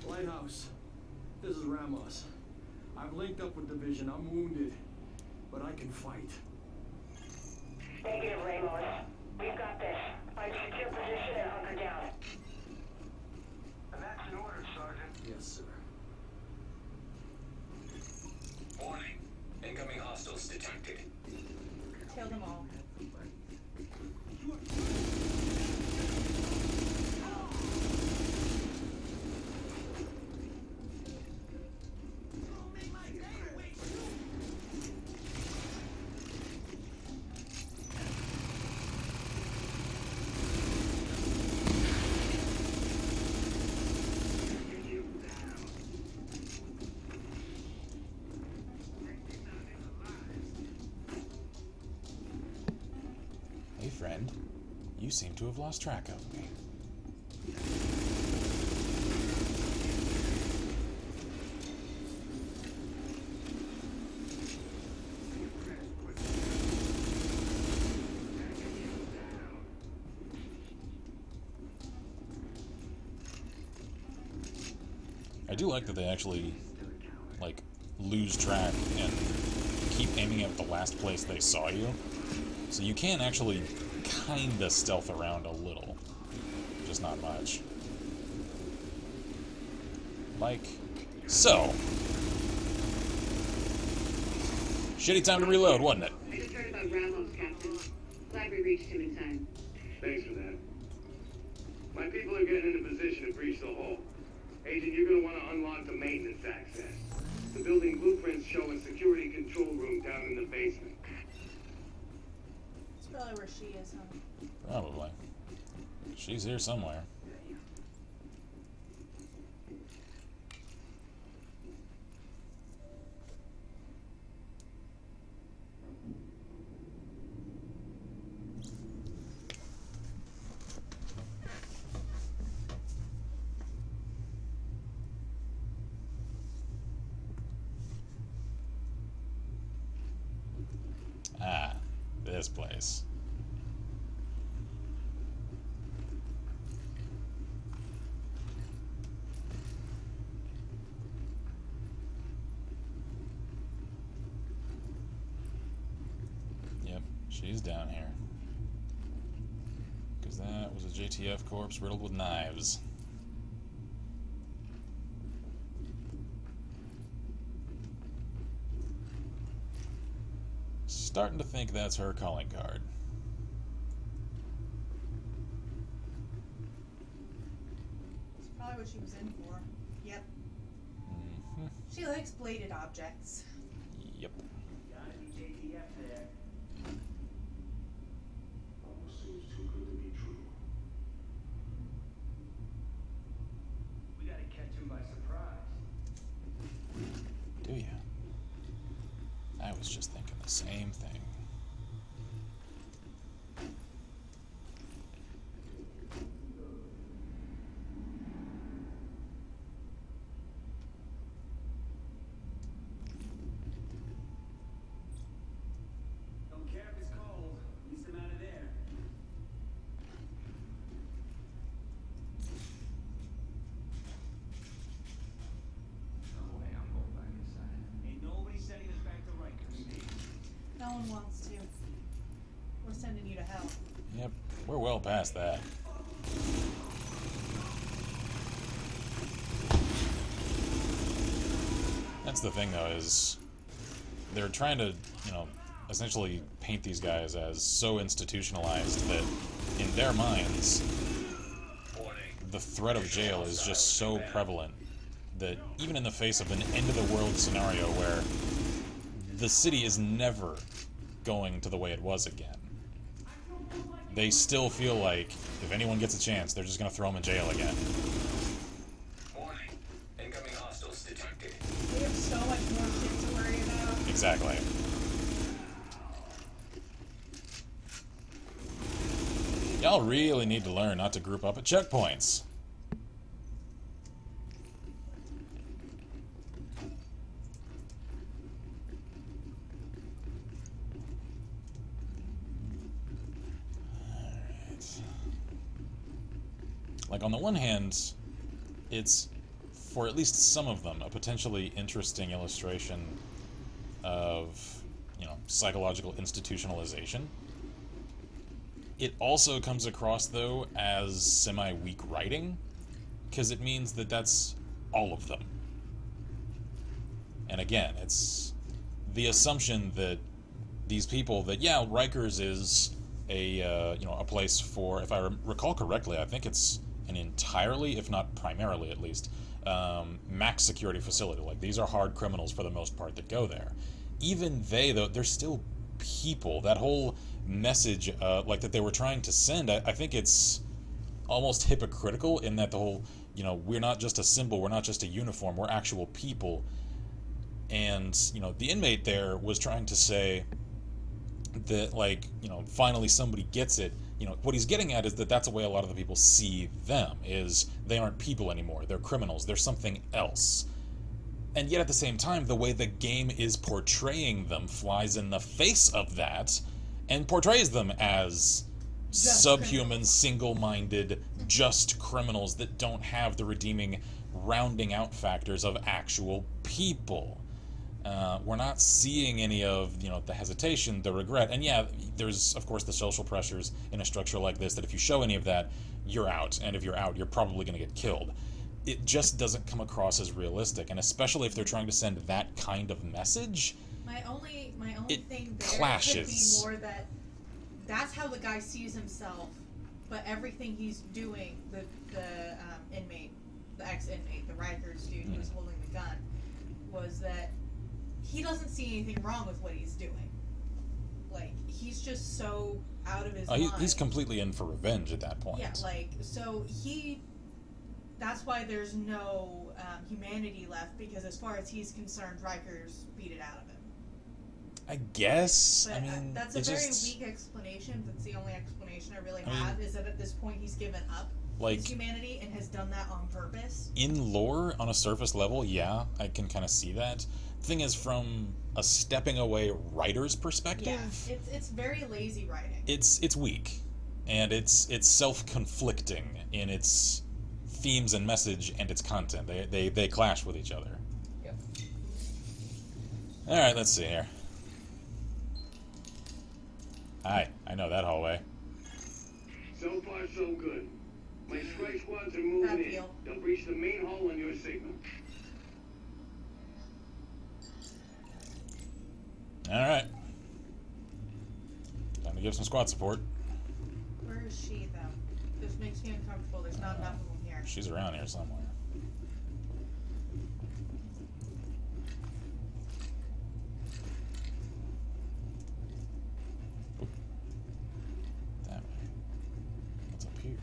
Lighthouse. This is Ramos. I've linked up with Division. I'm wounded, but I can fight. Negative, Ramos. We've got this. Find a secure position and hunker down. And that's an order, Sergeant. Yes, sir. Warning. Incoming hostiles detected. Kill them all. friend. You seem to have lost track of me. I do like that they actually, like, lose track and keep aiming at the last place they saw you. So you can actually kinda stealth around a little. Just not much. Like so. Shitty time to reload, wasn't it? I just heard about Ramos, Captain. Glad we reached him in time. Thanks for that. My people are getting in a position to breach the hull. Agent, you're going to want to unlock the maintenance access. The building blueprints show a security control room down in the basement. That's probably where she is, huh? Probably. She's here somewhere. Ah, this place. Yep, she's down here. Because that was a JTF corpse riddled with knives. Starting to think that's her calling card. That's probably what she was in for. Yep. Mm-hmm. She likes bladed objects. Yep. Gotta be JTF there. Almost seems too good to be true. We gotta catch him by surprise. Do you? I was just thinking the same thing. Don't care if it's cold. At least I'm out of there. No way I'm going back inside. Ain't nobody sending us back to Rikers. No one wants to. We're sending you to hell. Yep, we're well past that. That's the thing, though, is they're trying to, you know, essentially paint these guys as so institutionalized that in their minds, the threat of jail is just so prevalent that even in the face of an end-of-the-world scenario where the city is never going to the way it was again, they still feel like if anyone gets a chance, they're just going to throw them in jail again. Warning. Incoming hostiles detected. We have so much more shit to worry about. Exactly. Y'all really need to learn not to group up at checkpoints. Like, on the one hand, it's, for at least some of them, a potentially interesting illustration of, you know, psychological institutionalization. It also comes across, though, as semi-weak writing, because it means that that's all of them. And again, it's the assumption that these people, that, yeah, Rikers is a, you know, a place for, if I recall correctly, I think it's an entirely, if not primarily at least, max security facility. Like, these are hard criminals for the most part that go there. Even they, though, they're still people. That whole message, like, that they were trying to send, I think it's almost hypocritical in that the whole, you know, we're not just a symbol, we're not just a uniform, we're actual people. And, you know, the inmate there was trying to say, that, like, you know, finally somebody gets it. You know, what he's getting at is that that's the way a lot of the people see them, is they aren't people anymore. They're criminals. They're something else. And yet at the same time, the way the game is portraying them flies in the face of that and portrays them as Just subhuman, criminals. single-minded, just criminals that don't have the redeeming, rounding out factors of actual people. We're not seeing any of, you know, the hesitation, the regret. And yeah, there's, of course, the social pressures in a structure like this that if you show any of that, you're out. And if you're out, you're probably going to get killed. It just doesn't come across as realistic. And especially if they're trying to send that kind of message, My only it thing there clashes. could be more that that's how the guy sees himself, but everything he's doing, the inmate, the ex-inmate, the Rikers dude who was holding the gun, was that he doesn't see anything wrong with what he's doing. Like, he's just so out of his mind. He's completely in for revenge at that point. Yeah, like, so that's why there's no humanity left, because as far as he's concerned, Rikers beat it out of him. I guess. But I mean, that's a it very just, weak explanation. That's the only explanation I really I mean, have, is that at this point he's given up like, his humanity and has done that on purpose. in lore, on a surface level, yeah, I can kind of see that. Thing is, from a stepping away writer's perspective, Yeah, it's very lazy writing. it's weak, and it's self-conflicting in its themes and message and its content. They clash with each other. Yep. All right, let's see here. Hi, I know that hallway. So far, so good. My strike squads are moving Bad in. deal. They'll breach the main hull on your signal. All right, time to give some squad support. Where is she, though? This makes me uncomfortable. There's not enough of them here. She's around here somewhere. Oop. That way. What's up here?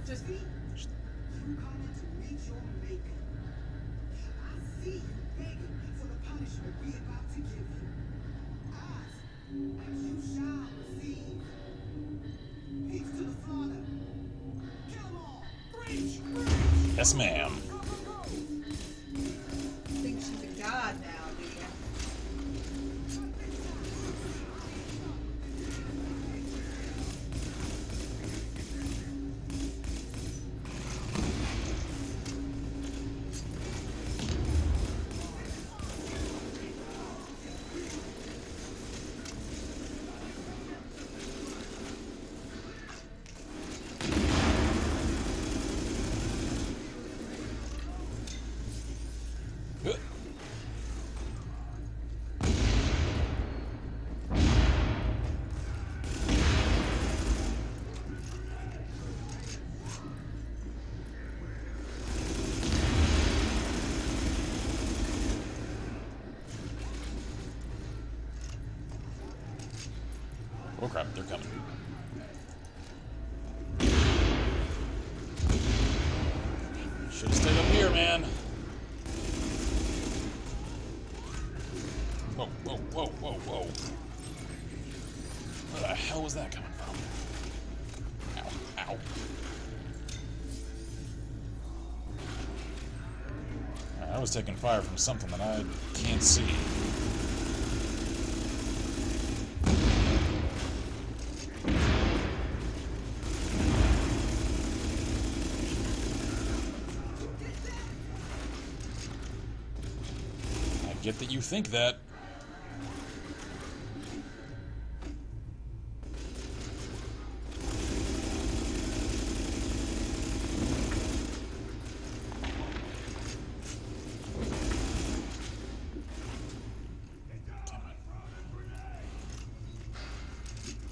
Just Yes, ma'am. think she's a god now, do you? Huh. Oh crap, they're coming. Should have stayed up here, man. Whoa, whoa, whoa, whoa, whoa. Where the hell was that coming from? Ow, ow. I was taking fire from something that I can't see. I get that you think that.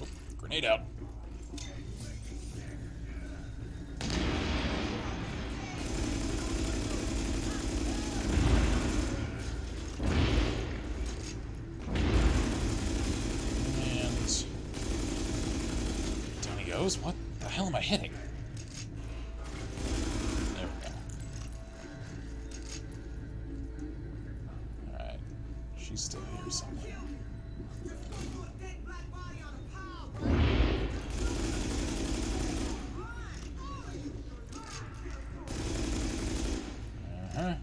Oh, grenade out. goes. What the hell am I hitting? There we go. Alright. She's still here somewhere. Uh-huh.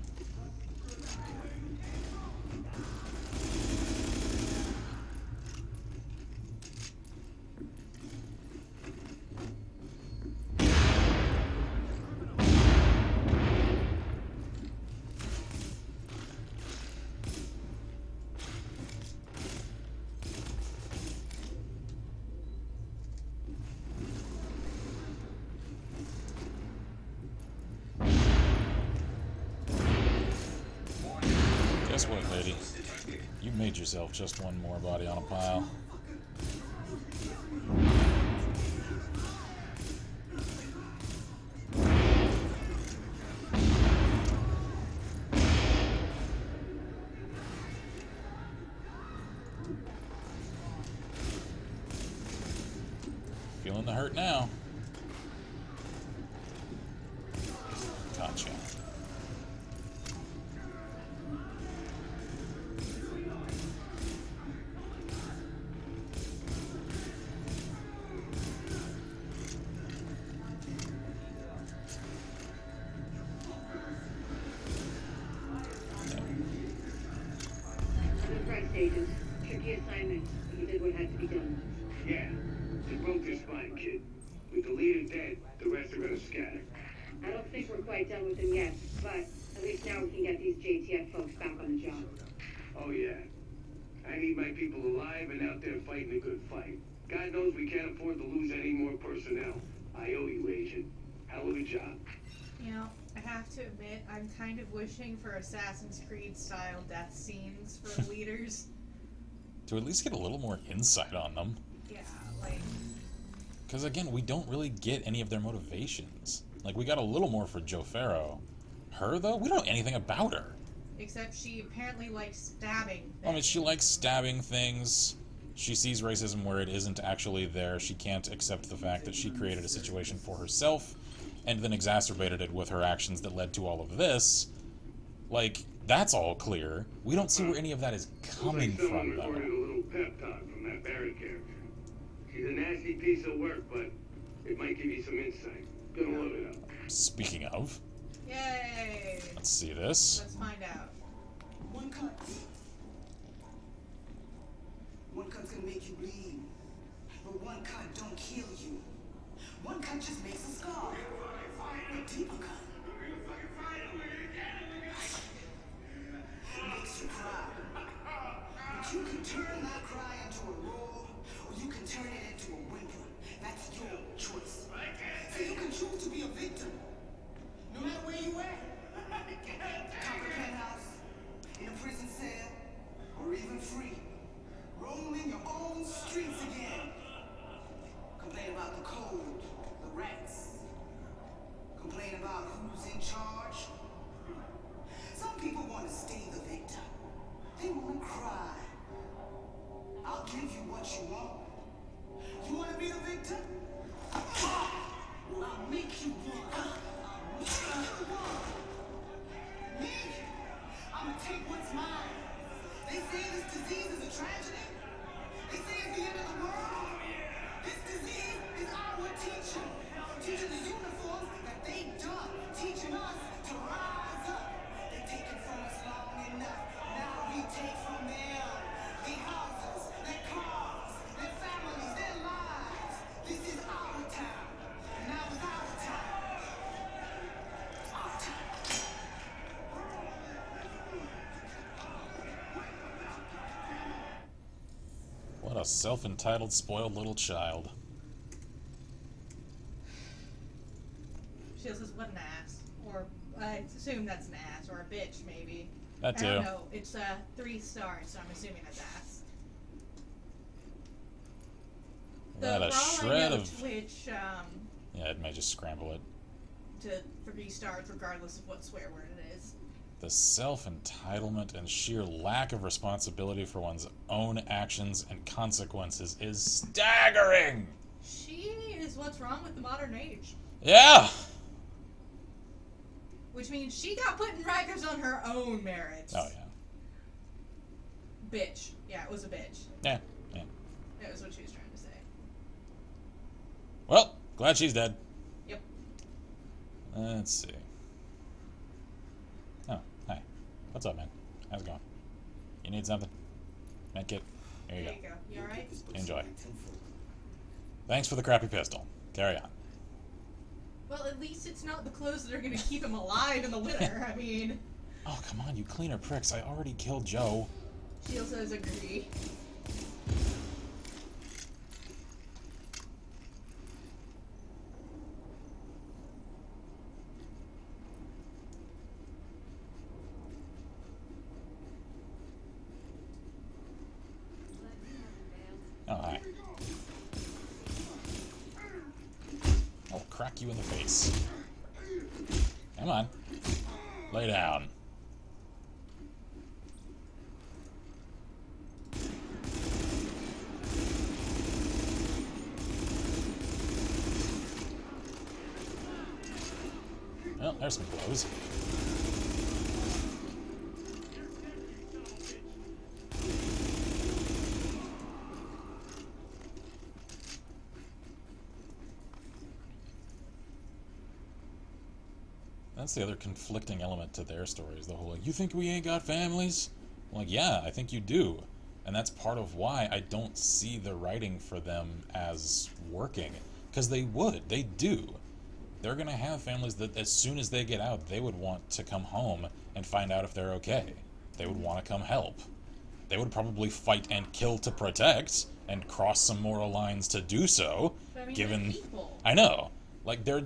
Guess what, lady? You made yourself just one more body on a pile. Feeling the hurt now. Gotcha. Agent. Tricky assignment, but you did what had to be done. Yeah. They broke their spine, kid. With the leader dead, the rest are gonna scatter. I don't think we're quite done with them yet, but at least now we can get these JTF folks back on the job. Oh, yeah. I need my people alive and out there fighting a good fight. God knows we can't afford to lose any more personnel. I owe you, Agent. Hell of a job. You know, I have to admit, I'm kind of wishing for Assassin's Creed-style death scenes for the leaders. To at least get a little more insight on them. Yeah, like... Because again, we don't really get any of their motivations. Like, we got a little more for Ch.4. Her, though? We don't know anything about her. Except she apparently likes stabbing things. I mean, she likes stabbing things. She sees racism where it isn't actually there. She can't accept the fact that she created a situation for herself and then exacerbated it with her actions that led to all of this. Like, that's all clear. We don't see where any of that is coming from, though. Someone recorded a little pep talk from that Barrett character. She's a nasty piece of work, but it might give you some insight. Gonna load it up. Speaking of, Yay! let's see this. Let's find out. One cut. One cut's gonna make you bleed. But one cut don't kill you. One cut just makes a scar. A deeper cut. Makes you cry. But you can turn that cry into a roar, or you can turn it into a whimper. That's your choice. So you can choose to be a victim, no matter where you at. Copper penthouse, in a prison cell, or even free. Roaming your own streets again. Complain about the cold, the rats. Complain about who's in charge. Some people want to stay the victim. They want to cry. I'll give you what you want. You want to be the victim? Well, I'll make you one. I'll make you one. Me? I'm gonna take what's mine. They say this disease is a tragedy. They say it's the end of the world. This disease is our teacher. Teaching the uniforms that they done. Teaching us to rise up. They take it from us long enough. Now we take from them. Their houses, their cars, their families, their lives. This is our time. And now is our time. Our time. What a self-entitled, spoiled little child. She says, what an ass. Or, I assume that's an ass. Or a bitch, maybe. That too. I don't know. It's 3 stars, so I'm assuming that's ass. That a For all shred I know, of... Twitch, Yeah, it may just scramble it. to 3 stars regardless of what swear word it is. The self-entitlement and sheer lack of responsibility for one's own actions and consequences is staggering! She is what's wrong with the modern age. Yeah. Which means she got put in Rikers on her own merits. Oh yeah. Bitch. Yeah, it was a bitch. Yeah. Yeah. That was what she was trying to say. Well, glad she's dead. Yep. Let's see. Oh, hi. What's up, man? How's it going? You need something? Medkit? Here you go. You alright? Enjoy. Thanks for the crappy pistol. Carry on. Well, at least it's not the clothes that are going to keep him alive in the winter. I mean... Oh, come on, you cleaner pricks. I already killed Joe. She also has a greedy. Oh, hi. I'll crack you in the face. Come on. Lay down. Well, there's some blows. That's the other conflicting element to their story, is the whole, like, you think we ain't got families? I'm like, yeah, I think you do. And that's part of why I don't see the writing for them as working. Because they would. They do. They're going to have families that as soon as they get out, they would want to come home and find out if they're okay. They would want to come help. They would probably fight and kill to protect and cross some moral lines to do so. But I mean, given... they're people. I know. Like, they're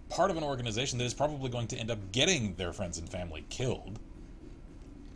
part of an organization that is probably going to end up getting their friends and family killed.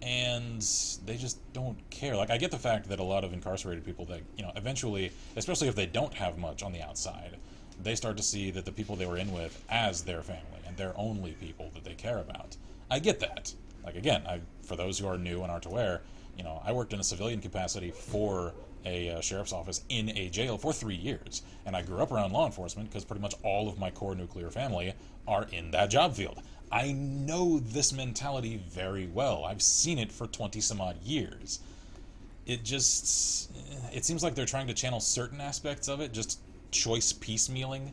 And they just don't care. Like, I get the fact that a lot of incarcerated people that, you know, eventually, especially if they don't have much on the outside, they start to see that the people they were in with as their family and their only people that they care about. I get that. Like, again, for those who are new and aren't aware, you know, I worked in a civilian capacity for a sheriff's office in a jail for 3 years. And I grew up around law enforcement because pretty much all of my core nuclear family are in that job field. I know this mentality very well. I've seen it for 20-some-odd years. It seems like they're trying to channel certain aspects of it, just choice piecemealing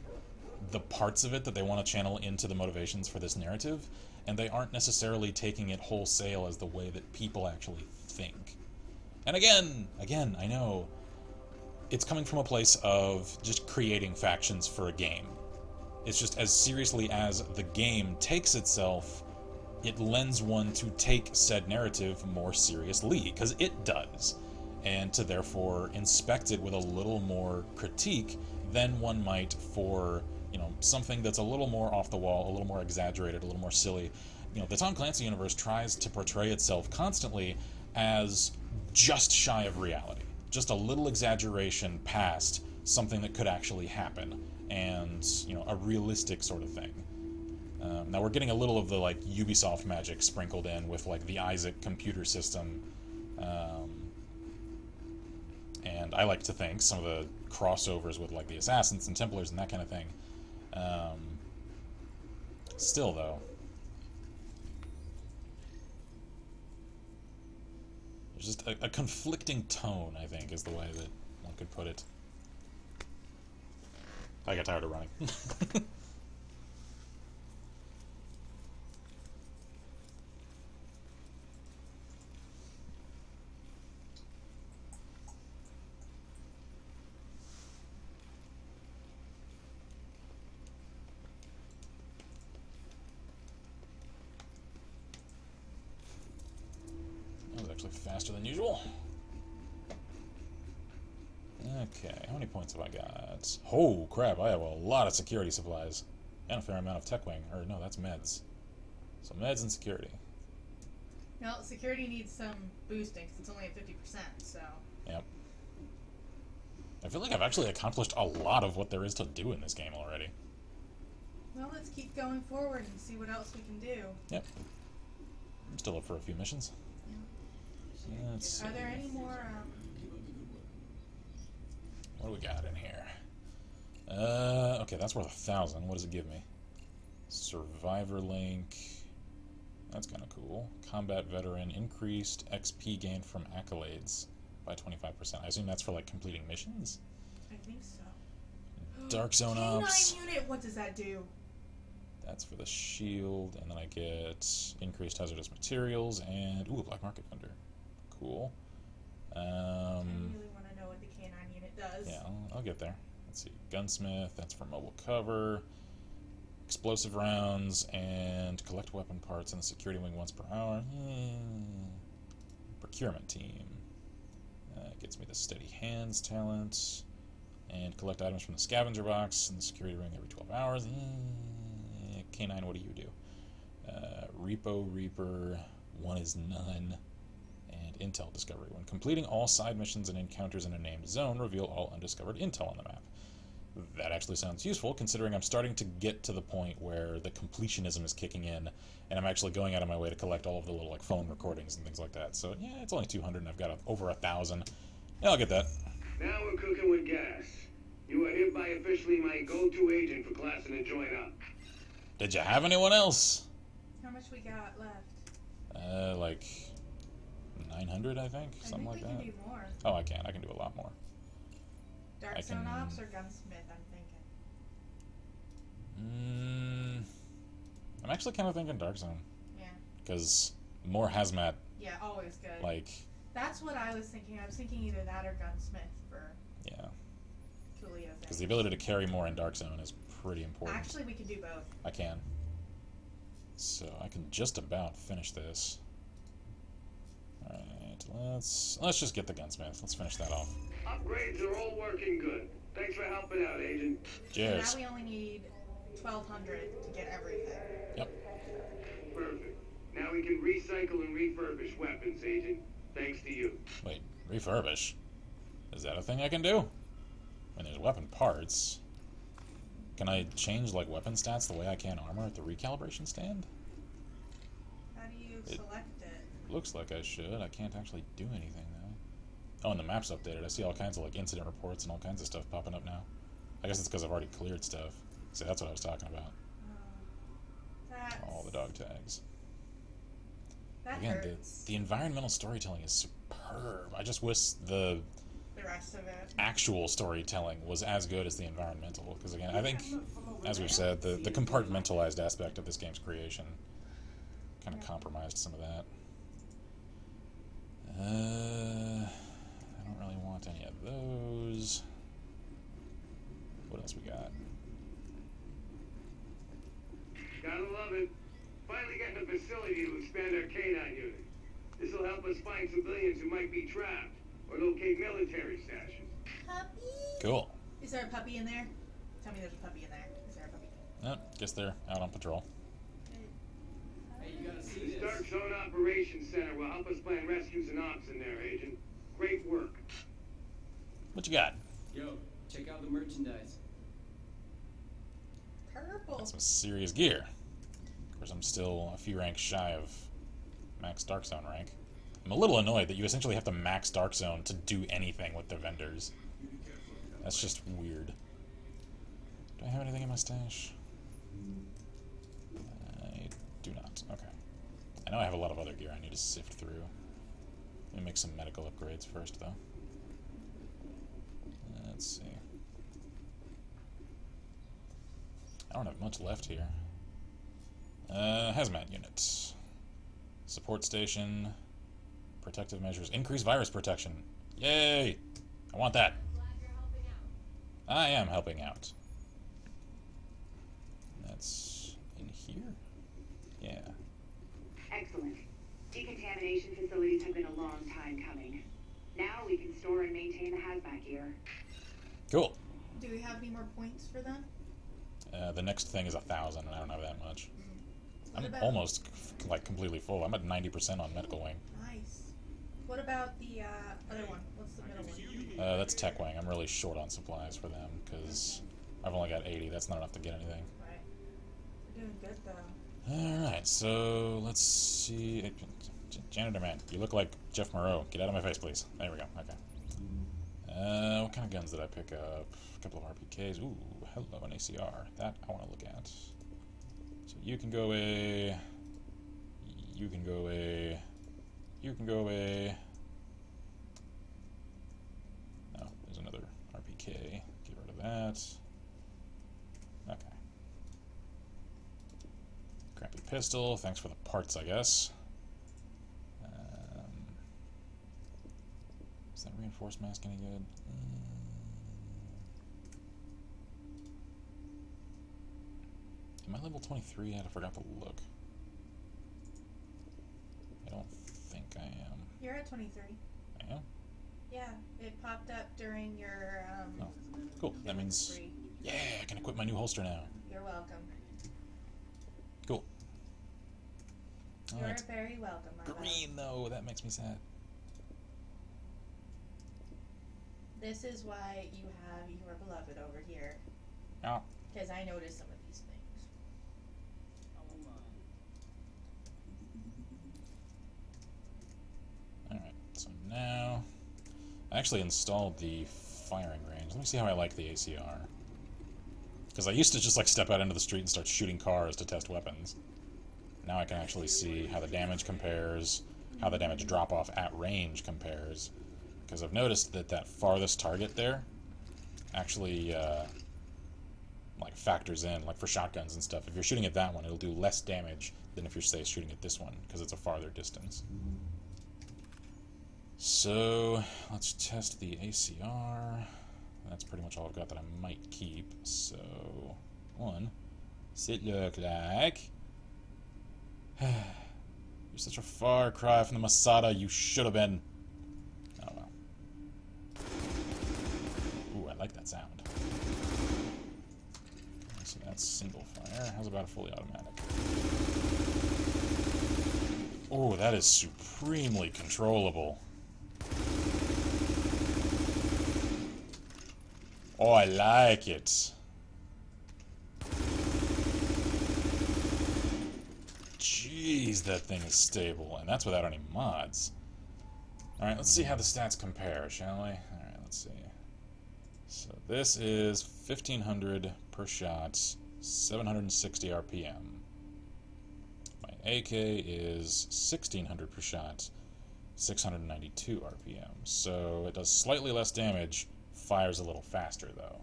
the parts of it that they want to channel into the motivations for this narrative, and they aren't necessarily taking it wholesale as the way that people actually think. And again, I know it's coming from a place of just creating factions for a game. It's just as seriously as the game takes itself, it lends one to take said narrative more seriously, because it does, and to therefore inspect it with a little more critique than one might for, you know, something that's a little more off the wall, a little more exaggerated, a little more silly. You know, the Tom Clancy universe tries to portray itself constantly as just shy of reality, just a little exaggeration past something that could actually happen, and, you know, a realistic sort of thing. Now we're getting a little of the, like, Ubisoft magic sprinkled in with, like, the Isaac computer system, and I like to think some of the crossovers with, like, the Assassins and Templars and that kind of thing. Still, though, there's just a conflicting tone, I think, is the way that one could put it. I got tired of running. That was actually faster than usual. Okay, how many points have I got? Oh, crap, I have a lot of security supplies. And a fair amount of tech wing. Or, no, that's meds. So meds and security. Well, security needs some boosting, because it's only at 50%, so... Yep. I feel like I've actually accomplished a lot of what there is to do in this game already. Well, let's keep going forward and see what else we can do. Yep. I'm still up for a few missions. Let's see. Are there any more, What do we got in here? Okay, that's worth 1,000. What does it give me? Survivor link. That's kind of cool. Combat veteran. Increased XP gained from accolades by 25%. I assume that's for, like, completing missions? I think so. Dark Zone Ops. K9 unit, what does that do? That's for the shield, and then I get increased hazardous materials and ooh, black market vendor. Cool. I really want to know what the K9 unit does. Yeah, I'll get there. Let's see, gunsmith. That's for mobile cover. Explosive rounds and collect weapon parts in the security wing once per hour. Procurement team. Gets me the steady hands talent and collect items from the scavenger box in the security ring every 12 hours. K9, what do you do? Repo Reaper, one is none, and Intel Discovery. When completing all side missions and encounters in a named zone, reveal all undiscovered intel on the map. That actually sounds useful, considering I'm starting to get to the point where the completionism is kicking in, and I'm actually going out of my way to collect all of the little like phone recordings and things like that. So yeah, it's only 200, and I've got over 1,000. Yeah, I'll get that. Now we're cooking with gas. You are hereby officially my go-to agent for classing and join up. Did you have anyone else? How much we got left? Like 900, I think, something like that. I think we can do more. Oh, I can. I can do a lot more. Dark Zone Ops or Gunsmith, I'm thinking. I'm actually kind of thinking Dark Zone. Yeah. Because more hazmat. Yeah, always good. Like. That's what I was thinking. I was thinking either that or Gunsmith for. Yeah. Coolio. Because the ability to carry more in Dark Zone is pretty important. Actually, we can do both. I can. So I can just about finish this. Alright, let's just get the gunsmith. Let's finish that off. Upgrades are all working good. Thanks for helping out, Agent. Cheers. So now we only need 1,200 to get everything. Yep. Perfect. Now we can recycle and refurbish weapons, Agent. Thanks to you. Wait, refurbish? Is that a thing I can do? I mean, there's weapon parts. Can I change, like, weapon stats the way I can armor at the recalibration stand? How do you select it? Looks like I should. I can't actually do anything, though. Oh, and the map's updated. I see all kinds of, like, incident reports and all kinds of stuff popping up now. I guess it's because I've already cleared stuff. See, that's what I was talking about. All the dog tags. That Again, hurts. the environmental storytelling is superb. I just wish the rest of it. Actual storytelling was as good as the environmental. Because again, I think, as we've said, the compartmentalized aspect of this game's creation kind of compromised some of that. I don't really want any of those. What else we got? Gotta love it. Finally getting a facility to expand our K9 unit. This will help us find civilians who might be trapped or locate military stashes. Puppy? Cool. Is there a puppy in there? Tell me there's a puppy in there. Is there a puppy? Guess they're out on patrol. Hey, you gotta see This this. Dark Zone Operations Center will help us plan rescues and ops in there, Agent. Great work. What you got? Yo, check out the merchandise. Purple. That's some serious gear. Of course, I'm still a few ranks shy of max Dark Zone rank. I'm a little annoyed that you essentially have to max Dark Zone to do anything with the vendors. That's just weird. Do I have anything in my stash? I do not. Okay. I know I have a lot of other gear I need to sift through. Let me make some medical upgrades first, though. Let's see. I don't have much left here. Hazmat unit. Support station. Protective measures. Increase virus protection. Yay! I want that. I am helping out. That's in here? Yeah. Excellent. Decontamination facilities have been a long time coming. Now we can store and maintain the hazmat gear. Cool. Do we have any more points for them? The next thing is 1,000, and I don't have that much. What I'm about- almost, like, completely full. I'm at 90% on medical wing. Nice. What about the other one? What's the middle one? That's tech wing. I'm really short on supplies for them, because I've only got 80. That's not enough to get anything. Right. We're doing good, though. Alright, so let's see. Janitor man, you look like Jeff Moreau. Get out of my face, please. There we go. Okay. What kind of guns guns did I pick up? A couple of RPKs. Ooh, hello, an ACR. That I want to look at. So you can go away. You can go away. You can go away. Oh, there's another RPK. Get rid of that. Okay. Crappy pistol. Thanks for the parts, I guess. Is that reinforced mask any good? Am I level 23 yet? I forgot to look. I don't think I am. You're at 23. I am? Yeah, it popped up during your, Oh, cool. That means, free. yeah, I can equip my new holster now. You're welcome. Cool. You're Alright. very welcome, my love. Green, though. That makes me sad. This is why you have your beloved over here. Oh. Because I noticed some of these things. Alright, so now I actually installed the firing range. Let me see how I like the ACR. Because I used to just like step out into the street and start shooting cars to test weapons. Now I can actually see how the damage compares, how the damage drop-off at range compares. Because I've noticed that that farthest target there actually like factors in, like for shotguns and stuff. If you're shooting at that one, it'll do less damage than if you're, say, shooting at this one, because it's a farther distance. So, let's test the ACR. That's pretty much all I've got that I might keep. So, one. What's it look like? You're such a far cry from the Masada you should have been. Oh well. Ooh, I like that sound. So that's single fire. How's about a fully automatic? Oh, that is supremely controllable. Oh, I like it. Jeez, that thing is stable, and that's without any mods. Alright, let's see how the stats compare, shall we? Alright, let's see. So this is 1500 per shot, 760 RPM. My AK is 1600 per shot, 692 RPM. So it does slightly less damage, fires a little faster though.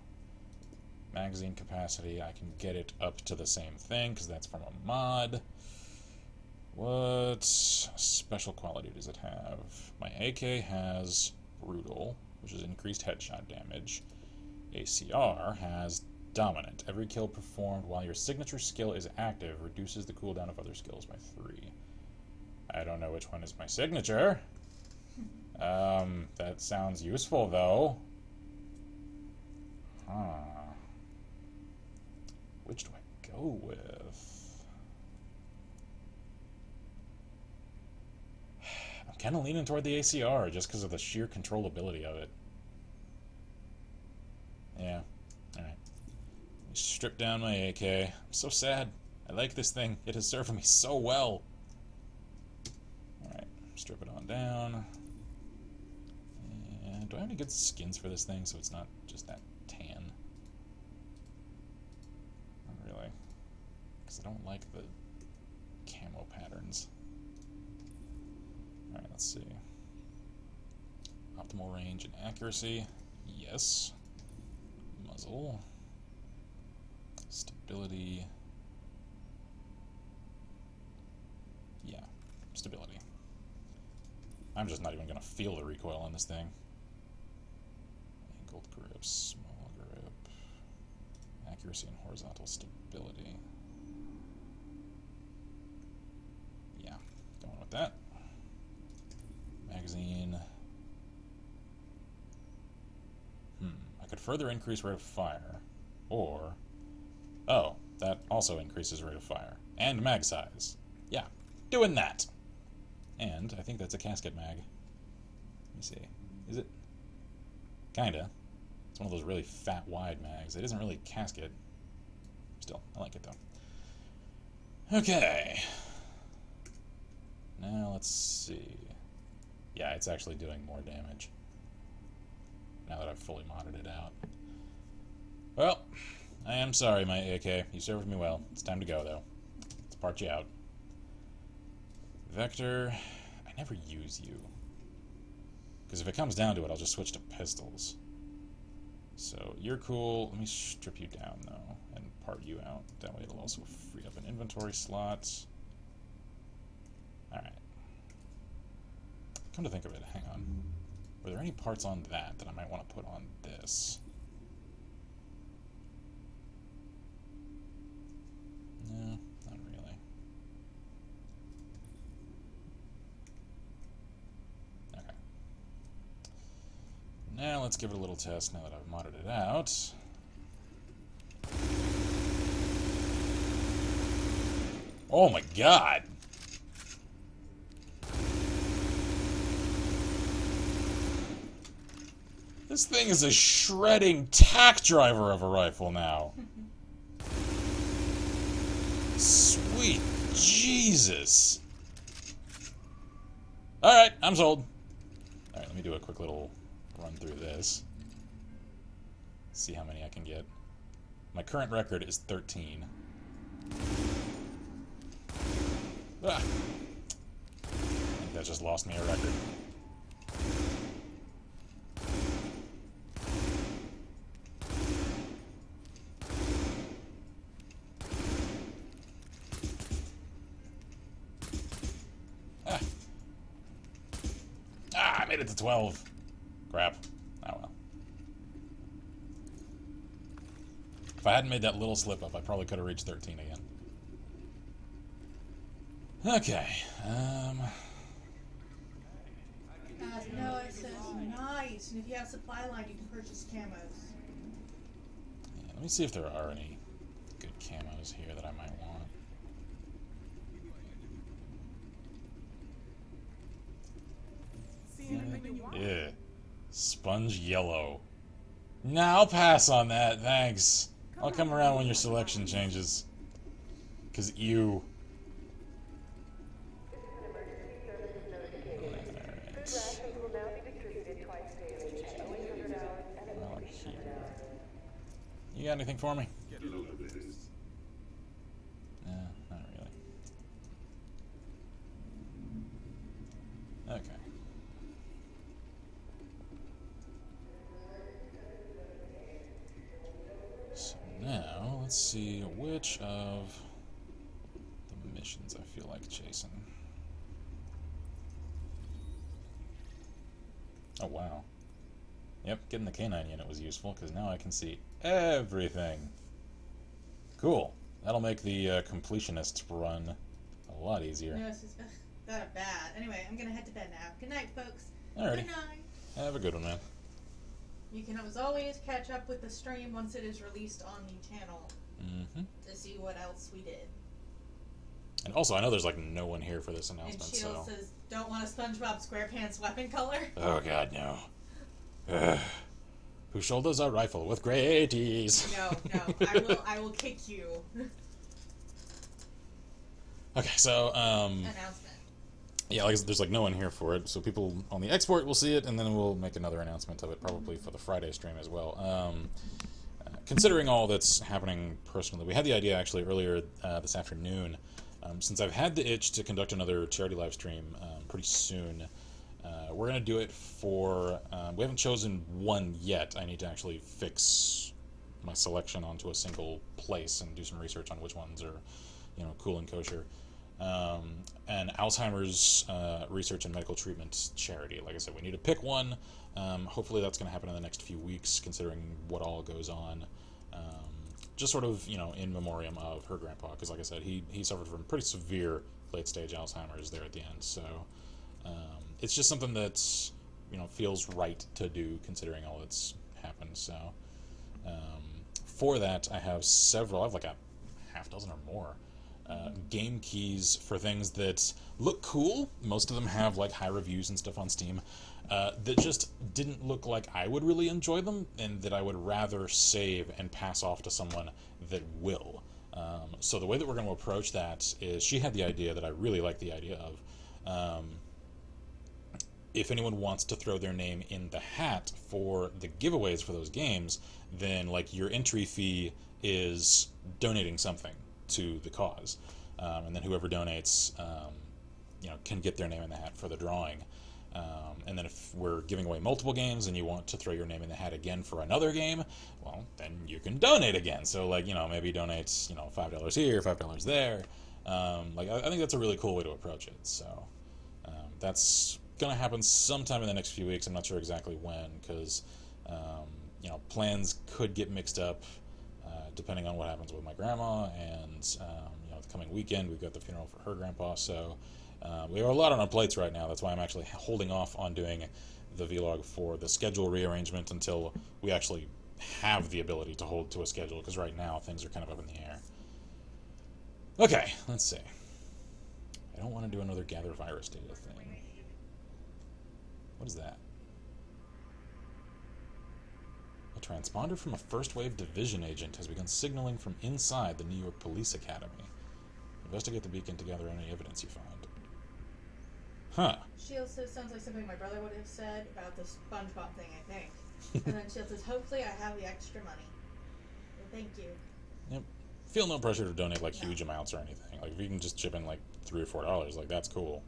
Magazine capacity, I can get it up to the same thing because that's from a mod. What special quality does it have? My AK has brutal, which is increased headshot damage. ACR has dominant. Every kill performed while your signature skill is active reduces the cooldown of other skills by 3. I don't know which one is my signature. That sounds useful though. Huh. Which do I go with? I'm kind of leaning toward the ACR just because of the sheer controllability of it. Yeah. Alright. Strip down my AK. I'm so sad. I like this thing. It has served me so well. Alright. Strip it on down. And do I have any good skins for this thing so it's not just that tan? Not really. Because I don't like the camo patterns. Alright, let's see. Optimal range and accuracy. Yes. Muzzle. Stability. Yeah, stability. I'm just not even going to feel the recoil on this thing. Angled grip, small grip. Accuracy and horizontal stability. Yeah, going with that. Magazine. I could further increase rate of fire, or... Oh, that also increases rate of fire. And mag size. Yeah, doing that! And I think that's a casket mag. Let me see. Is it? Kinda. It's one of those really fat, wide mags. It isn't really casket. Still, I like it though. Okay. Now let's see. Yeah, it's actually doing more damage. Now that I've fully modded it out. Well, I am sorry, my AK. You served me well. It's time to go, though. Let's part you out. Vector, I never use you. Because if it comes down to it, I'll just switch to pistols. So, you're cool. Let me strip you down, though, and part you out. That way it'll also free up an inventory slot. Alright. Come to think of it, hang on. Were there any parts on that I might want to put on this? No, not really. Okay. Now let's give it a little test now that I've modded it out. Oh my god! This thing is a shredding tack driver of a rifle now. Sweet Jesus. Alright, I'm sold. Alright, let me do a quick little run through this. See how many I can get. My current record is 13. Ah. I think that just lost me a record. I made it to 12. Crap. Oh well. If I hadn't made that little slip up, I probably could have reached 13 again. Okay. No, it says nice. And if you have supply line, you can purchase camos. Yeah, let me see if there are any good camos here that I might want. Yeah. Sponge yellow. Nah, I'll pass on that, thanks. I'll come around when your selection changes. 'Cause you... You got anything for me? Not really. Okay. So now, let's see which of the missions I feel like chasing. Oh, wow. Yep, getting the canine unit was useful, because now I can see everything. Cool. That'll make the completionists run a lot easier. No, it's just that bad. Anyway, I'm gonna head to bed now. Good night, folks. Alrighty. Good night. Have a good one, man. You can as always catch up with the stream once it is released on the channel to see what else we did. And also, I know there's like no one here for this announcement, And Shield so... says, don't want a SpongeBob SquarePants weapon color? Oh god, no. Who shoulders a rifle with great ease? No, I will kick you. Okay, so, Announcement. yeah, like, there's like no one here for it, so people on the export will see it, and then we'll make another announcement of it, probably for the Friday stream as well. Considering all that's happening personally, we had the idea actually earlier this afternoon, since I've had the itch to conduct another charity live stream pretty soon. We're going to do it for, we haven't chosen one yet. I need to actually fix my selection onto a single place and do some research on which ones are, you know, cool and kosher. And Alzheimer's research and medical treatment charity. Like I said, we need to pick one. Hopefully that's going to happen in the next few weeks, considering what all goes on. Just sort of, you know, in memoriam of her grandpa, because like I said, he suffered from pretty severe late-stage Alzheimer's there at the end, so it's just something that's, you know, feels right to do, considering all that's happened, so for that, I have like a half dozen or more game keys for things that look cool. Most of them have like high reviews and stuff on Steam that just didn't look like I would really enjoy them, and that I would rather save and pass off to someone that will. So the way that we're going to approach that is, she had the idea that I really like the idea of. if anyone wants to throw their name in the hat for the giveaways for those games, then like your entry fee is donating something to the cause, and then whoever donates, can get their name in the hat for the drawing. And then if we're giving away multiple games and you want to throw your name in the hat again for another game, well, then you can donate again. So like, maybe donate, $5 here, $5 there. I think that's a really cool way to approach it. So that's going to happen sometime in the next few weeks. I'm not sure exactly when, because, plans could get mixed up depending on what happens with my grandma. And, the coming weekend, we've got the funeral for her grandpa. So we have a lot on our plates right now. That's why I'm actually holding off on doing the vlog for the schedule rearrangement until we actually have the ability to hold to a schedule, because right now things are kind of up in the air. Okay, let's see. I don't want to do another gather virus data thing. What is that? A transponder from a first wave division agent has begun signaling from inside the New York Police Academy. Investigate the beacon to gather any evidence you find. Huh. Shield says, sounds like something my brother would have said about the SpongeBob thing, I think. And then Shield says, hopefully I have the extra money. Well, thank you. Yep. Feel no pressure to donate like huge amounts or anything. Like if you can just chip in like $3 or $4, like that's cool.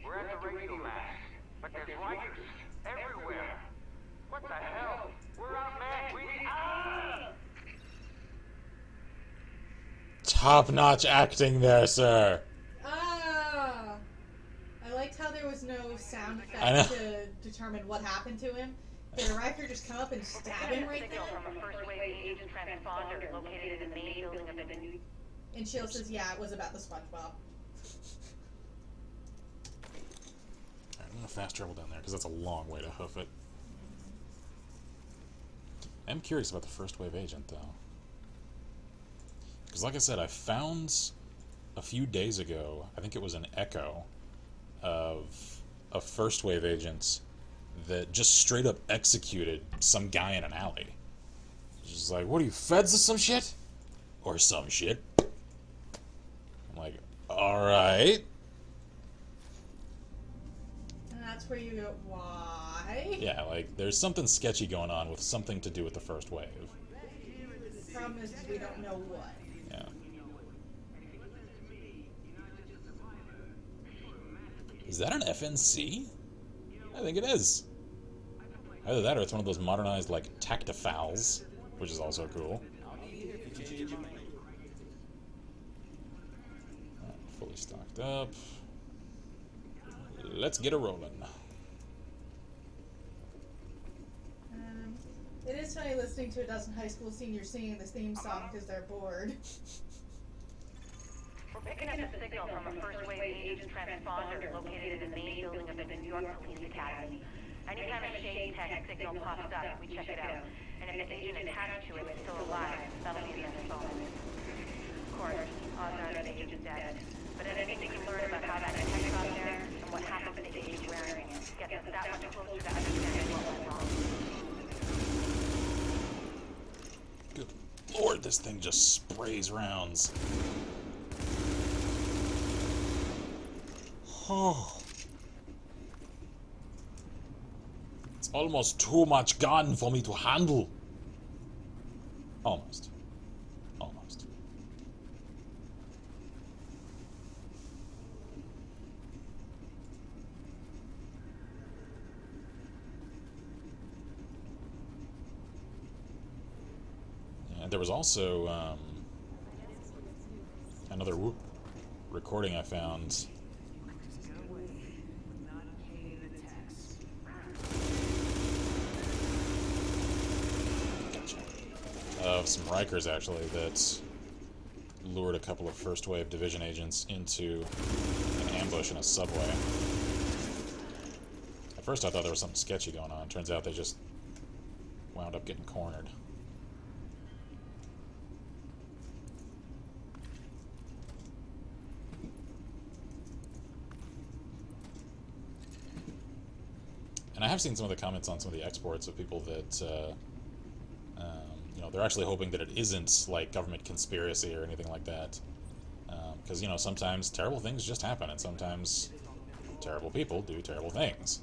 We're at the radio mast, but there's Rikers everywhere. What the hell? We're outmanned. We Top-notch acting there, sir. Ah! I liked how there was no sound effect to determine what happened to him. Did a Riker just come up and stab him right there? From a first wave agent transponder located in the main building of the new. And Shield says, yeah, it was about the SpongeBob. Alright, I'm gonna fast travel down there because that's a long way to hoof it. I'm curious about the first wave agent, though. Because like I said, I found a few days ago, I think it was an echo of a first wave agent that just straight up executed some guy in an alley. Just like, what are you, feds of some shit? Or some shit. I'm like, alright. And that's where you go, why? Yeah, like, there's something sketchy going on with something to do with the first wave. The problem is we don't know what. Yeah. Is that an FNC? I think it is. Either that or it's one of those modernized, like, tactifals, which is also cool. Right, fully stocked up. Let's get a rolling. It is funny listening to a dozen high school seniors singing this theme song because they're bored. We're picking up a signal from a first wave agent transponder located in the main building of the New York Police Academy. Anytime a shade text signal pops up, we check it out. And if this agent attached to it is still alive, that'll be the next phone. Of course, odds are that the agent's dead. But anything you learn about how that tech got there and what happened to the agent wearing it gets us that much closer to understanding what went wrong. Good lord, this thing just sprays rounds. Oh. It's almost too much gun for me to handle. Almost. Almost. And there was also another recording I found. Of some Rikers, actually, that lured a couple of first wave division agents into an ambush in a subway. At first I thought there was something sketchy going on. Turns out they just wound up getting cornered. And I have seen some of the comments on some of the exports of people that They're actually hoping that it isn't like government conspiracy or anything like that. Because, you know, sometimes terrible things just happen, and sometimes terrible people do terrible things.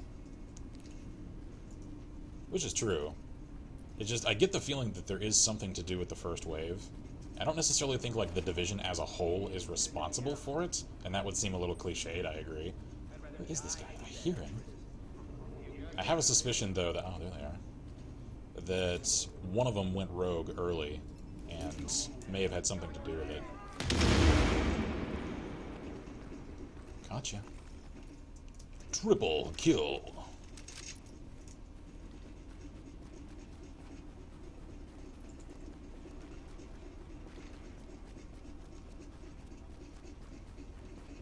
Which is true. It's just, I get the feeling that there is something to do with the first wave. I don't necessarily think, like, the division as a whole is responsible for it, and that would seem a little cliched, I agree. Where is this guy? I hear him. I have a suspicion, though, that... Oh, there they are. That one of them went rogue early, and may have had something to do with it. Gotcha. Triple kill.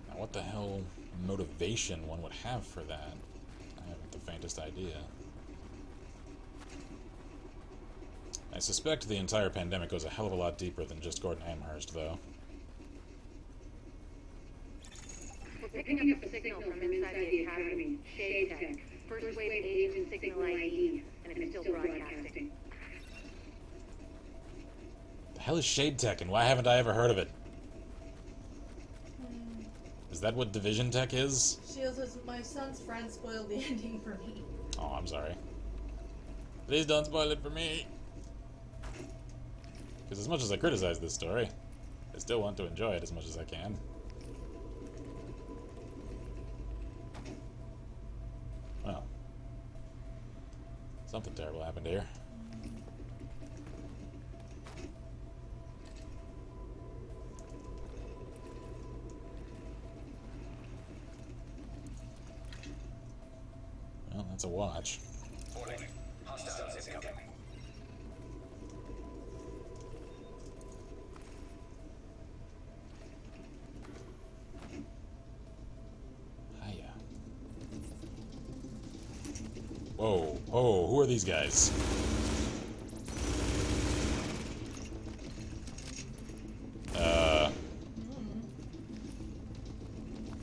Now, what the hell motivation one would have for that? I haven't the faintest idea. I suspect the entire pandemic goes a hell of a lot deeper than just Gordon Amherst, though. We're picking up a signal from inside the academy. Shade Tech. First wave agent signal ID, and it's still broadcasting. The hell is Shade Tech, and why haven't I ever heard of it? Is that what Division Tech is? Shield says, my son's friend spoiled the ending for me. Oh, I'm sorry. Please don't spoil it for me. Because as much as I criticize this story, I still want to enjoy it as much as I can. Well, something terrible happened here. Well, that's a watch. Warning. Hostiles incoming. Hiya. Whoa, whoa, who are these guys?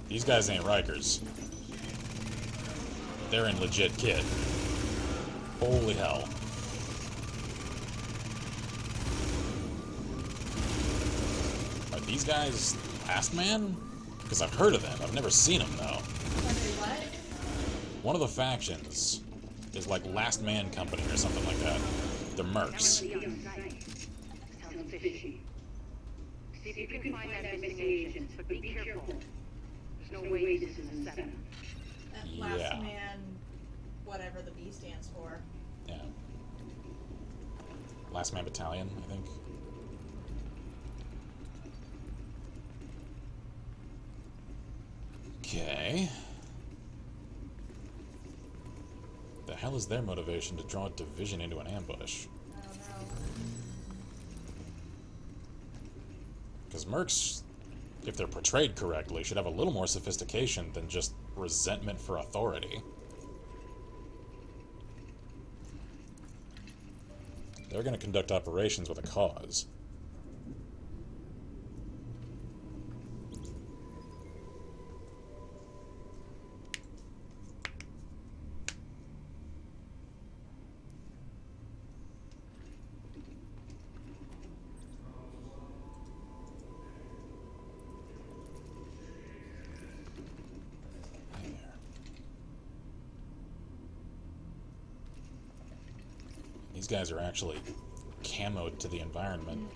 These guys ain't Rikers. They're in legit kit. Holy hell. Are these guys Last Man? Because I've heard of them. I've never seen them, though. What? One of the factions is like Last Man Company or something like that. They're mercs. Sounds fishy. See if you can find that missing agent, but be careful. There's no way this is a setup. That last man, whatever the B stands for. Yeah. Last Man Battalion, I think. Okay. The hell is their motivation to draw a division into an ambush? I don't know. Because mercs, if they're portrayed correctly, should have a little more sophistication than just resentment for authority. They're going to conduct operations with a cause. These guys are actually camoed to the environment.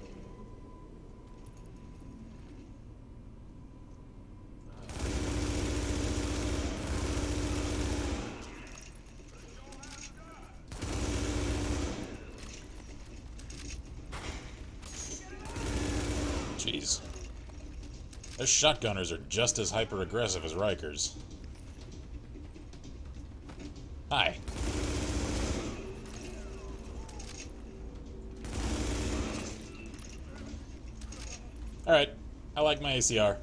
Jeez. Those shotgunners are just as hyper-aggressive as Rikers. Hi. Alright, I like my ACR.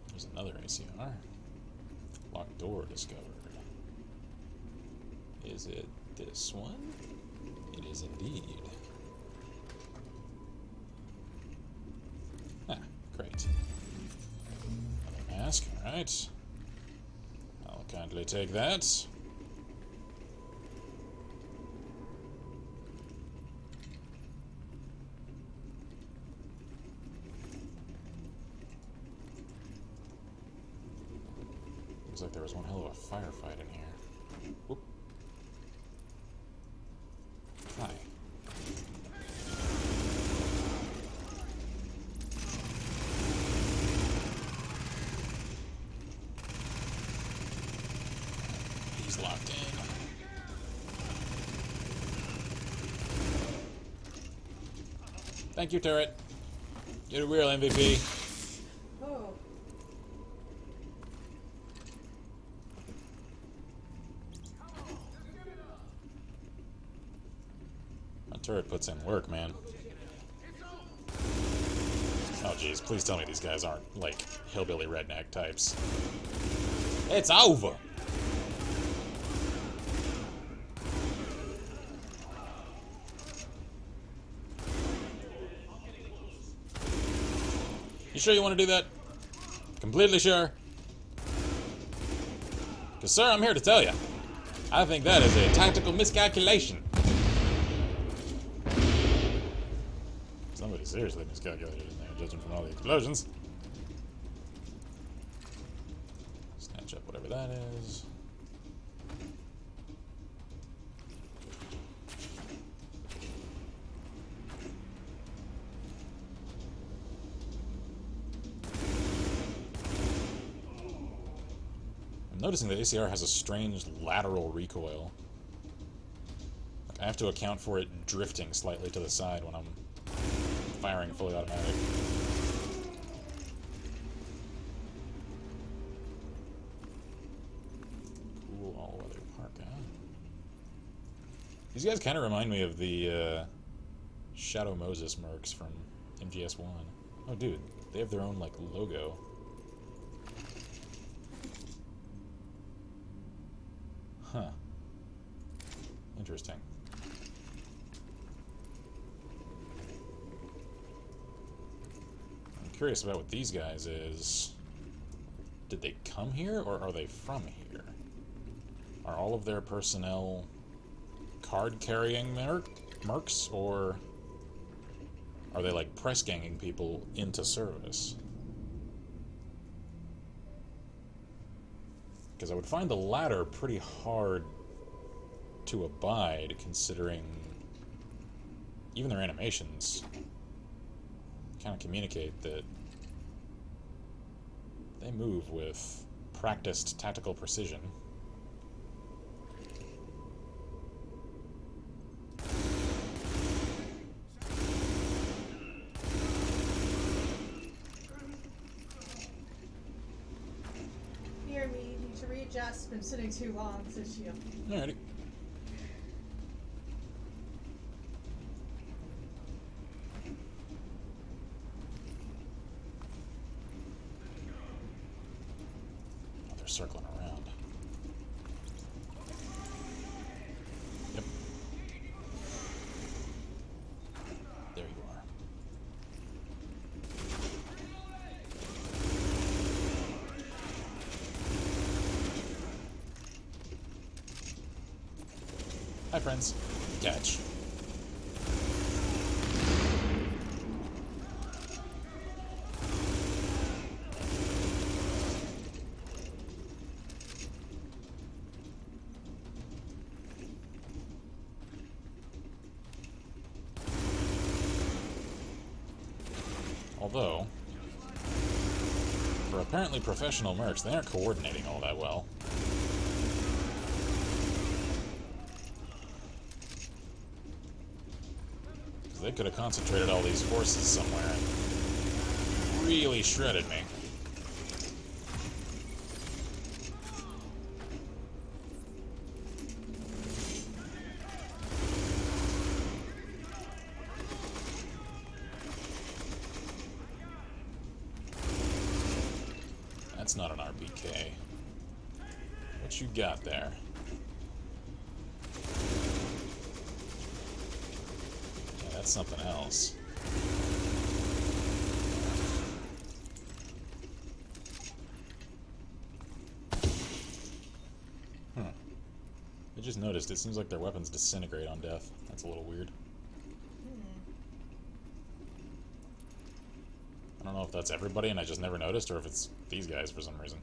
There's another ACR. Locked door discovered. Is it this one? It is indeed. Ah, great. Another mask, alright. Quickly take that. Looks like there was one hell of a firefight in here. Whoop. Hi. He's locked in. Thank you, turret. You're a real MVP. Oh. That turret puts in work, man. Oh jeez, please tell me these guys aren't, like, hillbilly redneck types. It's over! You sure you want to do that? Completely sure? Because, sir, I'm here to tell you. I think that is a tactical miscalculation. Somebody seriously miscalculated in there, judging from all the explosions. Snatch up whatever that is. I'm noticing that ACR has a strange lateral recoil. Like, I have to account for it drifting slightly to the side when I'm firing fully automatic. Cool all-weather parka. These guys kind of remind me of the Shadow Moses mercs from MGS1. Oh, dude, they have their own, like, logo. Huh. Interesting. I'm curious about what these guys is. Did they come here, or are they from here? Are all of their personnel card-carrying mercs, or are they, like, press-ganging people into service? Because I would find the latter pretty hard to abide, considering even their animations kind of communicate that they move with practiced tactical precision. Just been sitting too long since you. Alrighty. Oh, they're circling around. Yep. There you are. Hi, friends. Catch. Although, for apparently professional mercs, they aren't coordinating all that well. They could have concentrated all these forces somewhere and really shredded me. That's not an RPK. What you got there? That's something else. just noticed, it seems like their weapons disintegrate on death. That's a little weird. I don't know if that's everybody and I just never noticed, or if it's these guys for some reason.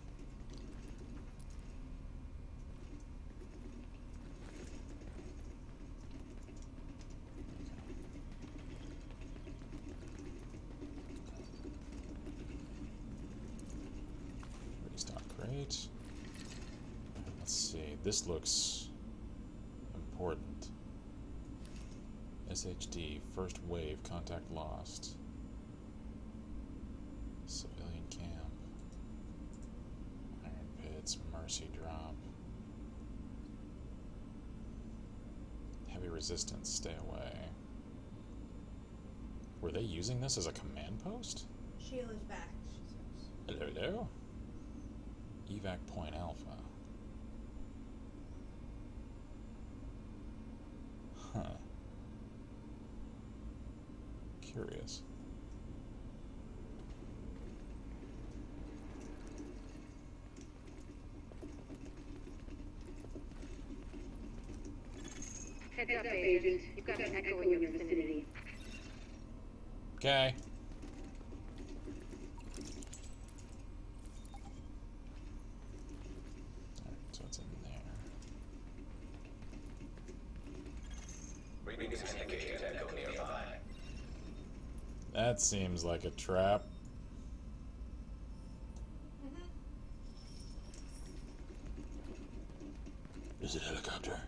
Restock crate. Let's see, this looks important. SHD, first wave, contact lost. Civilian camp. Iron pits, mercy drop. Heavy resistance, stay away. Were they using this as a command post? Sheila's back. Hello, hello. Evac point alpha. Huh. Curious. Heads up, Agent. You've got an echo in your vicinity. Okay. Alright, so it's in there. Rikers indicated echo nearby. That seems like a trap. Is it a helicopter?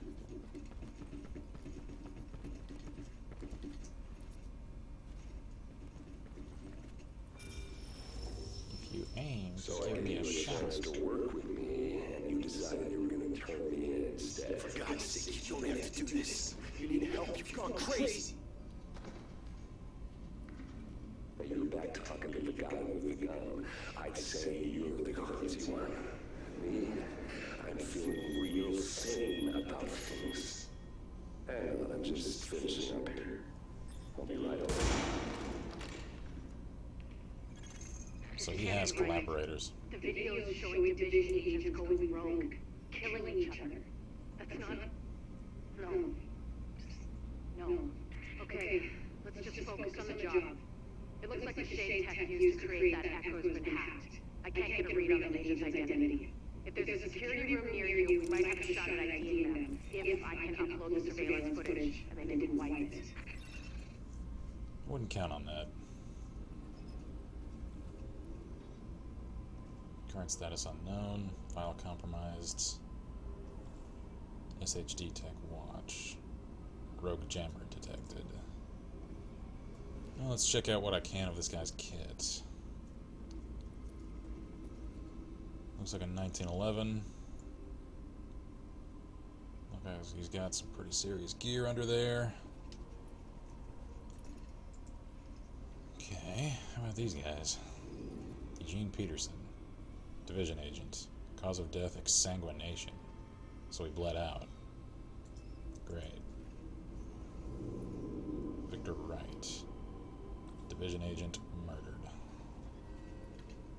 If you aim, just give me a shot. To work with me, and you decided you were going to turn me in instead. For God's sake, you don't have to do this. You need help. You've gone crazy. You're back talking to the guy with the gun. I'd say you're the crazy one. Me, I'm feeling real sane about things. Hang on, I'm just finishing up here. I'll be right over. So he has collaborators. The video is showing division agents going rogue, killing each other. That's not... No. No. Okay, let's just focus on the job. It looks like the shade tech used to create that echo has been hacked. I can't get a read on the agent's identity. If there's a security room near you, we might have a shot at IDing them, if I can upload the surveillance footage and they didn't wipe it. Wouldn't count on that. Current status unknown. File compromised. SHD tech watch. Rogue jammer detected. Well, let's check out what I can of this guy's kit. Looks like a 1911. Okay, so he's got some pretty serious gear under there. Okay, how about these guys? Eugene Peterson, division agent. Cause of death, exsanguination. So he bled out. Great. Victor Wright, division agent, murdered.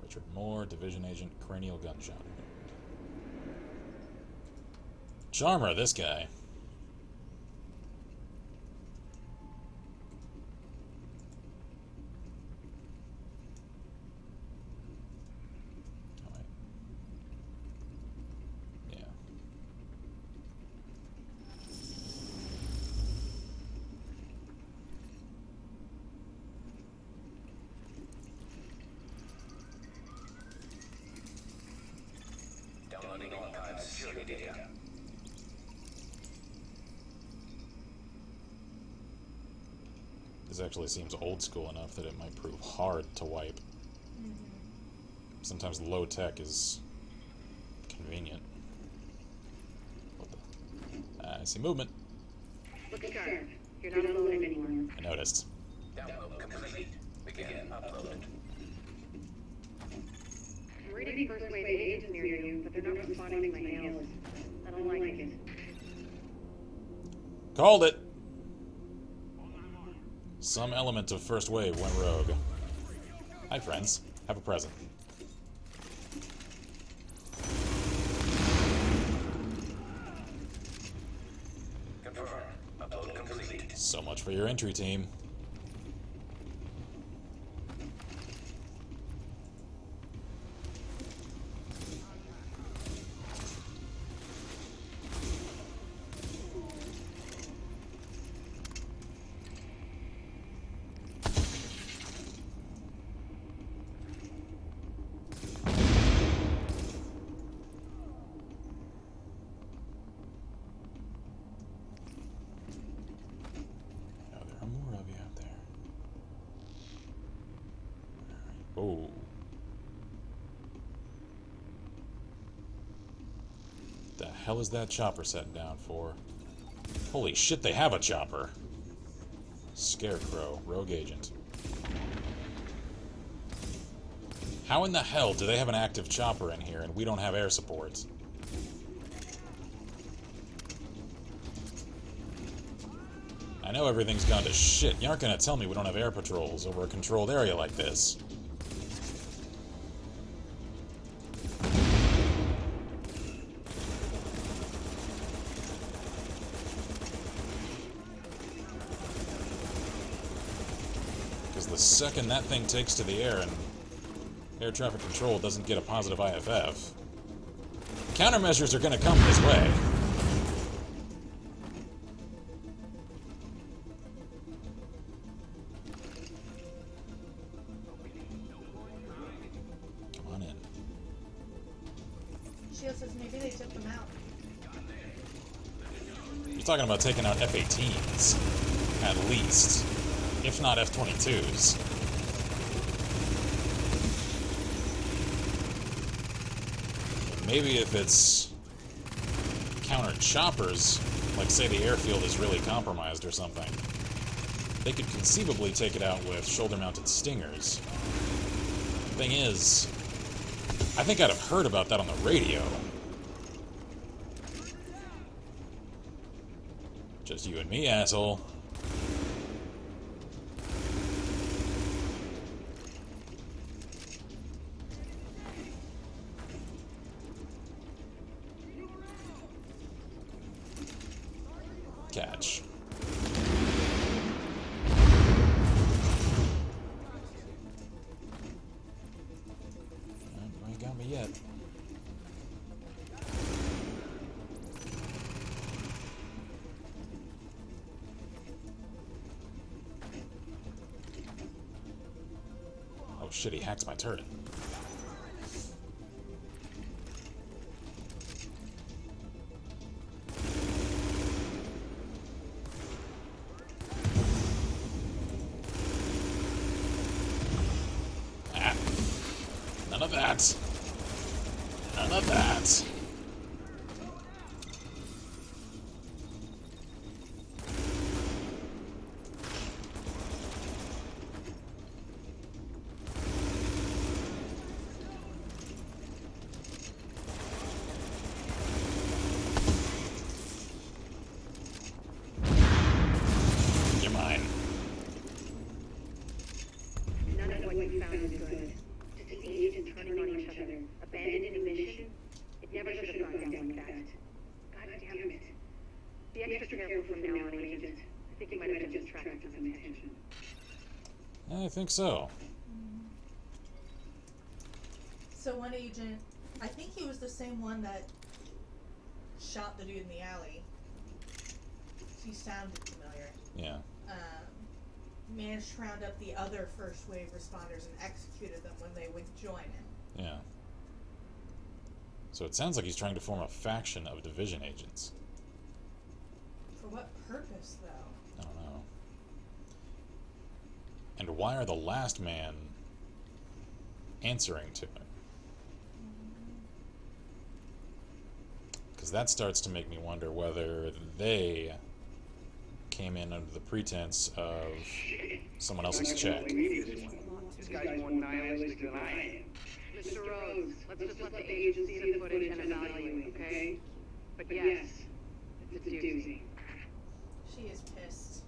Richard Moore, division agent, cranial gunshot wound. Charmer, this guy. Oh, wait. Yeah. Downloading archive security data. This actually seems old school enough that it might prove hard to wipe. Sometimes low tech is convenient. What the? I see movement. Look sharp. You're not alone anymore. I noticed. Download complete. Begin upload. I'm reading first wave agents near you, but they're not responding to my mails. I don't like it. Called it! Some element of first wave went rogue. Hi, friends. Have a present. So much for your entry team. Oh. The hell is that chopper setting down for? Holy shit, they have a chopper. Scarecrow, rogue agent. How in the hell do they have an active chopper in here and we don't have air support? I know everything's gone to shit. You aren't gonna tell me we don't have air patrols over a controlled area like this. Because the second that thing takes to the air and air traffic control doesn't get a positive IFF, countermeasures are gonna come this way. Talking about taking out F-18s, at least, if not F-22s. Maybe if it's counter choppers, like say the airfield is really compromised or something, they could conceivably take it out with shoulder-mounted Stingers. Thing is, I think I'd have heard about that on the radio. Just you and me, asshole. Catch. You ain't got me yet. Oh shit, he hacks my turret. Ah. None of that. None of that. I think so. So one agent, I think he was the same one that shot the dude in the alley. He sounded familiar. Yeah. Managed to round up the other first wave responders and executed them when they would join him. Yeah. So it sounds like he's trying to form a faction of division agents. For what purpose, though? I don't know. And why are the last man answering to him? Because that starts to make me wonder whether they came in under the pretense of someone else's check. This guy's more nihilistic than I am. Mr. Rhodes, let's just let the agent see the footage and evaluate, okay? But yes, it's a doozy. She is pissed.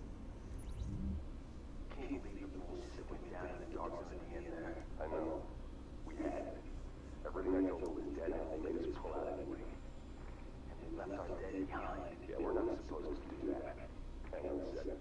Can't believe the bullshit went down and the dogs are in there. I know. We had it. Everything I told was dead and they made us pull out anyway. And they left our dead behind. Yeah, we're not supposed to do that. Hang on a second.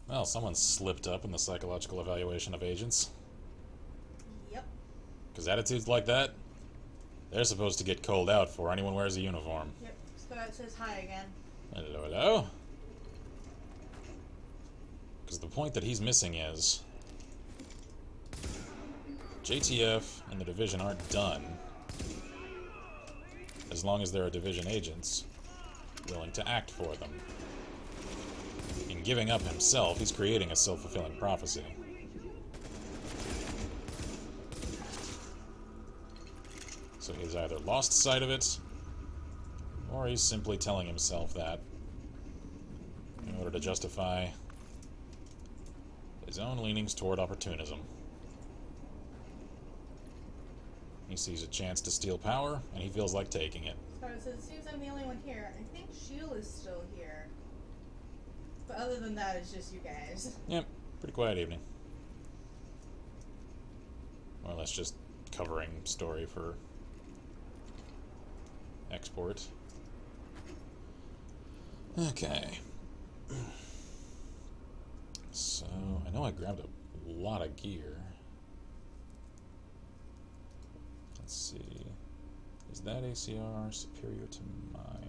Well, someone slipped up in the psychological evaluation of agents. Yep. Because attitudes like that, they're supposed to get called out for anyone wears a uniform. Yep. Scott says hi again. Hello, hello. Because the point that he's missing is JTF and the Division aren't done as long as there are Division agents willing to act for them. In giving up himself, he's creating a self-fulfilling prophecy. So he's either lost sight of it, or he's simply telling himself that in order to justify his own leanings toward opportunism. He sees a chance to steal power, and he feels like taking it. So it says, it seems I'm the only one here. I think Sheila's still here. But other than that, it's just you guys. Yep, pretty quiet evening. More or less just covering story for export. Okay. So, I know I grabbed a lot of gear. Let's see. Is that ACR superior to mine?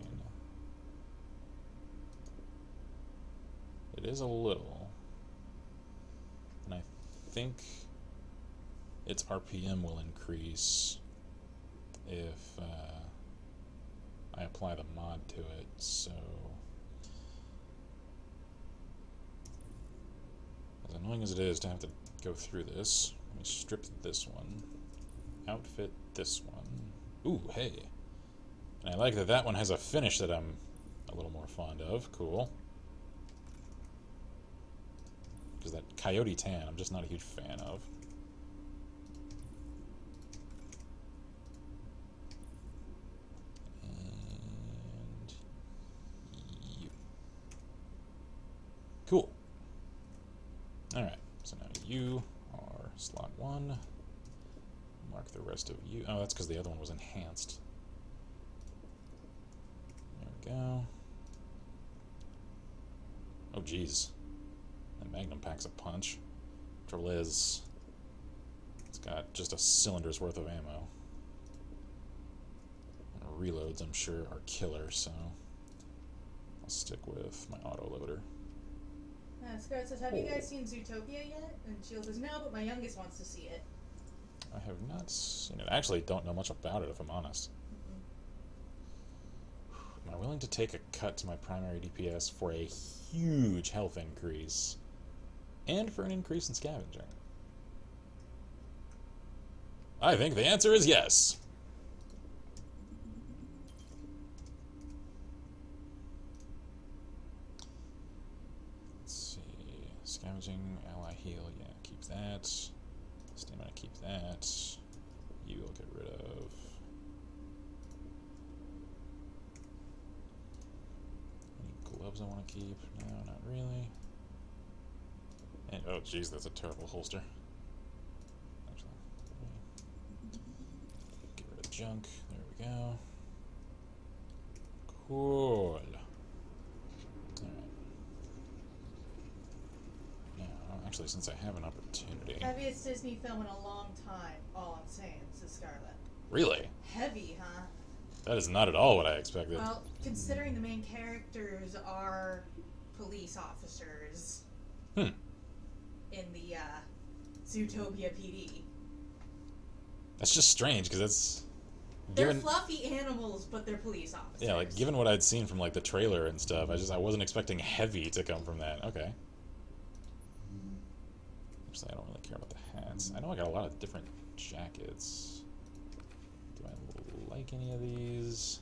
It is a little. And I think its RPM will increase if I apply the mod to it, so as annoying as it is to have to go through this, let me strip this one, outfit this one. Ooh, hey. And I like that that one has a finish that I'm a little more fond of. Cool. Because that coyote tan, I'm just not a huge fan of. And you. Cool. Alright, so now you are slot 1. Mark the rest of you. Oh, that's because the other one was enhanced. There we go. Oh, jeez. That Magnum packs a punch. Trouble is, it's got just a cylinder's worth of ammo. And reloads, I'm sure, are killer, so I'll stick with my autoloader. Scarlett says, have you guys seen Zootopia yet? And Shield says, no, but my youngest wants to see it. I have not seen it. I actually don't know much about it, if I'm honest. Am I willing to take a cut to my primary DPS for a huge health increase? And for an increase in scavenging? I think the answer is yes. Let's see. Scavenging, ally heal, yeah, keep that. Stamina, keep that. You will get rid of. Any gloves I want to keep? No, not really. And, oh, jeez, that's a terrible holster. Actually, get rid of junk. There we go. Cool. Alright. Now, actually, since I have an opportunity. Heaviest Disney film in a long time, all I'm saying, says Scarlett. Really? Heavy, huh? That is not at all what I expected. Well, considering the main characters are police officers. In the Zootopia PD. That's just strange, because that's... They're fluffy animals, but they're police officers. Yeah, like, given what I'd seen from, like, the trailer and stuff, I wasn't expecting heavy to come from that. Okay. Actually, I don't really care about the hats. I know I got a lot of different jackets. Do I like any of these?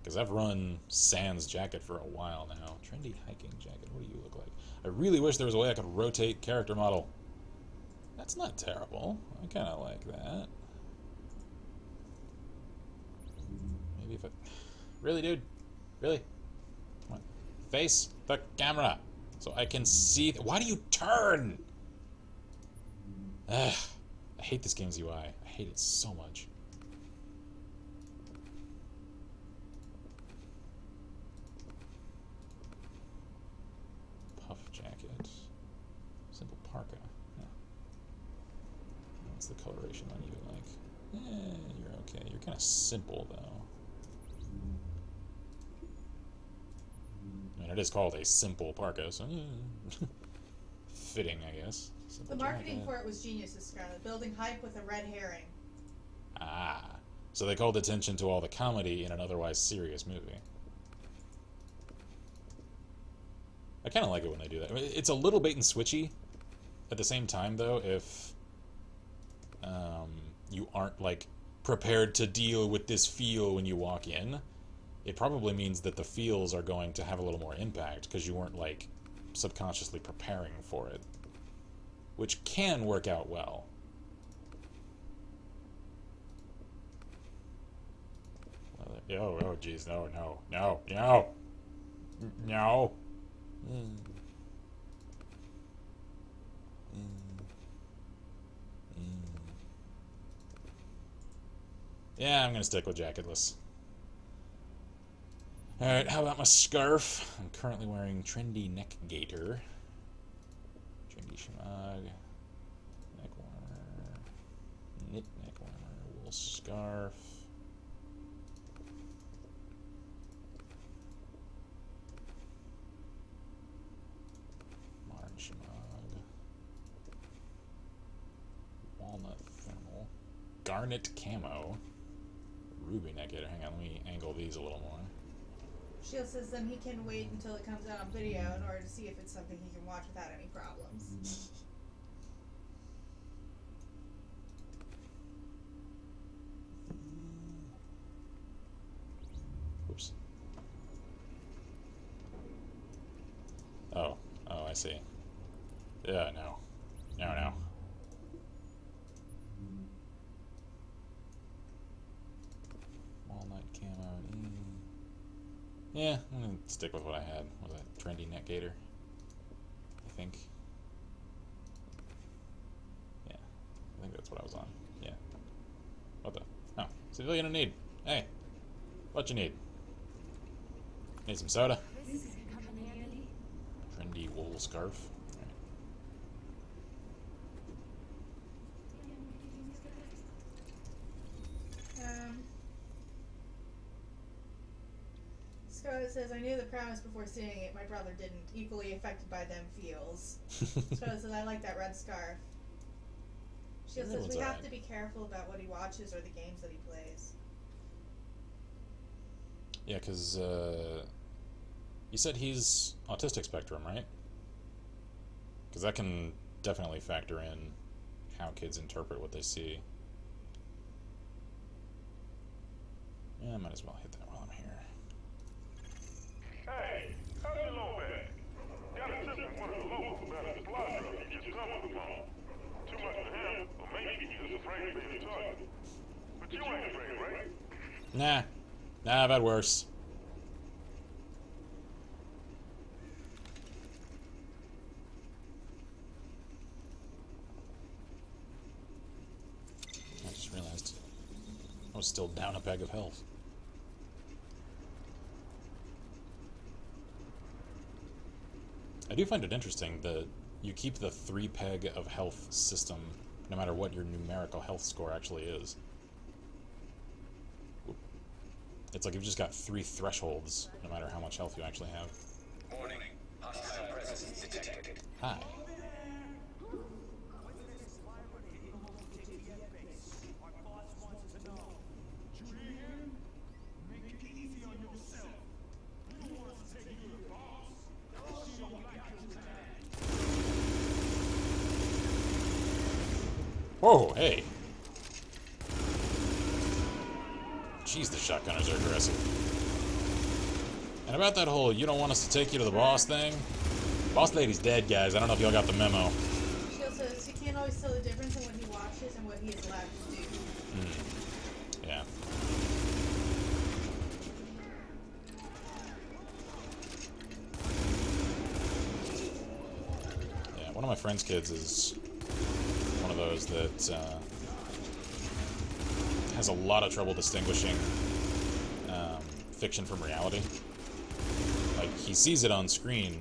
Because I've run Sans jacket for a while now. Trendy hiking jacket. What do you look like? I really wish there was a way I could rotate character model. That's not terrible. I kind of like that. Maybe if I... Really, dude? Really? Come on. Face the camera so I can see... Why do you turn? Ugh. I hate this game's UI. I hate it so much. Puff jacket. Simple parka. Yeah. What's the coloration on you like? You're okay. You're kind of simple, though. I mean, it is called a simple parka, so... fitting, I guess. Simple The marketing jacket. for it was genius, Scarlet. Building hype with a red herring. Ah. So they called attention to all the comedy in an otherwise serious movie. I kind of like it when they do that. I mean, it's a little bait and switchy. At the same time, though, if you aren't, like, prepared to deal with this feel when you walk in, it probably means that the feels are going to have a little more impact because you weren't, like, subconsciously preparing for it. Which can work out well. Oh, jeez, no. Yeah, I'm gonna stick with jacketless. Alright, how about my scarf? I'm currently wearing trendy neck gaiter. Trendy shemagh. Neck warmer. Knit neck warmer. Wool scarf. Modern shemagh. Walnut thermal. Garnet camo. Ruby neck gaiter. Hang on, let me angle these a little more. Shield says then he can wait until it comes out on video in order to see if it's something he can watch without any problems. Oops. Oh, I see. Yeah, no. Walnut camo. Yeah, I'm gonna stick with what I had. Was that trendy neck gaiter? I think. Yeah, I think that's what I was on. Yeah. What the? Oh, civilian in need. Hey, what you need? Need some soda? Trendy wool scarf. Scarlet says, I knew the promise before seeing it. My brother didn't. Equally affected by them feels. Scarlet says, I like that red scarf. Shield says, we have to be careful about what he watches or the games that he plays. Yeah, because you said he's autistic spectrum, right? Because that can definitely factor in how kids interpret what they see. Yeah, I might as well hit that while I'm here. Hey, how's your low bag? Got a tip from one of the locals about a supply truck he just come with along. Too much for him, or maybe he's just afraid to be a target. But you ain't afraid, right? Nah, I've had worse. I just realized I was still down a peg of health. I do find it interesting that you keep the 3 peg of health system no matter what your numerical health score actually is. It's like you've just got 3 thresholds no matter how much health you actually have. Warning. Hostile presence detected. Hi. Whoa, hey. Jeez, the shotgunners are aggressive. And about that whole you don't want us to take you to the boss thing, boss lady's dead, guys. I don't know if y'all got the memo. Shield says because he can't always tell the difference in what he watches and what he is allowed to do. Yeah. Yeah, one of my friend's kids is one of those that has a lot of trouble distinguishing fiction from reality. Like, he sees it on screen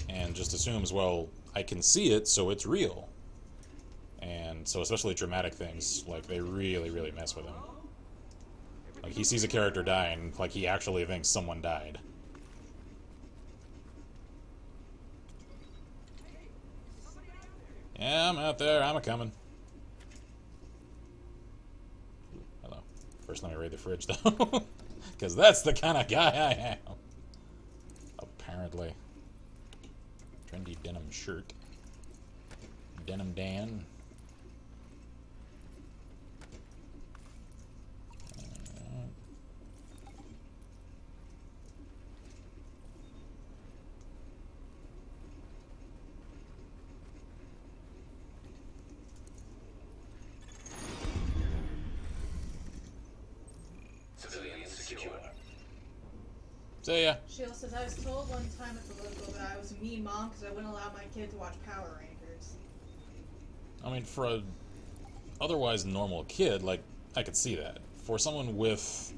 and just assumes, well, I can see it, so it's real. And so especially dramatic things, like, they really, really mess with him. Like, he sees a character die, and, like, he actually thinks someone died. Yeah, I'm out there, I'm a-coming. Hello. First, let me raid the fridge, though. Because that's the kind of guy I am. Apparently. Trendy denim shirt. Denim Dan. See ya. Sheila says, I was told one time at the local that I was a mean mom because I wouldn't allow my kid to watch Power Rangers. I mean, for a otherwise normal kid, like, I could see that. For someone with,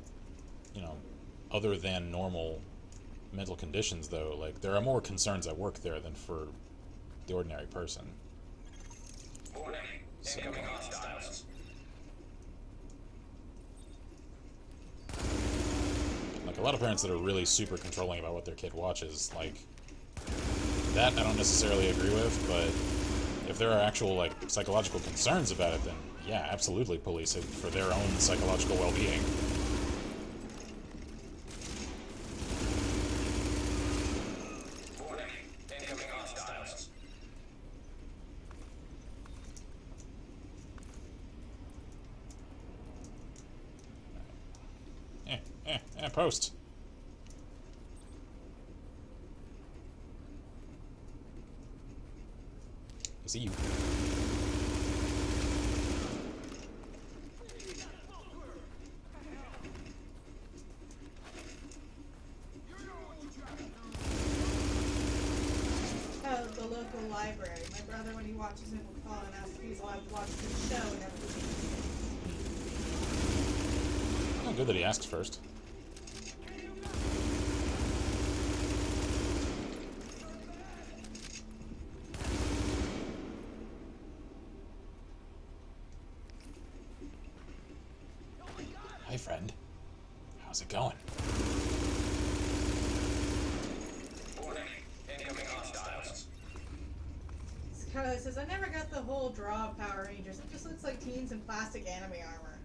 you know, other than normal mental conditions, though, like, there are more concerns at work there than for the ordinary person. Warning. Incoming hostiles. Like, a lot of parents that are really super controlling about what their kid watches, like, that I don't necessarily agree with, but if there are actual, like, psychological concerns about it, then yeah, absolutely police it for their own psychological well-being. Warning. Incoming hostiles. Post. I see you. Oh, the local library. My brother, when he watches it, will call and ask if he's allowed to watch the show and everything. Oh, good that he asks first. Hi, friend. How's it going? Warning. Incoming hostiles. Scarlet says, I never got the whole draw of Power Rangers. It just looks like teens in plastic anime armor.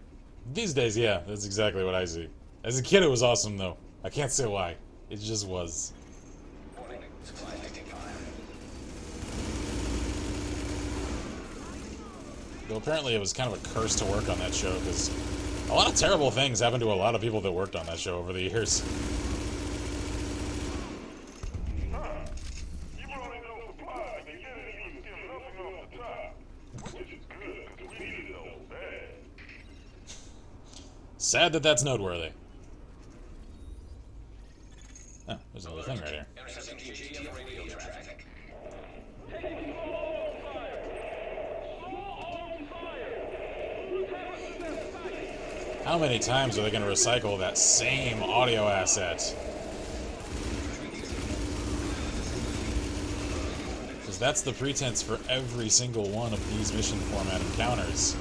These days, yeah, that's exactly what I see. As a kid, it was awesome, though. I can't say why. It just was. Warning. Supplies taking fire. Though apparently it was kind of a curse to work on that show, because a lot of terrible things happened to a lot of people that worked on that show over the years. Sad that that's noteworthy. Oh, there's another thing right here. Intercepting TG radio traffic. How many times are they going to recycle that same audio asset? Because that's the pretense for every single one of these mission format encounters.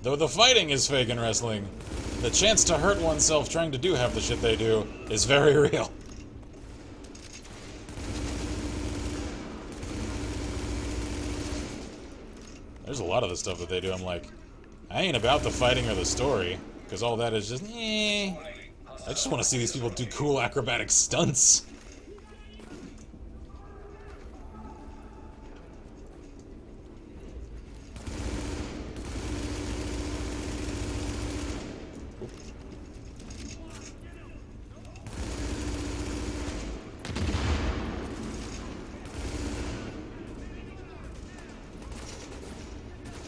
Though the fighting is fake in wrestling, the chance to hurt oneself trying to do half the shit they do is very real. There's a lot of the stuff that they do, I'm like, I ain't about the fighting or the story. Because all that is just, eh. I just want to see these people do cool acrobatic stunts.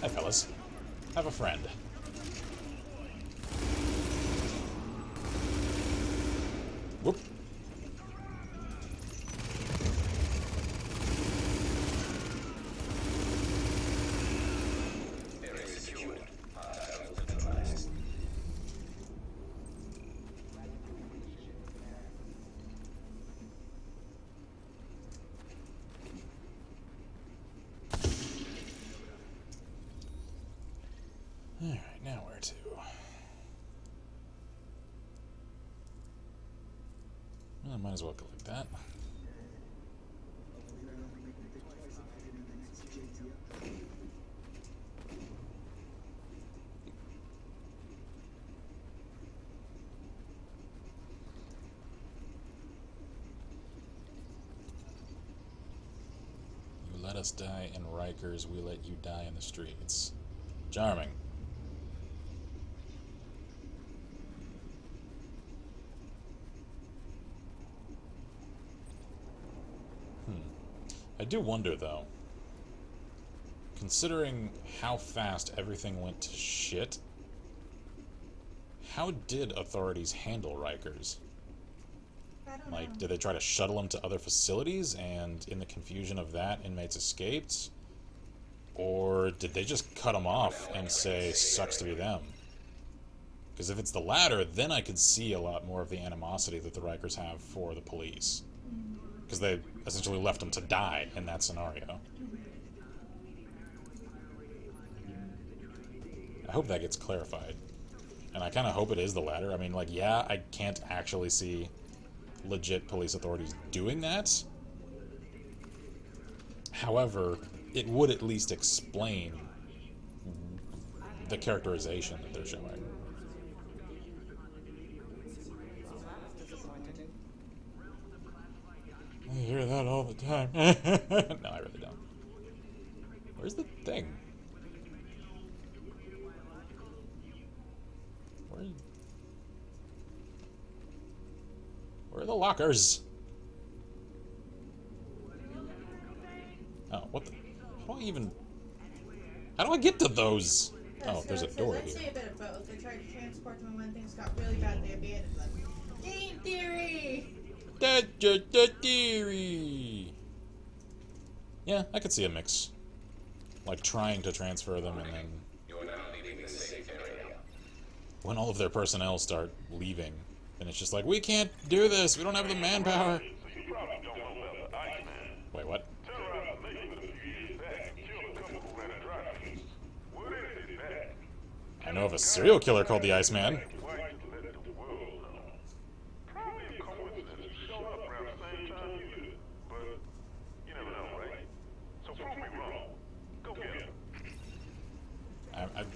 Hi, fellas. Have a friend. Whoop. Area secured. Hostiles neutralized. Alright, now where to? Well, I might as well go like that. You let us die in Rikers, we let you die in the streets. Charming. I do wonder, though, considering how fast everything went to shit, how did authorities handle Rikers? I don't Like, know. did they try to shuttle them to other facilities, and in the confusion of that, inmates escaped? Or did they just cut them off and say, sucks to be them? Because if it's the latter, then I could see a lot more of the animosity that the Rikers have for the police. Because they essentially left them to die in that scenario. I hope that gets clarified. And I kind of hope it is the latter. I mean, like, yeah, I can't actually see legit police authorities doing that. However, it would at least explain the characterization that they're showing. I hear that all the time. No, I really don't. Where's the thing? Where are the lockers? Oh, what the? How do I even... How do I get to those? Oh, there's a door I'd here. say a bit of both. They tried to transport them, and when things got really bad, they abandoned them. Game theory! That's just a theory. Yeah, I could see a mix. Like trying to transfer them and then... You are now leaving the safe area. When all of their personnel start leaving, then it's just like, we can't do this, we don't have the manpower. Wait, what? I know of a serial killer called the Iceman.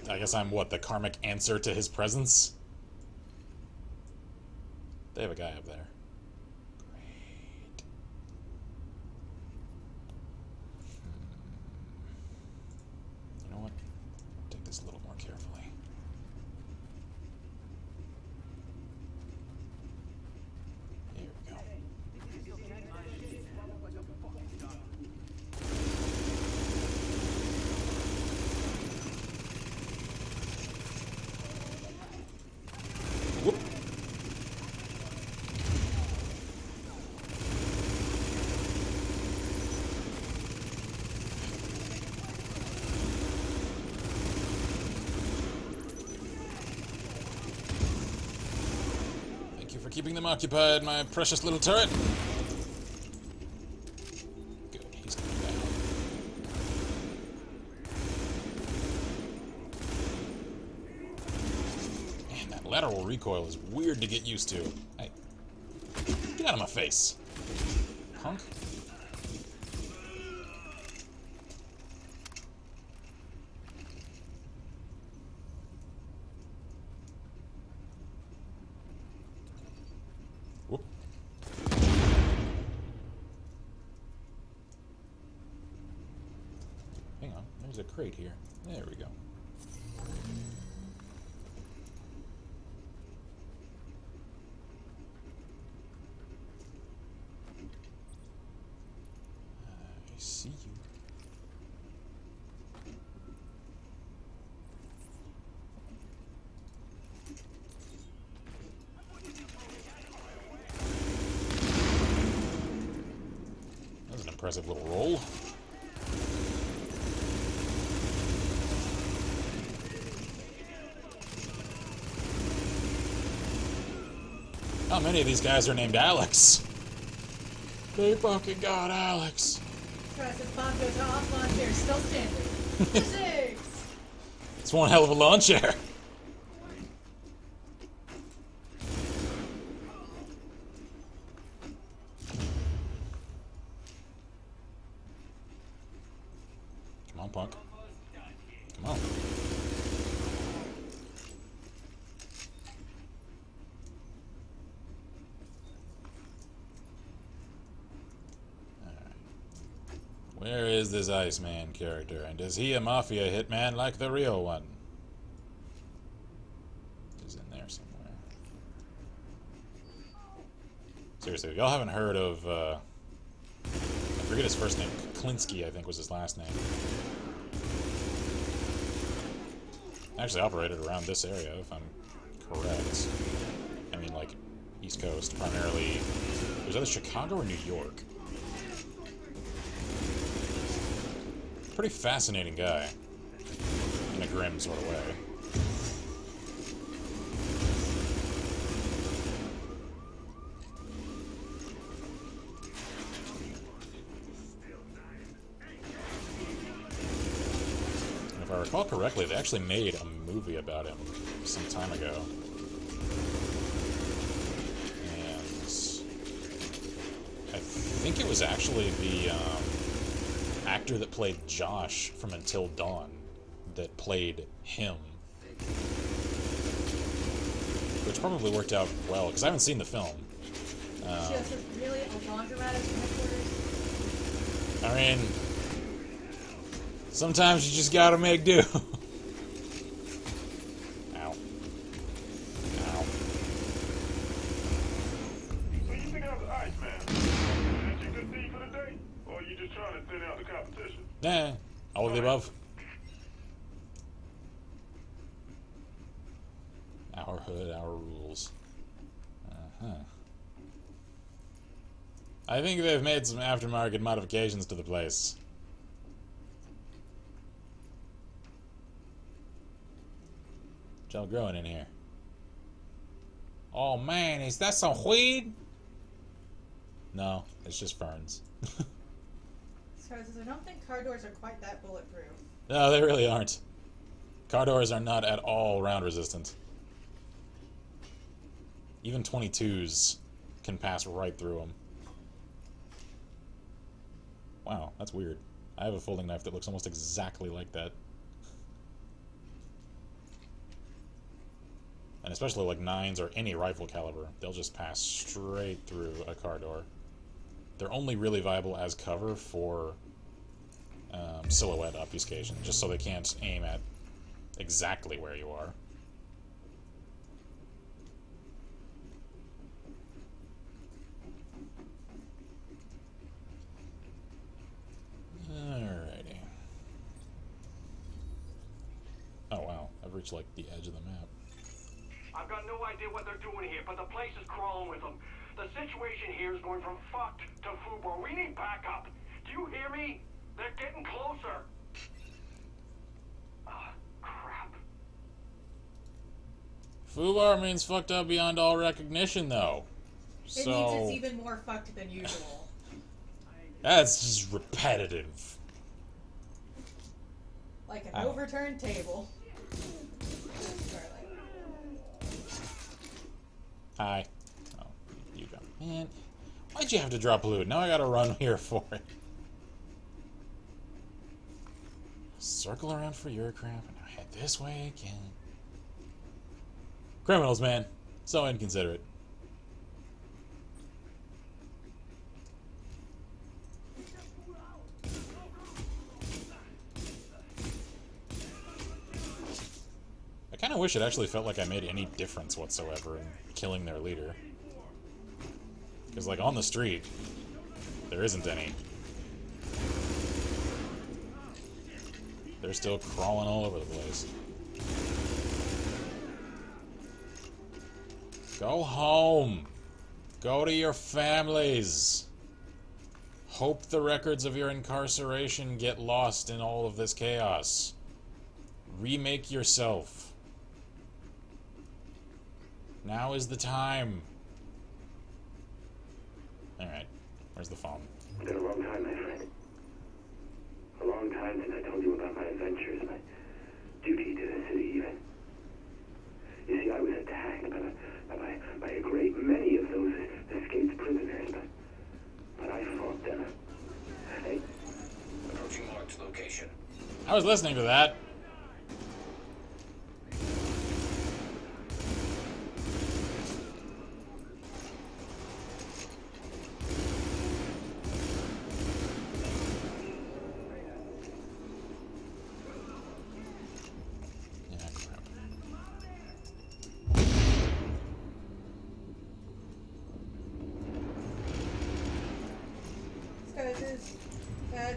I guess I'm what, the karmic answer to his presence? They have a guy up there. Great. You know what? Take this a little more carefully. Here we go. Whoop. Thank you for keeping them occupied, my precious little turret. Good, he's coming down. Man, that lateral recoil is weird to get used to. Hey, get out of my face, punk. There's a crate here. There we go. I see you. That was an impressive little roll. How many of these guys are named Alex? They fucking got Alex. Tries to bomb goes off, lawn chair still standing. Physics! It's one hell of a lawn chair. Come on, punk. Come on. Where is this Iceman character, and is he a mafia hitman like the real one? He's in there somewhere. Seriously, if y'all haven't heard of, I forget his first name, Klinsky, I think was his last name. Actually operated around this area, if I'm correct. I mean, like, East Coast, primarily. Was that Chicago or New York? Pretty fascinating guy, in a grim sort of way. And if I recall correctly, they actually made a movie about him some time ago. And I think it was actually the, actor that played Josh from Until Dawn that played him. Which probably worked out well, because I haven't seen the film. Just really a laundromat as headquarters? I mean, sometimes you just gotta make do. Ow. Ow. So you think I was Iceman? Is that your good deed for the day? Or are you just trying to thin out the competition? Nah, all of the above. Our hood, our rules. Uh-huh. I think they've made some aftermarket modifications to the place. What's y'all growing in here? Oh man, is that some weed? No, it's just ferns. So I don't think car doors are quite that bulletproof. No, they really aren't. Car doors are not at all round resistant. Even 22s can pass right through them. Wow, that's weird. I have a folding knife that looks almost exactly like that. And especially like 9s or any rifle caliber, they'll just pass straight through a car door. They're only really viable as cover for silhouette obfuscation, just so they can't aim at exactly where you are. Alrighty. Oh wow, I've reached like the edge of the map. I've got no idea what they're doing here, but the place is crawling with them. The situation here is going from fucked to FUBAR. We need backup. Do you hear me? They're getting closer. Crap. FUBAR means fucked up beyond all recognition, though. It means it's even more fucked than usual. That's just repetitive. Like an overturned table. Hi. Oh, you go. Man, why'd you have to drop loot? Now I gotta run here for it. Circle around for your crap, and now head this way again. Criminals, man. So inconsiderate. kind of wish it actually felt like I made any difference whatsoever in killing their leader. Because, like, on the street, there isn't any. They're still crawling all over the place. Go home. Go to your families. Hope the records of your incarceration get lost in all of this chaos. Remake yourself. Now is the time. Alright, where's the phone? It's been a long time, my friend. A long time since I told you about my adventures, my duty to the city, even. You see, I was attacked by a great many of those escaped prisoners, but I fought them. Hey? Approaching marked location. I was listening to that.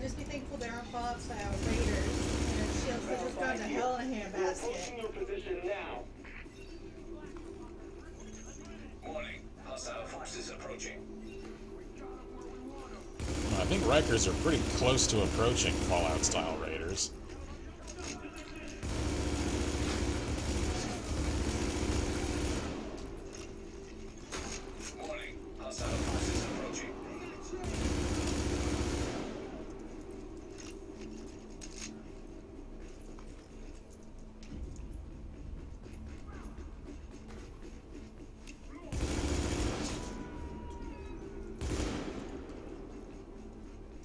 Just be thankful there aren't Fallout-style raiders, and shields that just gone to hell in a handbasket. Your position now. Warning. Hostile forces approaching. I think Rikers are pretty close to approaching Fallout-style raiders. Warning. Hostile forces approaching.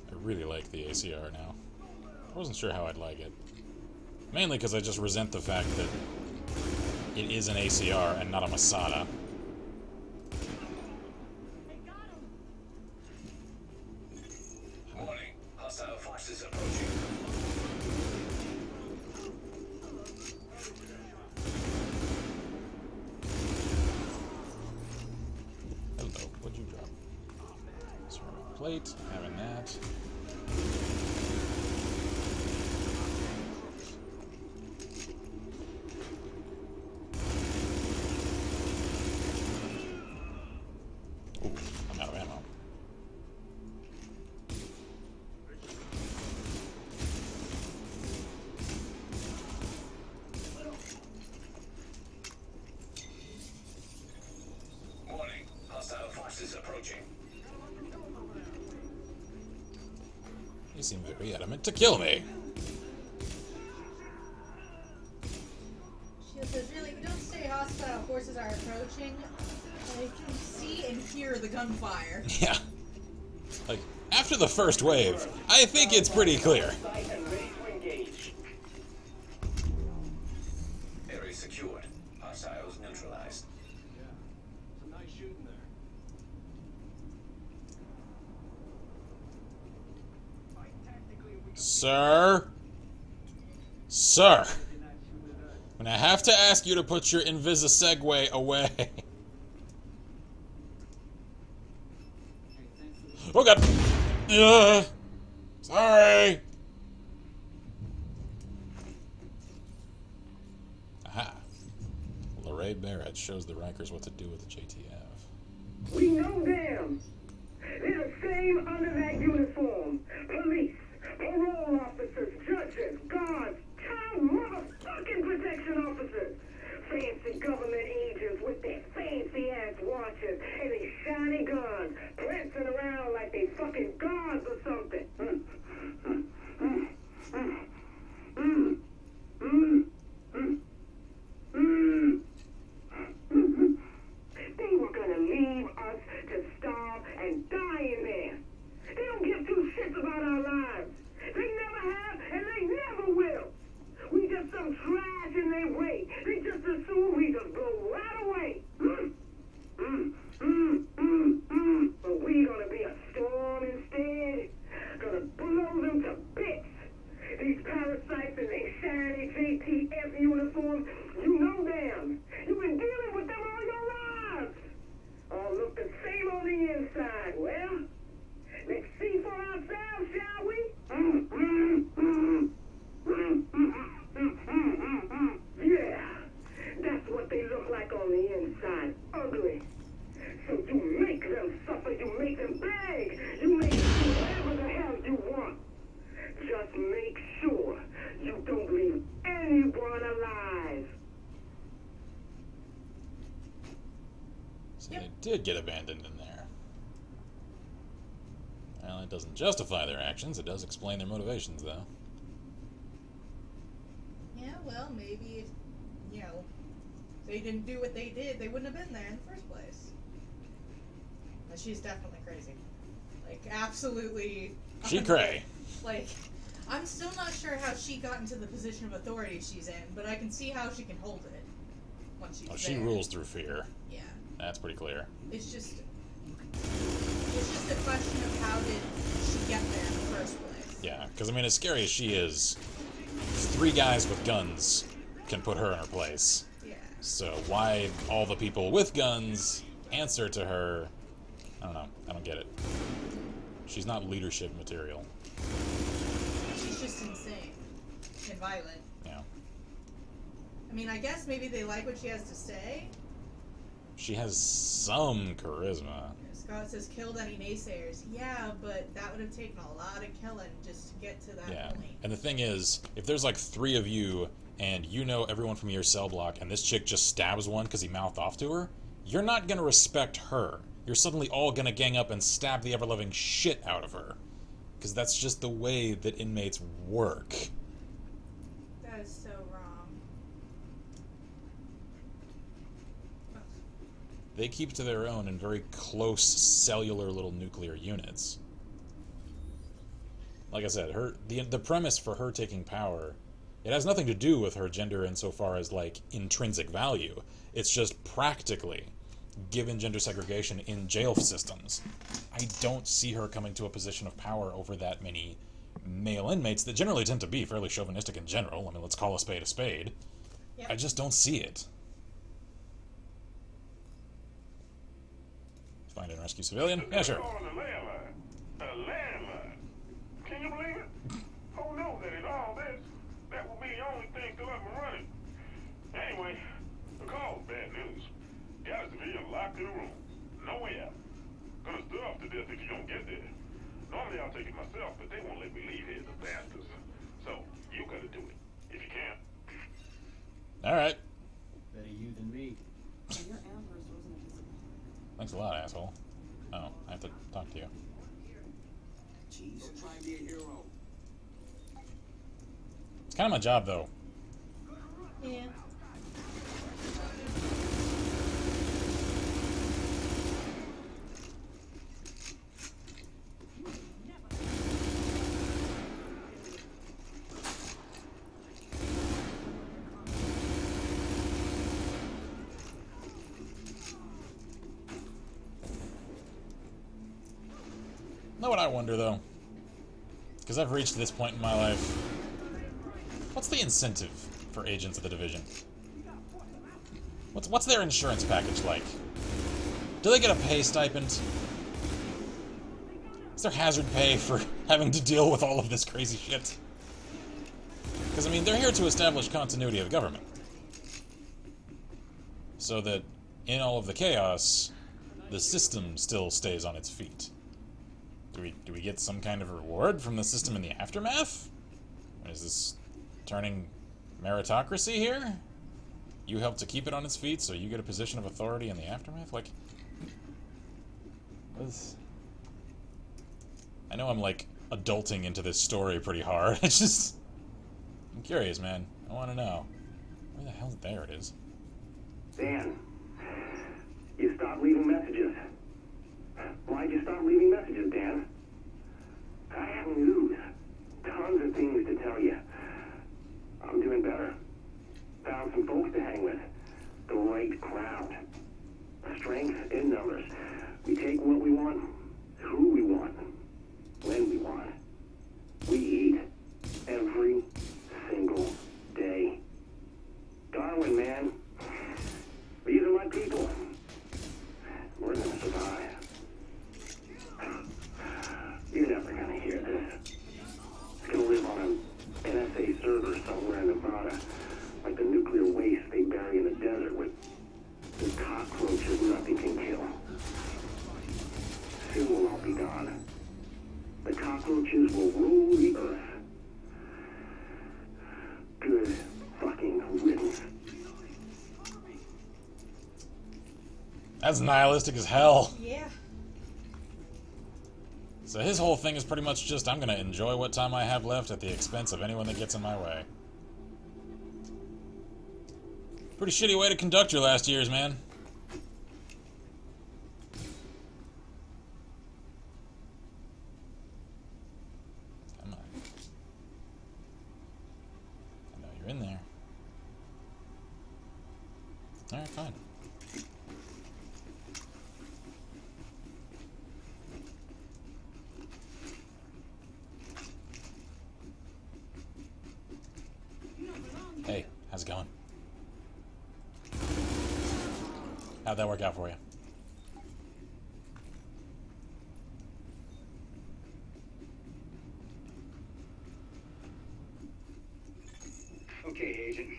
I really like the ACR now. I wasn't sure how I'd like it. Mainly because I just resent the fact that it is an ACR and not a Masada. Warning. Hostile forces approaching. Hello, what'd you drop? Ceramic plate, having that. Ooh, I'm out of ammo. Warning. Hostile forces approaching. You seem very adamant to kill me. Shield says, really, don't say hostile forces are approaching. I can see and hear the gunfire. Yeah. Like, after the first wave, I think it's pretty clear. Area secured. Hostiles neutralized. Yeah, some nice shooting there. Sir? Sir? And I have to ask you to put your Invisi-Segway away. Oh god! Sorry! Aha. Lorraine Barrett shows the Rikers what to do with the JTF. We know them. They're the same under that uniform. Police, parole officers, judges, guards, child motherfucking protection officers. Fancy government agents with their fancy-ass watches and their shiny guns, prancing around like they fucking gods or something. They were gonna leave us to starve and die in there. They don't give two shits about our lives. They never have and they never will. We just some trash in their way. They just assume we just blow right away. But we gonna be a storm instead. Gonna blow inside. Well, let's see for ourselves, shall we? Yeah, that's what they look like on the inside. Ugly. So you make them suffer, you make them beg, you make them do whatever the hell you want. Just make sure you don't leave anyone alive. So they did get abandoned in there. Well, it doesn't justify their actions, it does explain their motivations, though. Yeah, well, maybe if, they didn't do what they did, they wouldn't have been there in the first place. But she's definitely crazy. Like, absolutely. She cray. Like, I'm still not sure how she got into the position of authority she's in, but I can see how she can hold it once she's She there. rules through fear. Yeah. That's pretty clear. It's just a question of how did she get there in the first place. Yeah, because, I mean, as scary as she is, 3 guys with guns can put her in her place. Yeah. So why all the people with guns answer to her, I don't know. I don't get it. She's not leadership material. She's just insane and violent. Yeah. I mean, I guess maybe they like what she has to say. She has some charisma. Scott says, killed any naysayers. Yeah, but that would have taken a lot of killing just to get to that point. And the thing is, if there's like 3 of you, and you know everyone from your cell block, and this chick just stabs one because he mouthed off to her, you're not going to respect her. You're suddenly all going to gang up and stab the ever-loving shit out of her. Because that's just the way that inmates work. That is so wrong. They keep to their own in very close cellular little nuclear units. Like I said, the premise for her taking power, it has nothing to do with her gender insofar as, like, intrinsic value. It's just practically, given gender segregation in jail systems, I don't see her coming to a position of power over that many male inmates that generally tend to be fairly chauvinistic in general. I mean, let's call a spade a spade. Yep. I just don't see it. Find and rescue civilian? Yeah, sure. A landline. Can you believe it? Who knew that in all this, that would be the only thing still up and running? Anyway, the call was bad news. Got a civilian locked in a room. No way out. Gonna starve to death if you don't get there. Normally I'll take it myself, but they won't let me leave here, the bastards. So, you gotta do it, if you can. Alright. Better you than me. Thanks a lot, asshole. Oh, I have to talk to you. Jeez, try and be a hero. It's kind of my job, though. Yeah. Know what I wonder, though? Because I've reached this point in my life. What's the incentive for agents of the division? What's their insurance package like? Do they get a pay stipend? Is there hazard pay for having to deal with all of this crazy shit? Because, I mean, they're here to establish continuity of government. So that, in all of the chaos, the system still stays on its feet. Do we get some kind of reward from the system in the aftermath? Is this turning meritocracy here? You help to keep it on its feet, so you get a position of authority in the aftermath? Like, I know I'm, like, adulting into this story pretty hard. It's just... I'm curious, man. I want to know. Where the hell... There it is. Dan, you stopped leaving messages. Why'd you stop leaving messages, Dan? I have news. Tons of things to tell you. I'm doing better. Found some folks to hang with. The right crowd. Strength in numbers. We take what we want, who we want, when we want. We eat every single day. Darwin, man. These are my people. We're gonna survive. ashes will rule the earth. Good fucking riddance. That's nihilistic as hell. Yeah. So his whole thing is pretty much just, I'm gonna enjoy what time I have left at the expense of anyone that gets in my way. Pretty shitty way to conduct your last years, man. Come on. I know you're in there. Alright, fine. Hey, how's it going? How'd that work out for you? Okay, Agent.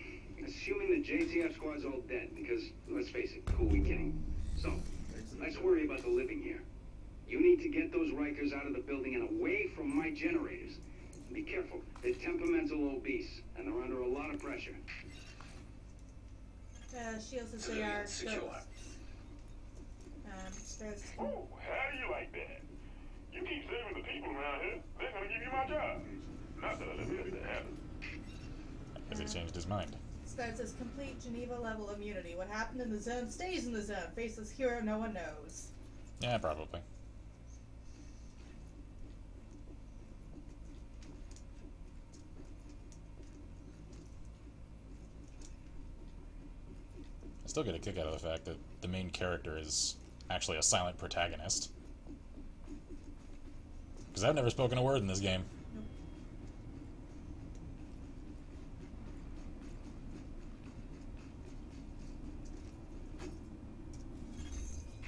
Assuming the JTF squad's all dead, because, let's face it, who are we kidding? So, let's worry about the living here. You need to get those Rikers out of the building and away from my generators. Be careful. They're temperamental obese, and they're under a lot of pressure. Shields as they are. Starts. Oh, how do you like that? You keep saving the people around here, they're gonna give you my job. Not that I let that happen. Has he changed his mind? Starts as complete Geneva level immunity. What happened in the zone stays in the zone. Faceless hero no one knows. Yeah, probably. I still get a kick out of the fact that the main character is actually a silent protagonist. Because I've never spoken a word in this game.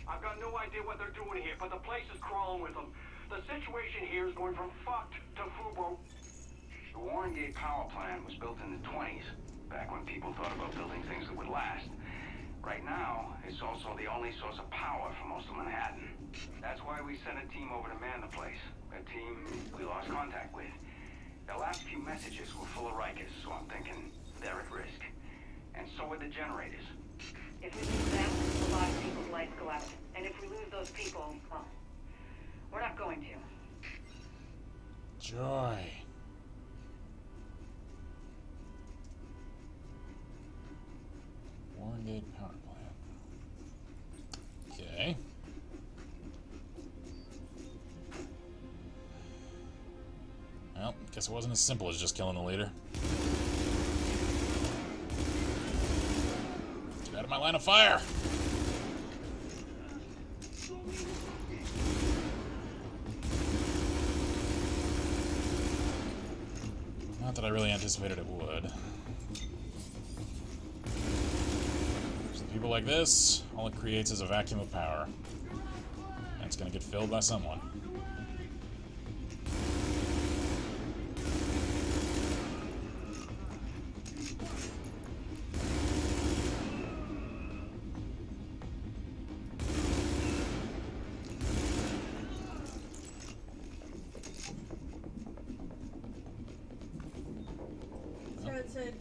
I've got no idea what they're doing here, but the place is crawling with them. The situation here is going from fucked to FUBO. The Warren Gate power plant was built in the 20s, back when people thought about building things that would last. Right now, it's also the only source of power for most of Manhattan. That's why we sent a team over to man the place. A team we lost contact with. Their last few messages were full of Rikers, so I'm thinking they're at risk. And so are the generators. If we lose them, a lot of people's lights go out. And if we lose those people, well, we're not going to. Joy. Wargate power plant. Okay. Well, guess it wasn't as simple as just killing the leader. Get out of my line of fire! Not that I really anticipated it would. So people like this, all it creates is a vacuum of power. And it's gonna get filled by someone.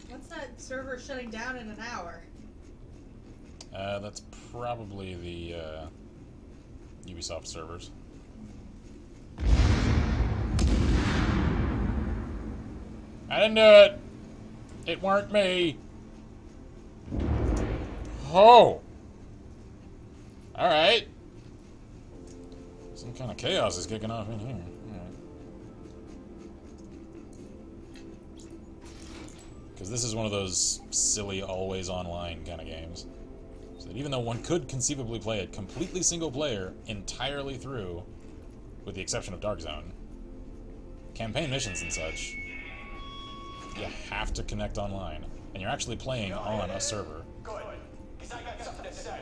What's that server shutting down in an hour? That's probably the Ubisoft servers. I didn't do it! It weren't me! Oh! Alright. Some kind of chaos is kicking off in here. Because this is one of those silly, always online kind of games. So that even though one could conceivably play it completely single player, entirely through, with the exception of Dark Zone, campaign missions and such, you have to connect online. And you're actually playing on a server. Good, because I got something to say.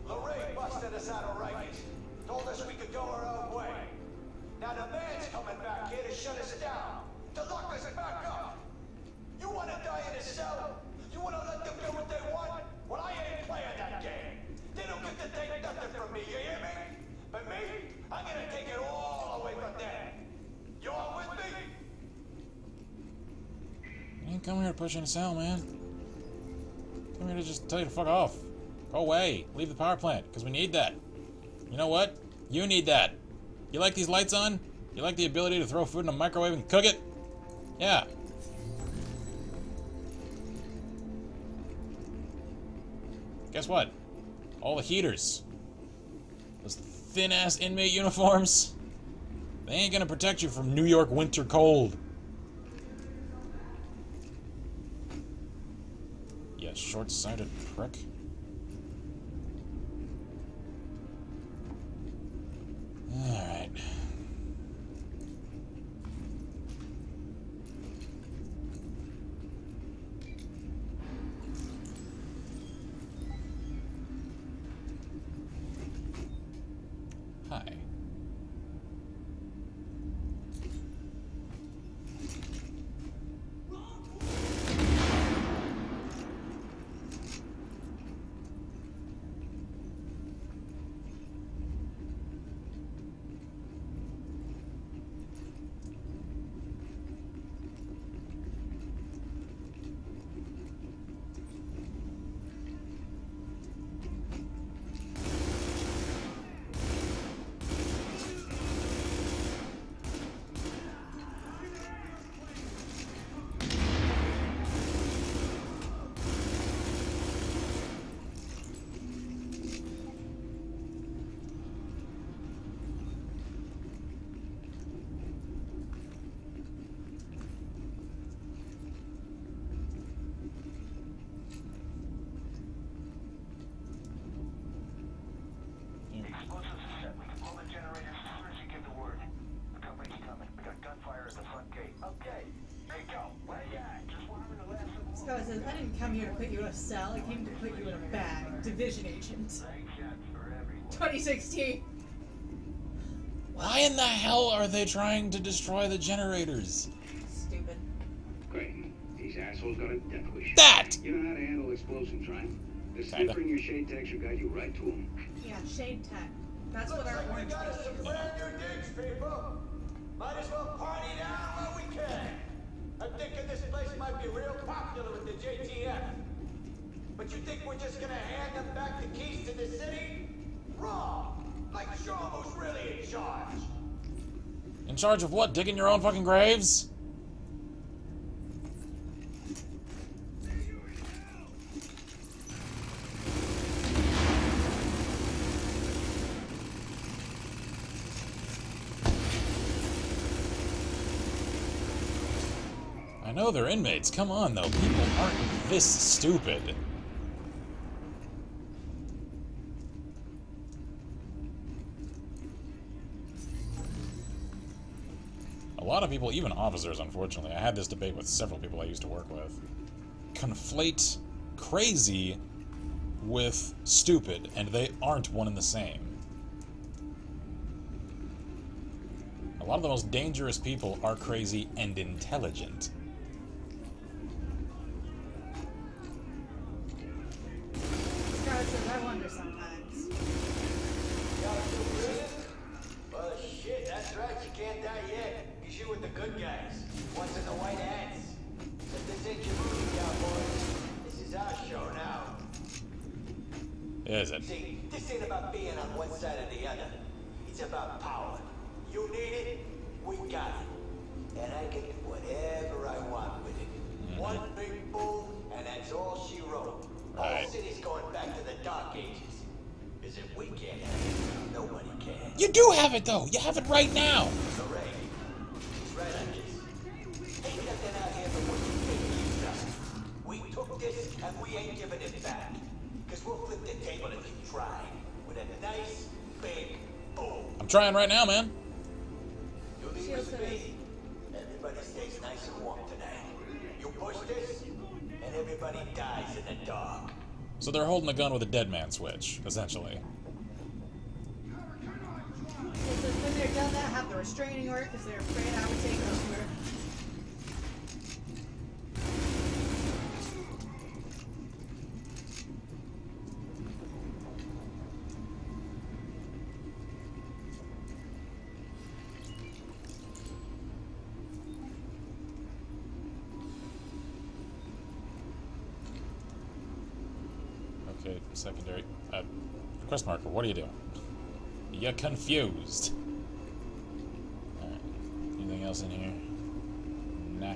Lorraine busted us out of Rikers, told us we could go our own way. Now the man's coming back here to shut us down, to lock us back up. You want to die in a cell? You want to let them do what they want? Well, I ain't playing that game. They don't get to take nothing from me, you hear me? But me, I'm gonna take it all away from them. You're come here to push you in a cell, man. Come here to just tell you to fuck off. Go away. Leave the power plant, because we need that. You know what? You need that. You like these lights on? You like the ability to throw food in a microwave and cook it? Yeah. Guess what? All the heaters. Those thin-ass inmate uniforms. They ain't gonna protect you from New York winter cold. You short-sighted prick. Alright. Hi. Scott says, I didn't come here to put you in a cell, I came to put you in a bag. Division agent. 2016. Why in the hell are they trying to destroy the generators? Stupid. Great. These assholes got a death wish. That! You know how to handle explosives, right? The sniffer in your shade tech should guide you right to them. Yeah, shade tech. That's what Looks our like we orange got us is. some brand new digs, people. Might as well party down while we can. I'm thinking this place might be real popular with the JTF. But you think we're just gonna hand them back the keys to the city? Wrong. Like show who's really in charge. In charge of what? Digging your own fucking graves? I know they're inmates. Come on, though. People aren't this stupid. A lot of people, even officers, unfortunately, I had this debate with several people I used to work with, conflate crazy with stupid, and they aren't one and the same. A lot of the most dangerous people are crazy and intelligent. Scott says, I wonder sometimes. Y'all still breathing? Well, shit, that's right. You can't die yet. Because you're with the good guys. Ones in the white hats. But this ain't your movie, cowboys. This is our show now. Is it? See, this ain't about being on one side or the other. It's about power. You need it, we got it. And I can do whatever I want with it. One big boom, and that's all she wrote. Right. All city's going back to the Dark Ages. Because if we can't have it, nobody can. You do have it, though! You have it right now! Hooray. He's right on this. Ain't nothing out here but what you think you've done. We took this, and we ain't giving it back. Because we'll flip the table if you try. With a nice, big boom. I'm trying right now, man. You leave with me. Everybody stays nice and warm tonight. You push this, and everybody dies in the dark. So they're holding a gun with a dead man switch, essentially. When they're done that, have the restraining order because they're afraid I would take over. secondary. Quest marker, what are you doing? You're confused. Alright. Anything else in here? Nah.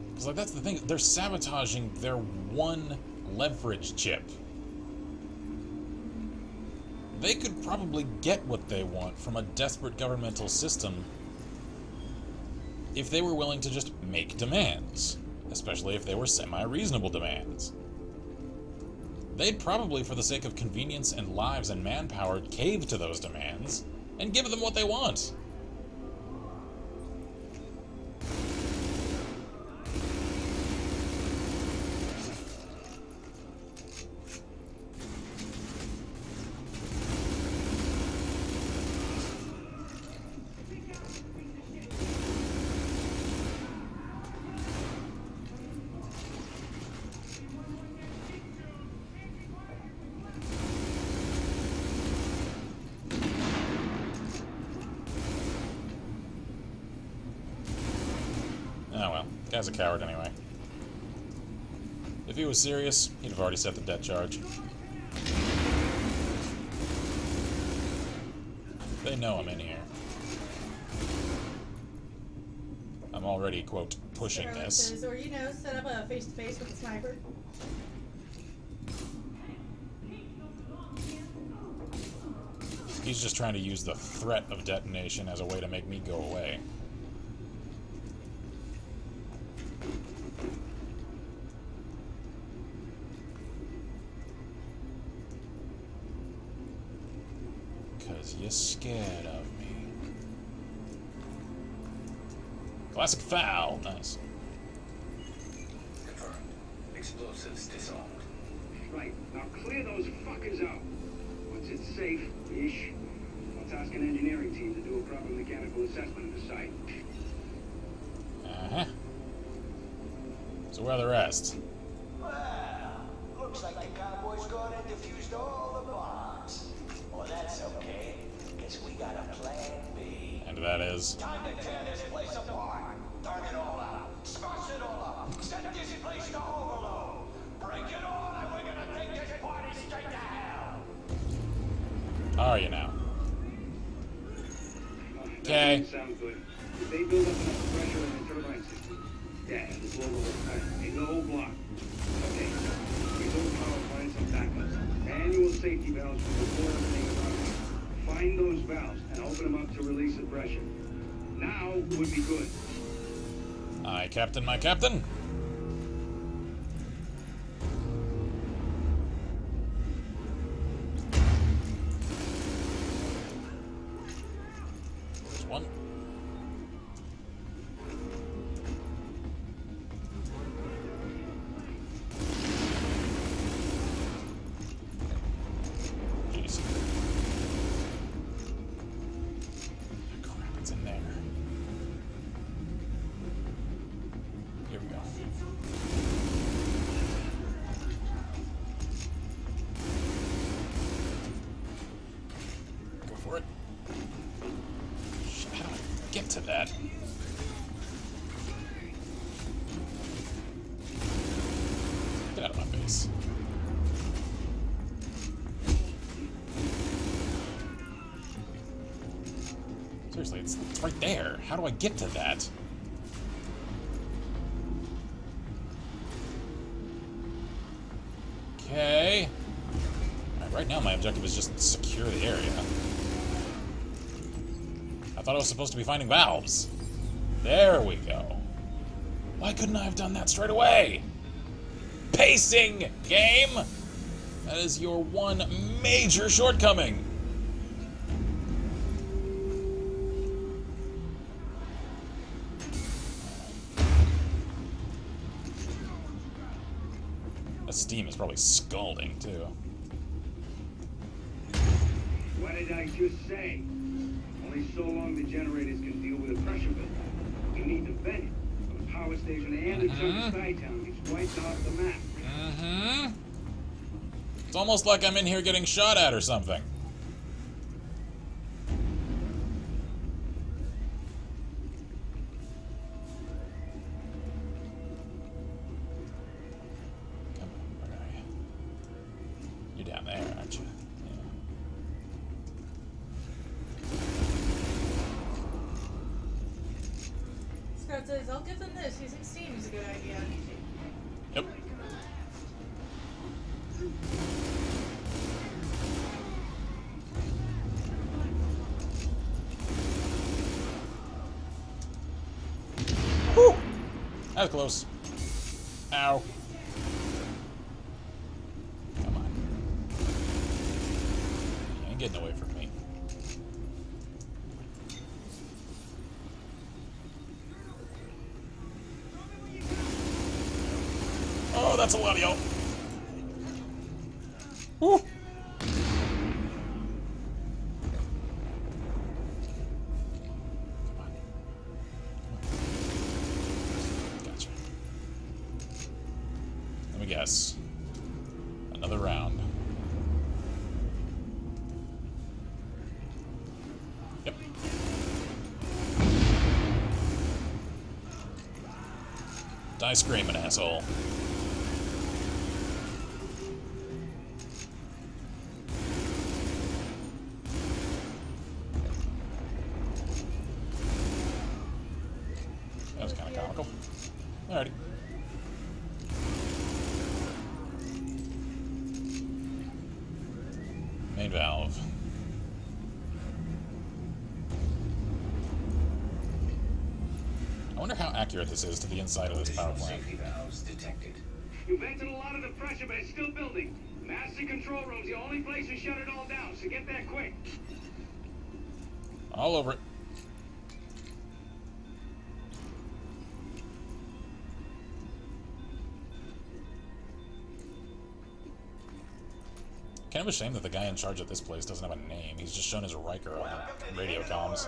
Because, like, that's the thing. They're sabotaging their one leverage chip. They could probably get what they want from a desperate governmental system if they were willing to just make demands. Especially if they were semi-reasonable demands. They'd probably, for the sake of convenience and lives and manpower, cave to those demands and give them what they want. Oh well, guy's a coward anyway. If he was serious, he'd have already set the debt charge. They know I'm in here. I'm already, quote, pushing this. Or, you know, set up a face-to-face with a sniper. He's just trying to use the threat of detonation as a way to make me go away. Because you're scared of me. Classic foul. Nice. Confirmed. Explosives disarmed. Right. Now clear those fuckers out. Once it's safe-ish, I'll task an engineering team to do a proper mechanical assessment of the site. Uh-huh. So where are the rest? Well, looks like the cowboys gone and defused all the bombs. Well, that's okay, because we got a plan B. And that is... Time to tear this place apart. Turn it all out. Smash it all up. Set this place to overload. Break it all, and we're gonna take this party straight to hell. How are you now? Okay. Sounds good. If they build up enough pressure in the turbine system, yeah, the blow the whole time. The whole block. Okay. We build power plants and backups. Manual safety valves for before everything is running. Find those valves and open them up to release the pressure. Now would be good. Aye, Captain, my captain. There's one. Jeez. Crap, it's in there. Here we go. Go for it. Shit, how do I get to that? Get out of my face. Seriously, it's right there. How do I get to that? Okay. Right now my objective is just secure the area. I thought I was supposed to be finding valves. There we go. Why couldn't I have done that straight away? Pacing, game! That is your one major shortcoming. That steam is probably scalding, too. What did I just say? Only so long the generators can deal with a pressure buildup. We need to vent it. From the power station and the chunk of Skytown gets wiped off the map. Mm-hmm. It's almost like I'm in here getting shot at or something. Come on, where are you? says, I'll give them this. Using Steam is a good idea. Yep. Whew! That was close. Ow. Come on. You ain't getting away from me. Oh, that's a lot of y'all. Woo! Gotcha. Let me guess. Another round. Yep. Die screaming, asshole. That was kind of comical. Alrighty. Main valve. I wonder how accurate this is to the inside of this power plant. You vented a lot of the pressure, but it's still building. Master control room's the only place to shut it all down, so get there quick. All over it. Kind of a shame that the guy in charge of this place doesn't have a name. He's just shown as Riker on the radio comms.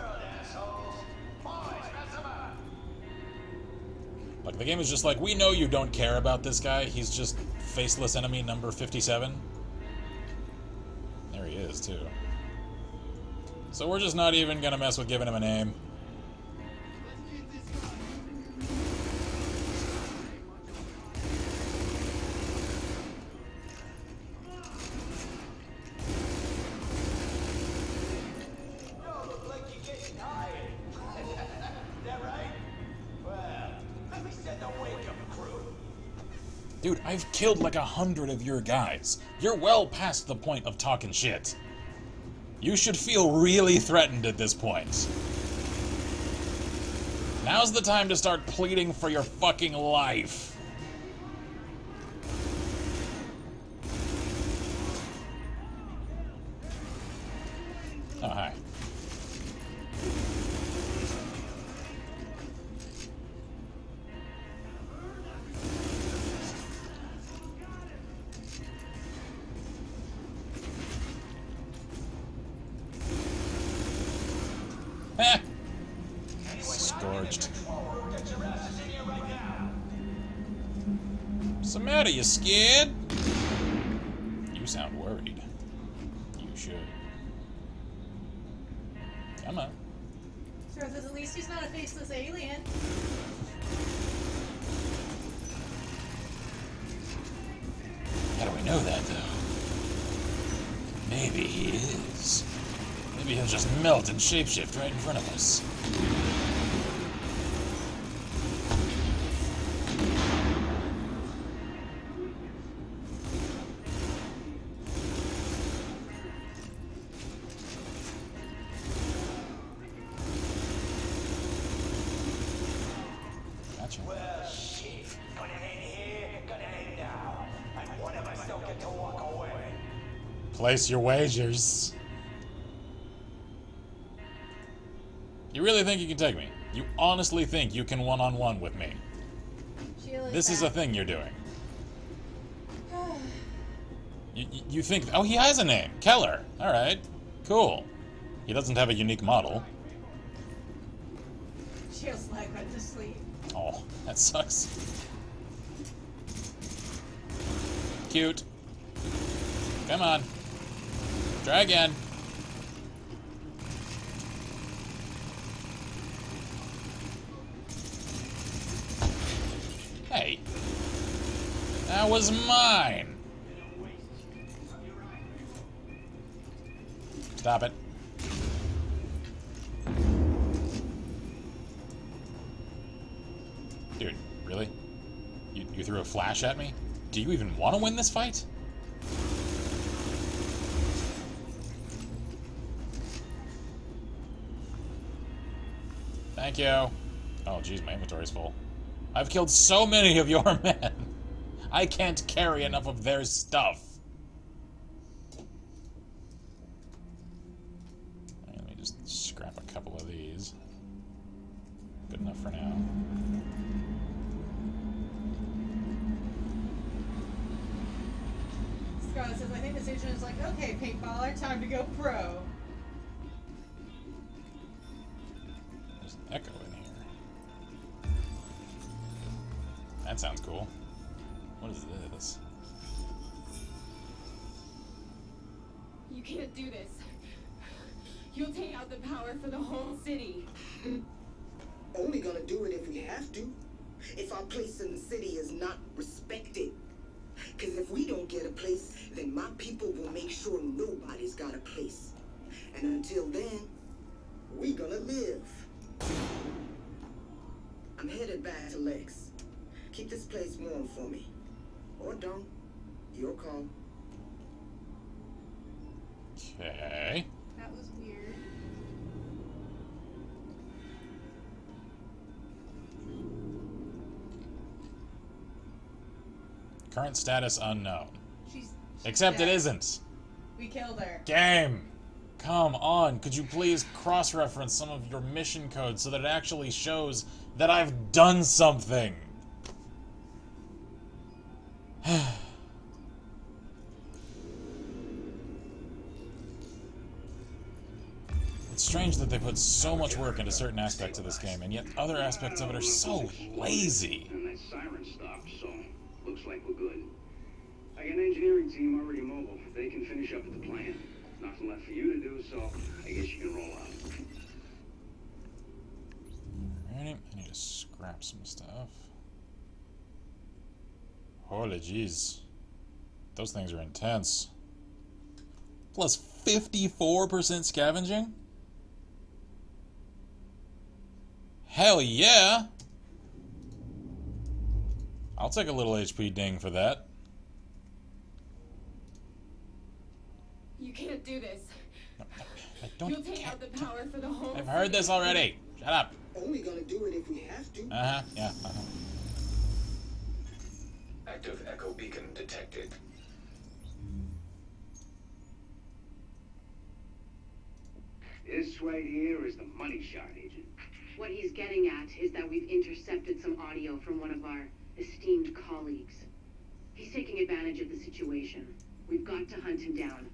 Like, the game is just like, we know you don't care about this guy. He's just faceless enemy number 57. There he is, too. So we're just not even gonna mess with giving him a name. Dude, I've killed like 100 of your guys. You're well past the point of talking shit. You should feel really threatened at this point. Now's the time to start pleading for your fucking life. Oh, hi. Heh. Scorched. What's the matter? You scared? You sound worried. You should. Come on. Sure, because at least he's not a faceless alien. How do we know that, though? Maybe he is. Maybe he'll just melt and shapeshift right in front of us. Gotcha. Well, shit. Gonna end here, gonna end now. And one of us don't get to walk away. Place your wagers. You really think you can take me? You honestly think you can one-on-one with me? This is a thing you're doing. You think... Oh, he has a name. Keller. Alright. Cool. He doesn't have a unique model. Shield's like went to sleep. Oh, that sucks. Cute. Come on. Try again. Hey. That was mine. Stop it. threw a flash at me? Do you even want to win this fight? Thank you. Oh, jeez, my inventory's full. I've killed so many of your men. I can't carry enough of their stuff. Let me just scrap a couple of these. Good enough for now. Scott says, I think this agent is like, okay, paintballer, time to go pro. There's an echo in here. That sounds cool. What is this? You can't do this. You'll take out the power for the whole city. Only gonna do it if we have to. If our place in the city is not respected. Because if we don't get a place, then my people will make sure nobody's got a place. And until then, we gonna live. I'm headed back to Lex. Keep this place warm for me. Or don't. Your call. Okay. That was weird. Current status unknown. She's Except dead. it isn't. We killed her. Game! Come on, could you please cross-reference some of your mission codes so that it actually shows that I've done something? It's strange that they put so much work into certain aspects of this game, and yet other aspects of it are so lazy. And that siren stopped, so looks like we're good. I got an engineering team already mobile. They can finish up at the plant. Nothing left for you to do, so I guess you can roll out. Alrighty, I need to scrap some stuff. Holy jeez. Those things are intense. Plus 54% scavenging? Hell yeah! I'll take a little HP ding for that. You can't do this. I don't. You'll take out the power for the whole I've heard this already. Shut up. Only gonna do it if we have to. Uh-huh, yeah, uh-huh. Active echo beacon detected. This right here is the money shot, Agent. What he's getting at is that we've intercepted some audio from one of our esteemed colleagues. He's taking advantage of the situation. We've got to hunt him down.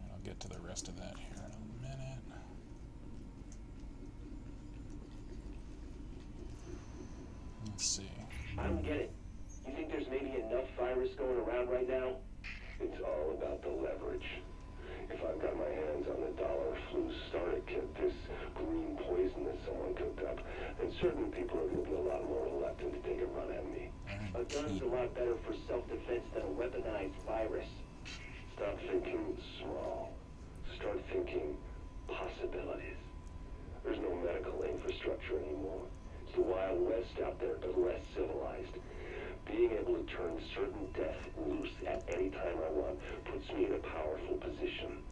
And I'll get to the rest of that here in a minute. Let's see. I don't get it. You think there's maybe enough virus going around right now? It's all about the leverage. If I've got my hands on the dollar flu starter kit, this green poison that someone cooked up, then certain people are going to be a lot more reluctant to take a run at me. A gun's a lot better for self-defense than a weaponized virus. Stop thinking small. Start thinking possibilities. There's no medical infrastructure anymore. It's the Wild West out there, but less civilized. Being able to turn certain death loose at any time I want puts me in a powerful position.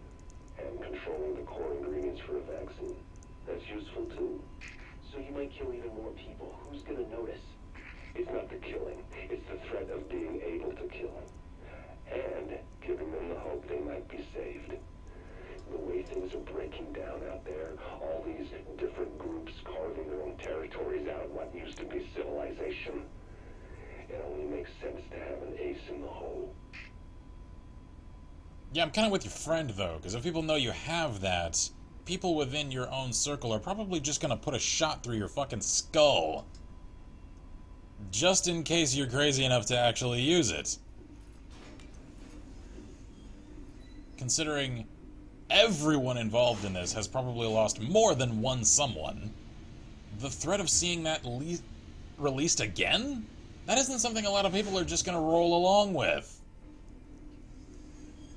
And controlling the core ingredients for a vaccine, that's useful too. So you might kill even more people. Who's gonna notice? It's not the killing, it's the threat of being able to kill. And giving them the hope they might be saved. The way things are breaking down out there, all these different groups carving their own territories out of what used to be civilization. It only makes sense to have an ace in the hole. Yeah, I'm kind of with your friend, though, because if people know you have that, people within your own circle are probably just going to put a shot through your fucking skull. Just in case you're crazy enough to actually use it. Considering everyone involved in this has probably lost more than one someone, the threat of seeing that released again? That isn't something a lot of people are just going to roll along with.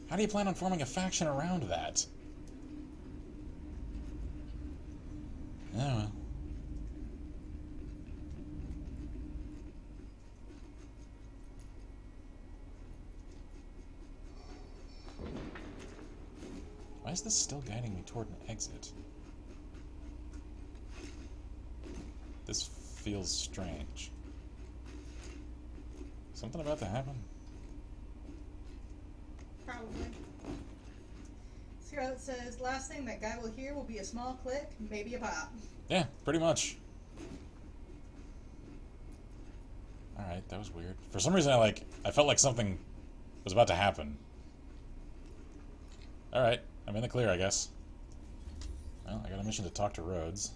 How do you plan on forming a faction around that? Oh well. Why is this still guiding me toward an exit? This feels strange. Something about to happen? Probably. Scarlet says, last thing that guy will hear will be a small click, maybe a pop. Yeah, pretty much. Alright, that was weird. For some reason I felt like something was about to happen. Alright, I'm in the clear, I guess. Well, I got a mission to talk to Rhodes.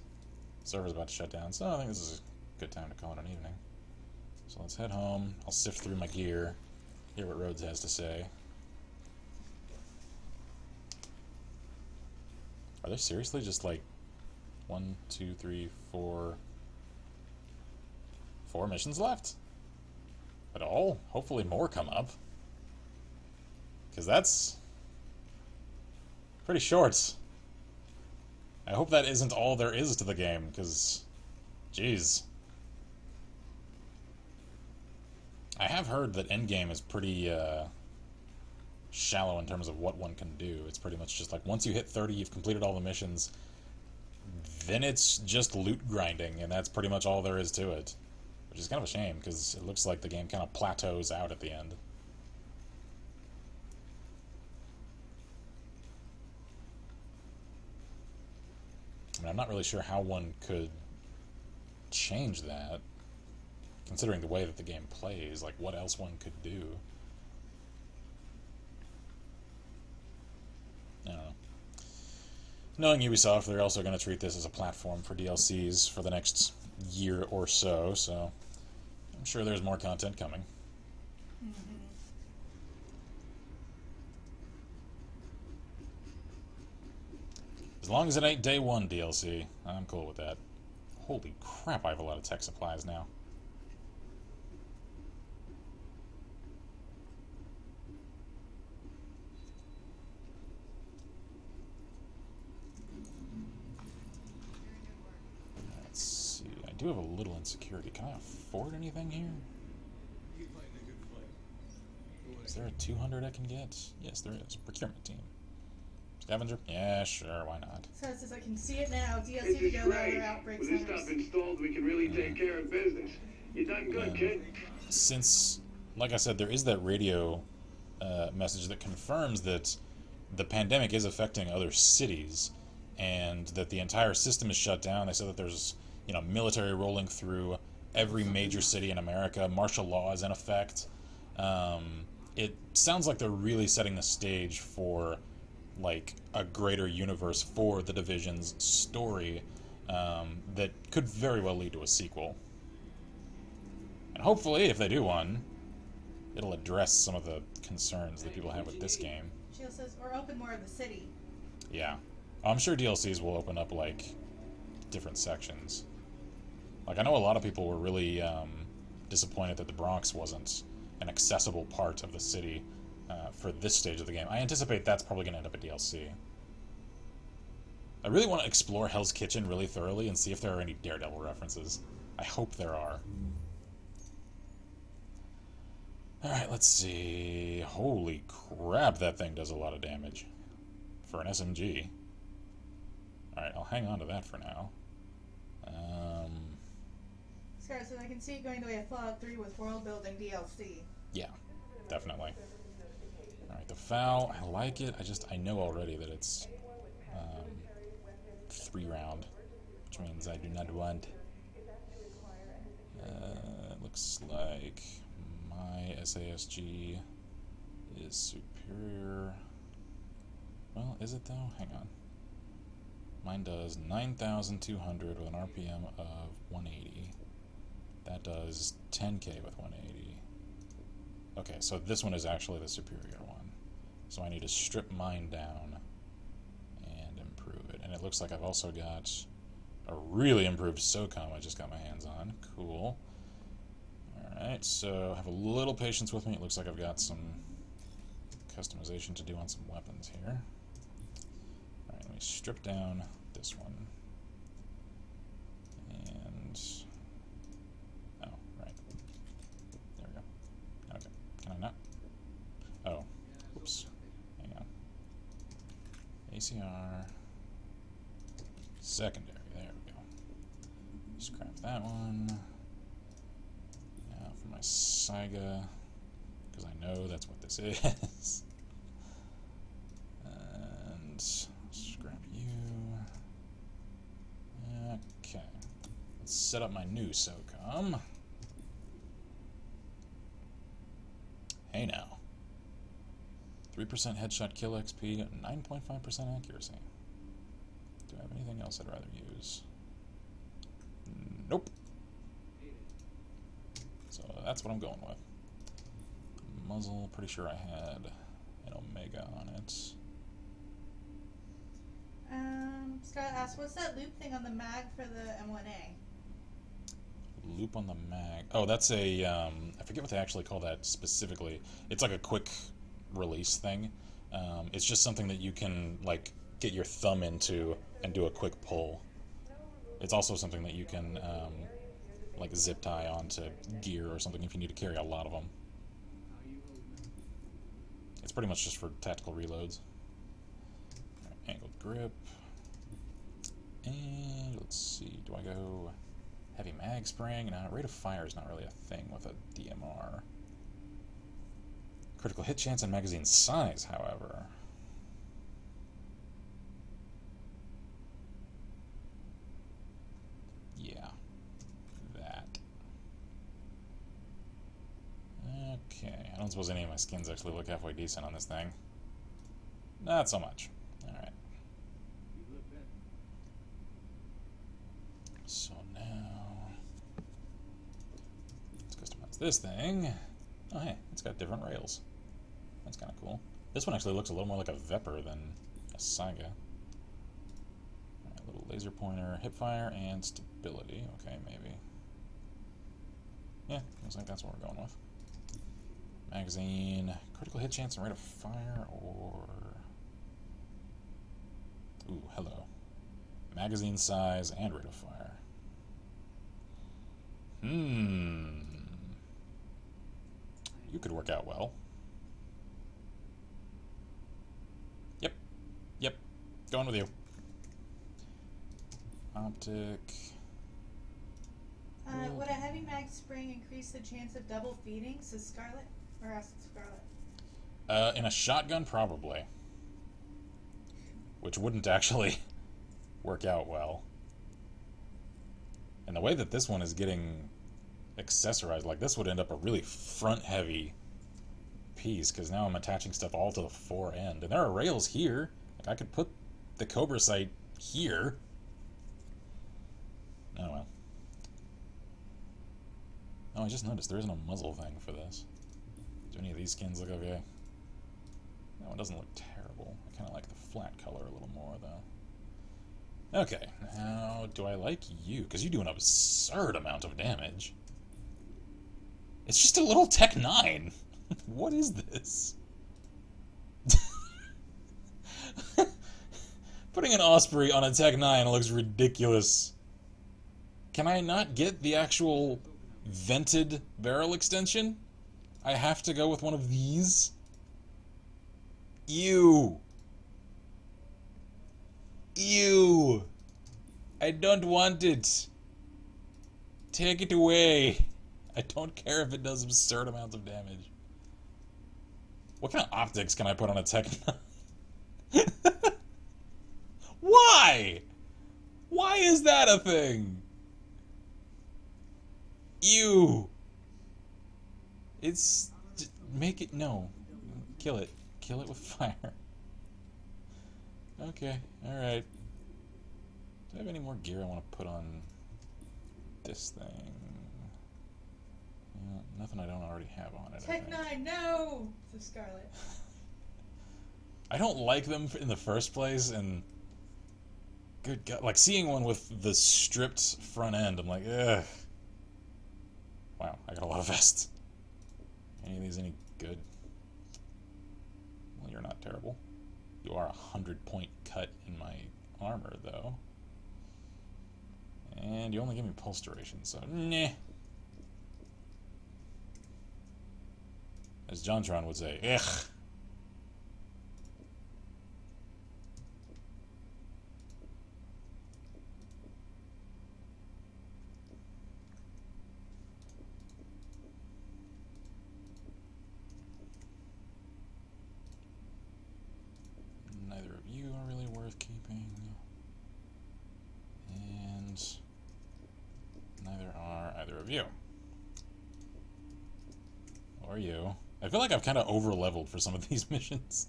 Server's about to shut down, so I think this is a good time to call it an evening. So let's head home. I'll sift through my gear, hear what Rhodes has to say. Are there seriously just like 1, 2, 3, 4 missions left? At all? Hopefully more come up. Because that's pretty short. I hope that isn't all there is to the game, because, jeez. I have heard that endgame is pretty shallow in terms of what one can do. It's pretty much just like once you hit 30, you've completed all the missions, then it's just loot grinding, and that's pretty much all there is to it. Which is kind of a shame, because it looks like the game kind of plateaus out at the end. I mean, I'm not really sure how one could change that, considering the way that the game plays, like what else one could do. I don't know. Knowing Ubisoft, they're also going to treat this as a platform for DLCs for the next year or so, so I'm sure there's more content coming. As long as it ain't day one DLC, I'm cool with that. Holy crap, I have a lot of tech supplies now. Let's see, I do have a little insecurity. Can I afford anything here? Is there a 200 I can get? Yes, there is. Procurement team. Scavenger? Yeah, sure, why not? Says I can see it now. DLC to go out or outbreak With this stuff installed, we can really take care of business. You done good, kid. Since, like I said, there is that radio message that confirms that the pandemic is affecting other cities, and that the entire system is shut down. They said that there's, you know, military rolling through every major city in America. Martial law is in effect. It sounds like they're really setting the stage for like a greater universe for the Division's story that could very well lead to a sequel. And hopefully, if they do one, it'll address some of the concerns that people have with this game. She says, or open more of the city. Yeah. I'm sure DLCs will open up, like, different sections. Like, I know a lot of people were really disappointed that the Bronx wasn't an accessible part of the city for this stage of the game. I anticipate that's probably going to end up a DLC. I really want to explore Hell's Kitchen really thoroughly and see if there are any Daredevil references. I hope there are. Alright, let's see. Holy crap, that thing does a lot of damage. For an SMG. Alright, I'll hang on to that for now. Scar says I can see it going the way of Fallout 3 with world building DLC. Yeah, definitely. Alright, the FAL, I like it. I know already that it's 3 round, which means I do not want. Looks like my SASG is superior. Well, is it though? Hang on. Mine does 9,200 with an RPM of 180. That does 10k with 180. Okay, so this one is actually the superior one. So I need to strip mine down and improve it. And it looks like I've also got a really improved SOCOM I just got my hands on. Cool. Alright, so have a little patience with me. It looks like I've got some customization to do on some weapons here. Alright, let me strip down this one. And... oh, right. There we go. Okay, can I not? Oh, oops. Hang on. ECR. Secondary. There we go. Scrap that one. Now for my Saiga, because I know that's what this is. And scrap you. Okay. Let's set up my new SOCOM. Hey now. 3% headshot kill XP, 9.5% accuracy. Do I have anything else I'd rather use? Nope. So that's what I'm going with. Muzzle, pretty sure I had an Omega on it. Scott asked, what's that loop thing on the mag for the M1A? Loop on the mag. Oh, that's a, I forget what they actually call that specifically. It's like a quick release thing. It's just something that you can, like, get your thumb into and do a quick pull. It's also something that you can, like, zip tie onto gear or something if you need to carry a lot of them. It's pretty much just for tactical reloads. Right, angled grip. And let's see, do I go heavy mag spring? No, rate of fire is not really a thing with a DMR. Critical hit chance and magazine size, however. Yeah. That. Okay. I don't suppose any of my skins actually look halfway decent on this thing. Not so much. Alright. So now... let's customize this thing. Oh hey, it's got different rails. That's kind of cool. This one actually looks a little more like a Vepr than a Saiga. Alright, little laser pointer, hipfire, and stability. Okay, maybe. Yeah, looks like that's what we're going with. Magazine, critical hit chance and rate of fire, or... ooh, hello. Magazine size and rate of fire. You could work out well. Yep. Going with you. Optic. Would a heavy mag spring increase the chance of double feeding? Says Scarlet? Or asked Scarlet? In a shotgun, probably. Which wouldn't actually work out well. And the way that this one is getting accessorized, like this would end up a really front-heavy piece, because now I'm attaching stuff all to the fore end. And there are rails here. Like, I could put the Cobra sight here. Oh well. Oh, I just noticed there isn't a muzzle thing for this. Do any of these skins look okay? That one doesn't look terrible. I kind of like the flat color a little more, though. Okay, now do I like you? Because you do an absurd amount of damage. It's just a little Tech 9. What is this? Putting an Osprey on a Tech 9 looks ridiculous. Can I not get the actual vented barrel extension? I have to go with one of these? Ew. Ew. I don't want it. Take it away. I don't care if it does absurd amounts of damage. What kind of optics can I put on a Tech 9? Why? Why is that a thing? Ew. It's... make it... no. Kill it. Kill it with fire. Okay, alright. Do I have any more gear I want to put on this thing? Yeah, nothing I don't already have on it. Tech 9, no! Says Scarlet. I don't like them in the first place, and... good God, like seeing one with the stripped front end, I'm like, ugh. Wow, I got a lot of vests. Any of these any good? Well, you're not terrible. You are 100-point cut in my armor, though. And you only give me pulse duration, so nah. As JonTron would say, ugh. worth keeping. And neither are either of you. Or you. I feel like I've kind of over-leveled for some of these missions.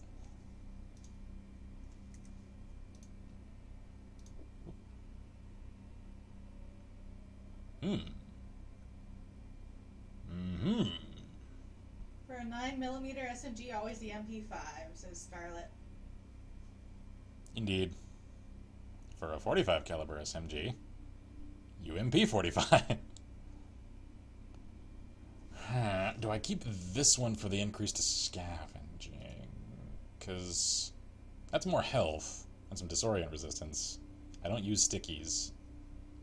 For a 9mm SMG, always the MP5, says Scarlet. Indeed. For a 45 caliber SMG, UMP 45. Do I keep this one for the increase to scavenging? Because that's more health and some disorient resistance. I don't use stickies.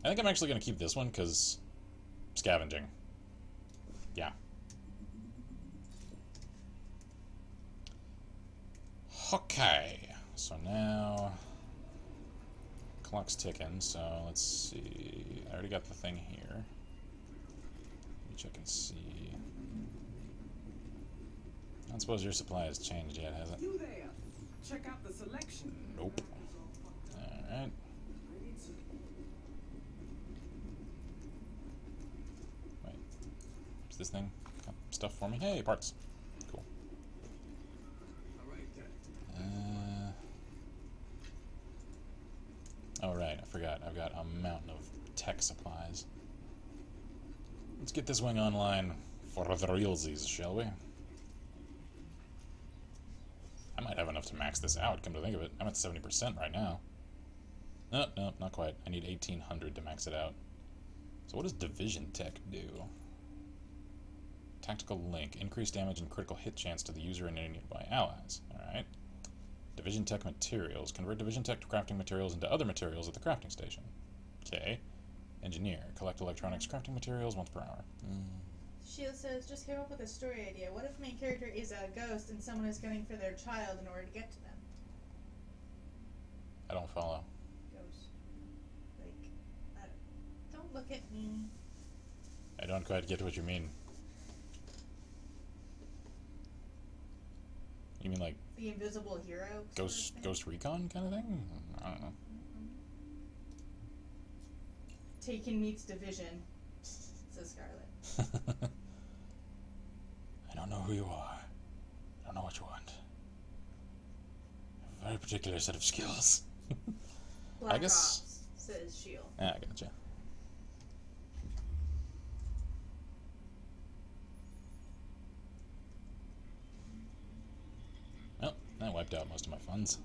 I think I'm actually going to keep this one because scavenging. Yeah. Okay. So now clock's ticking, so let's see. I already got the thing here. Let me check and see. I don't suppose your supply has changed yet, has it? You there? Check out the selection. Nope. Alright. Wait. Is this thing got stuff for me? Hey, parts. Cool. Oh right, I forgot. I've got a mountain of tech supplies. Let's get this wing online for the realsies, shall we? I might have enough to max this out, come to think of it. I'm at 70% right now. Nope, nope, not quite. I need 1800 to max it out. So what does Division Tech do? Tactical Link. Increased damage and critical hit chance to the user and any nearby allies. Alright. Division Tech Materials. Convert Division Tech crafting materials into other materials at the crafting station. Okay. Engineer. Collect electronics crafting materials once per hour. Shield says, just came up with a story idea. What if main character is a ghost and someone is gunning for their child in order to get to them? I don't follow. Ghost. Like, don't look at me. I don't quite get what you mean. You mean like the invisible hero? Ghost Recon kind of thing? I don't know. Taken meets Division, says Scarlet. I don't know who you are. I don't know what you want. You have a very particular set of skills. Black I guess. Ops, says Shield. Yeah, I gotcha. Well, that wiped out most of my funds.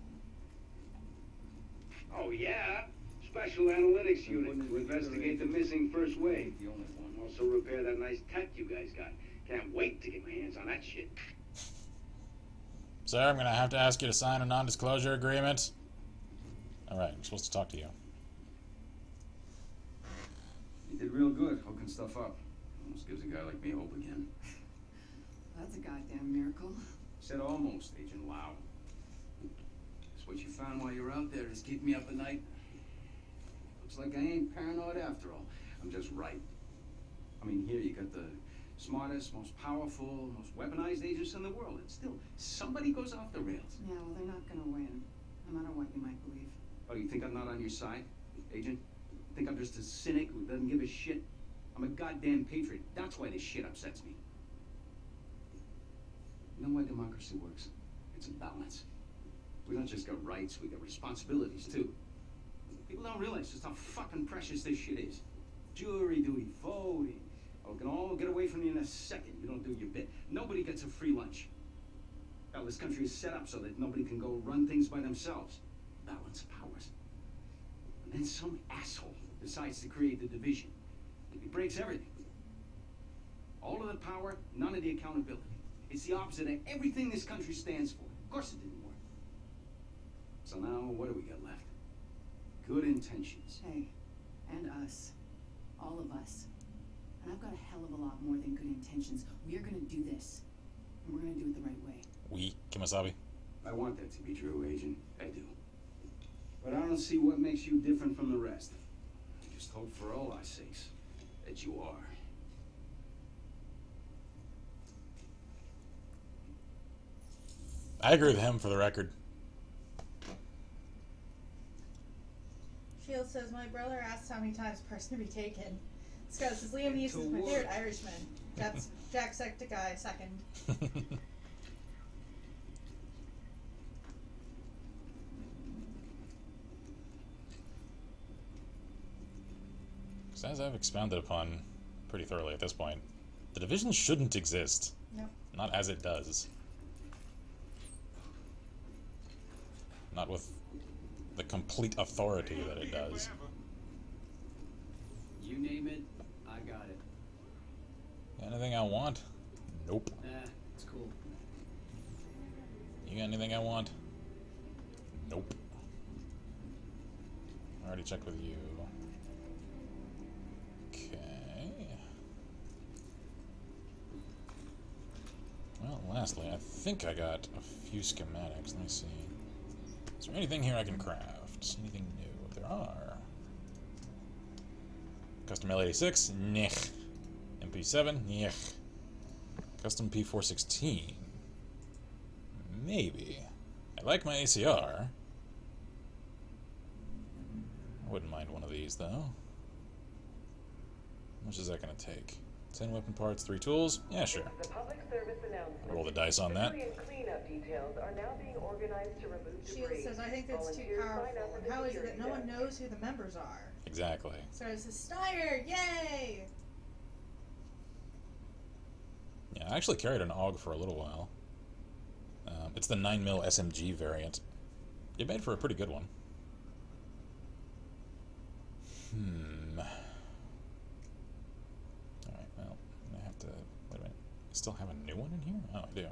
Oh, yeah? Special Analytics Unit to investigate the missing first wave. Also repair that nice tech you guys got. Can't wait to get my hands on that shit. Sir, I'm going to have to ask you to sign a non-disclosure agreement. Alright, I'm supposed to talk to you. You did real good hooking stuff up. Almost gives a guy like me hope again. That's a goddamn miracle. Said almost, Agent Lau. Guess what you found while you were out there is keeping me up at night. Looks like I ain't paranoid after all. I'm just right. I mean, here you got the smartest, most powerful, most weaponized agents in the world, and still, somebody goes off the rails. Yeah, well, they're not gonna win, no matter what you might believe. Oh, you think I'm not on your side, Agent? Think I'm just a cynic who doesn't give a shit? I'm a goddamn patriot. That's why this shit upsets me. You know why democracy works? It's a balance. We don't just got rights, we got responsibilities, too. People don't realize just how fucking precious this shit is. Jury duty, voting. Oh, we can all get away from you in a second. You don't do your bit. Nobody gets a free lunch. Hell, this country is set up so that nobody can go run things by themselves. Balance of powers. And then some asshole decides to create the division. He breaks everything. All of the power, none of the accountability. It's the opposite of everything this country stands for. Of course it didn't work. So now, what do we got left? Good intentions. Hey, and us. All of us. And I've got a hell of a lot more than good intentions. We're gonna do this. And we're gonna do it the right way. We, Kimasabi. I want that to be true, Agent. I do. But I don't see what makes you different from the rest. I just hope for all our sakes that you are. I agree with him, for the record. Shield says, my brother asks how many times person to be taken. Scott says, Liam Neeson is my favorite Irishman. That's Jacksepticeye second. As I've expounded upon pretty thoroughly at this point, the division shouldn't exist. Nope. Not as it does. Not with the complete authority that it does. You name it, I got it. Anything I want? Nope. It's cool. You got anything I want? Nope. I already checked with you. Okay. Well, lastly, I think I got a few schematics. Let me see. Is there anything here I can craft? Anything new? There are. Custom L86? Nech. MP7? Nech. Custom P416? Maybe. I like my ACR. I wouldn't mind one of these, though. How much is that going to take? 10 weapon parts, 3 tools? Yeah, sure. The public service announcement. Roll the dice on that. Security and cleanup details are now being organized to remove debris. Shield says, I think that's too Volunteers powerful. sign up at the And how is it that security no one desk. knows who the members are? Exactly. So it says, Steiner! Yay! Yeah, I actually carried an AUG for a little while. It's the 9mm SMG variant. It made for a pretty good one. Alright, well, I have to... Wait a minute. I still have a new one in here? Oh, I do.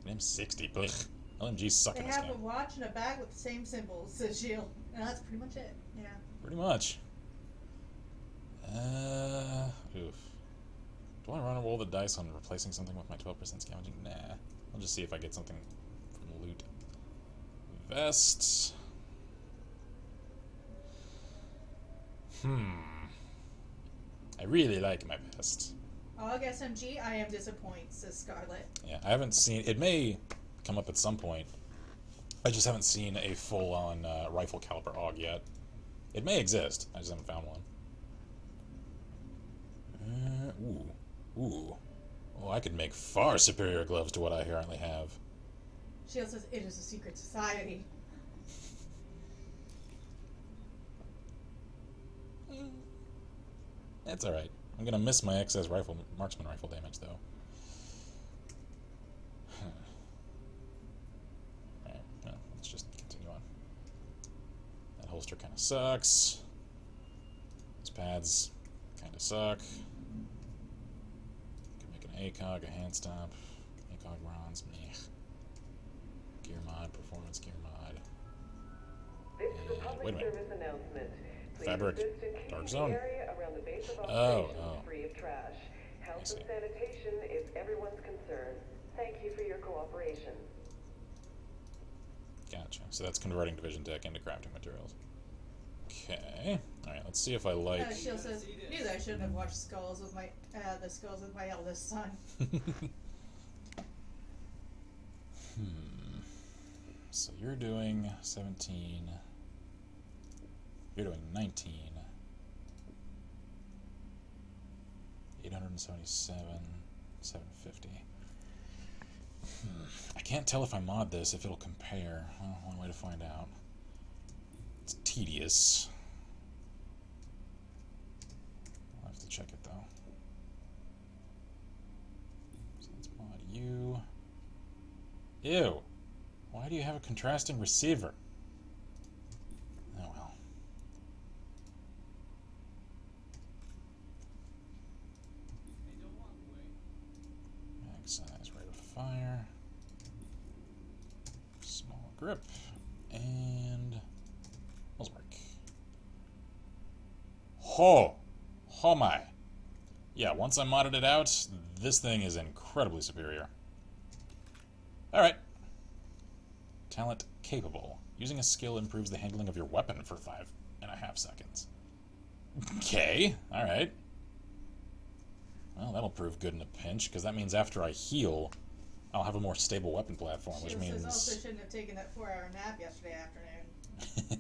An M60. Blech. LMGs suck They in this have game. a watch and a bag with the same symbols, says Shield. And that's pretty much it. Yeah. Pretty much. Oof. Do I want to roll the dice on replacing something with my 12% scavenging? Nah. I'll just see if I get something from loot. Vest. I really like my vest. AUG SMG, I am disappointed, says Scarlet. Yeah, I haven't seen... It may come up at some point. I just haven't seen a full-on rifle caliber AUG yet. It may exist. I just haven't found one. Ooh. Oh, I could make far superior gloves to what I currently have. Shield says, it is a secret society. That's alright. I'm gonna miss my excess marksman rifle damage, though. Alright, well, let's just continue on. That holster kind of sucks. These pads kind of suck. Can make an ACOG, a hand stomp, ACOG bronze, meh. Gear mod, performance gear mod. This is a public wait a minute. service announcement. Please Fabric, assist in keeping dark the zone. area around the base of Oh, operations free of trash. Health see. and sanitation is everyone's concern. Thank you for your cooperation. Gotcha. So that's converting division deck into crafting materials. Okay. Alright, let's see if I like... Shield says, knew that I shouldn't have watched Skulls with my, the Skulls with my eldest son. So you're doing 17. You're doing 19. 877. 750. I can't tell if I mod this, if it'll compare. Well, one way to find out. It's tedious. I'll have to check it, though. So let's mod you. Ew! Why do you have a contrasting receiver? Oh well. Mag size, rate of fire. Small grip. And... Muzzlebrake. Ho! Oh my! Yeah, once I modded it out, this thing is incredibly superior. Alright. Talent capable. Using a skill improves the handling of your weapon for 5.5 seconds. Okay, alright. Well, that'll prove good in a pinch, because that means after I heal, I'll have a more stable weapon platform, which Shield means... says, also shouldn't have taken that 4-hour nap yesterday afternoon.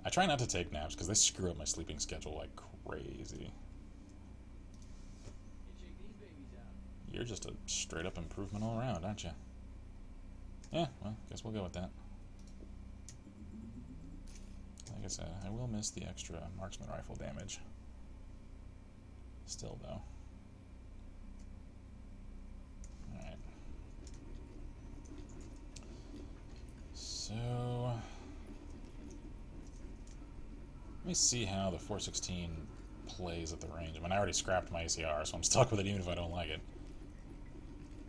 I try not to take naps because they screw up my sleeping schedule like crazy. You're just a straight up improvement all around, aren't you? Yeah, well, guess we'll go with that. Like I said, I will miss the extra marksman rifle damage. Still, though. Alright. So... let me see how the 416 plays at the range. I mean, I already scrapped my ACR, so I'm stuck with it even if I don't like it.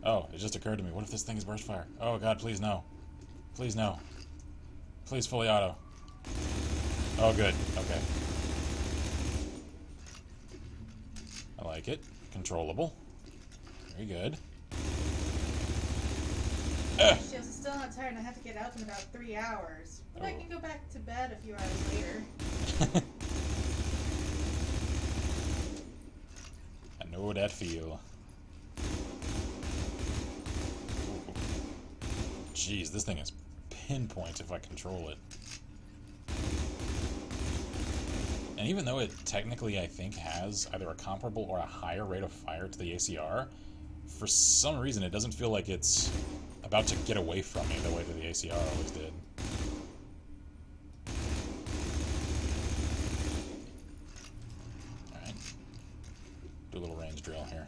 Oh, it just occurred to me. What if this thing is burst fire? Oh god, please no. Please no. Please fully auto. Oh good, okay. I like it. Controllable. Very good. She's still not tired and I have to get up in about 3 hours. But I can go back to bed a few hours later. I know that feel. Jeez, this thing is pinpoint if I control it. And even though it technically, I think, has either a comparable or a higher rate of fire to the ACR, for some reason it doesn't feel like it's about to get away from me the way that the ACR always did. Alright. Do a little range drill here.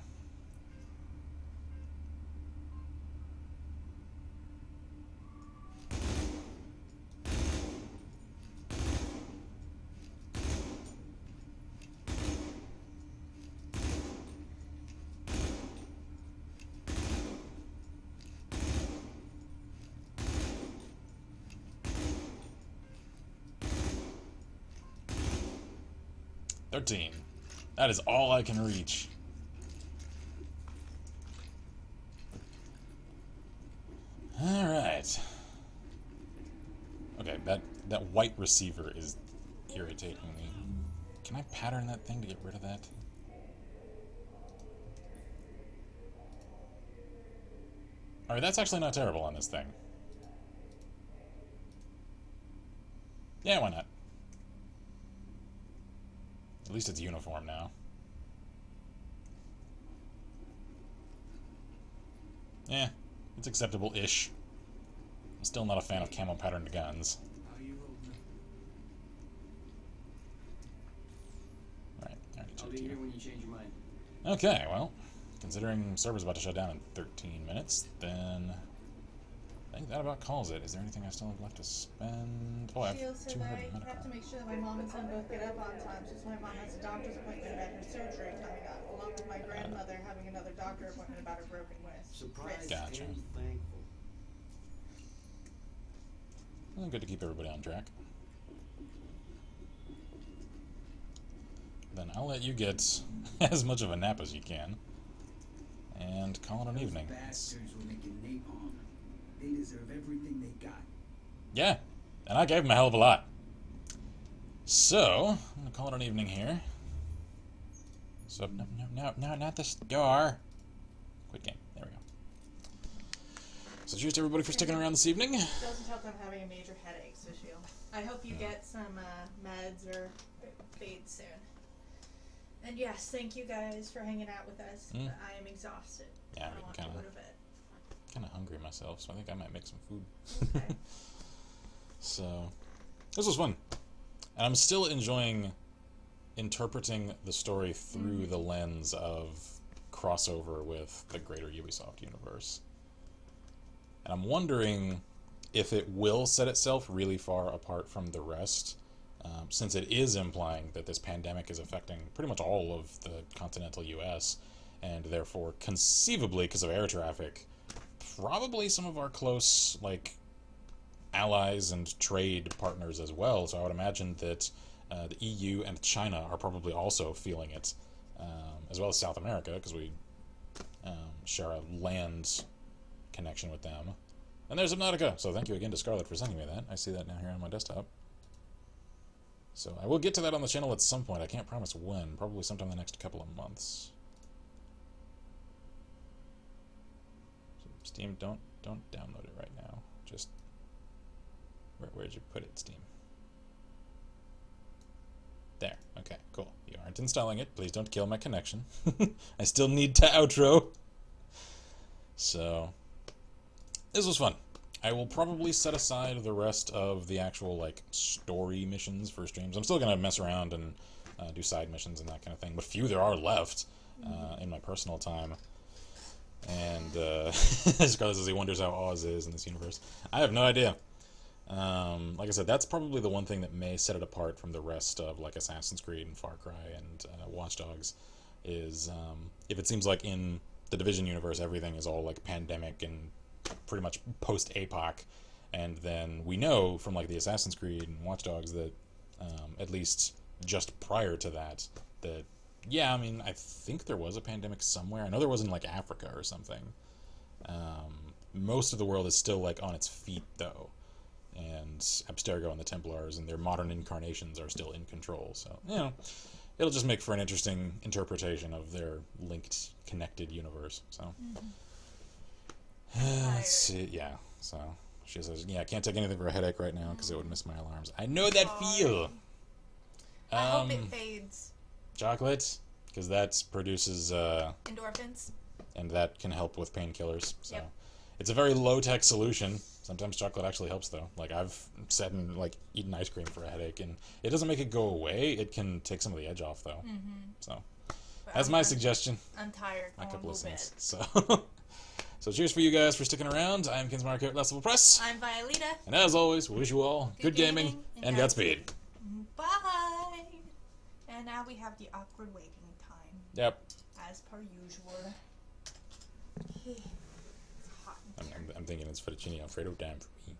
That is all I can reach. Alright. Okay, that white receiver is irritating me. Can I pattern that thing to get rid of that? Alright, that's actually not terrible on this thing. Yeah, why not? At least it's uniform now. Yeah, it's acceptable-ish. I'm still not a fan of camo patterned guns. Right, I already checked you. When you change your mind. Okay, well, considering server's about to shut down in 13 minutes, then I think that about calls it. Is there anything I still have left to spend? Oh, I have 200 medical. I have to make sure that my mom and son both get up on time since my mom has a doctor's appointment about her surgery coming up, along with my grandmother having another doctor appointment about her broken wrist. Surprised Gotcha. and thankful. Well, good to keep everybody on track. Then I'll let you get as much of a nap as you can, and call it an evening. Bastards were making napalm. They deserve everything they got. Yeah, and I gave him a hell of a lot. So, I'm gonna call it an evening here. So, no, not this door. Quit game. There we go. So, cheers to everybody for sticking around this evening. Doesn't help that I'm having a major headache issue. I hope you get some meds or fades soon. And yes, thank you guys for hanging out with us. I am exhausted. Yeah, I want to go to bed. Kind of hungry myself, so I think I might make some food. Okay. So, this was fun. And I'm still enjoying interpreting the story through the lens of crossover with the greater Ubisoft universe. And I'm wondering if it will set itself really far apart from the rest, since it is implying that this pandemic is affecting pretty much all of the continental US, and therefore, conceivably, because of air traffic, probably some of our close, like, allies and trade partners as well. So I would imagine that the EU and China are probably also feeling it, as well as South America, because we share a land connection with them. And there's Subnautica, so thank you again to Scarlett for sending me that. I see that now here on my desktop. So I will get to that on the channel at some point. I can't promise when. Probably sometime in the next couple of months. So Steam, don't download it right now. Just where'd you put it, Steam? installing it. Please don't kill my connection. I still need to outro. So, this was fun. I will probably set aside the rest of the actual, like, story missions for streams. I'm still going to mess around and do side missions and that kind of thing. But few there are left in my personal time. And Scarlet says he wonders how Oz is in this universe. I have no idea. Like I said, that's probably the one thing that may set it apart from the rest of, like, Assassin's Creed and Far Cry and Watch Dogs, is if it seems like in the Division universe everything is all, like, pandemic and pretty much post-APOC, and then we know from, like, the Assassin's Creed and Watch Dogs that at least just prior to that, yeah, I mean, I think there was a pandemic somewhere. I know there was in, like, Africa or something. Most of the world is still, like, on its feet, though. And Abstergo and the Templars and their modern incarnations are still in control. So, you know, it'll just make for an interesting interpretation of their linked, connected universe. So, let's see. Yeah, so she says, yeah, I can't take anything for a headache right now because it would miss my alarms. I know that feel. I hope it fades. Chocolate, because that produces endorphins, and that can help with painkillers. So yep. It's a very low-tech solution. Sometimes chocolate actually helps, though. Like, I've sat and, like, eaten ice cream for a headache, and it doesn't make it go away. It can take some of the edge off, though. So that's my suggestion. I'm tired. A couple of cents. So so cheers for you guys for sticking around. I'm Kinsmarck here at Last Level Press. I'm Violeta. And as always, we wish you all good gaming and Godspeed. Bye. And now we have the awkward waiting time. Yep. As per usual. It's hot in here. I'm thinking it's fettuccine Alfredo time for me.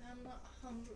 I'm not hungry.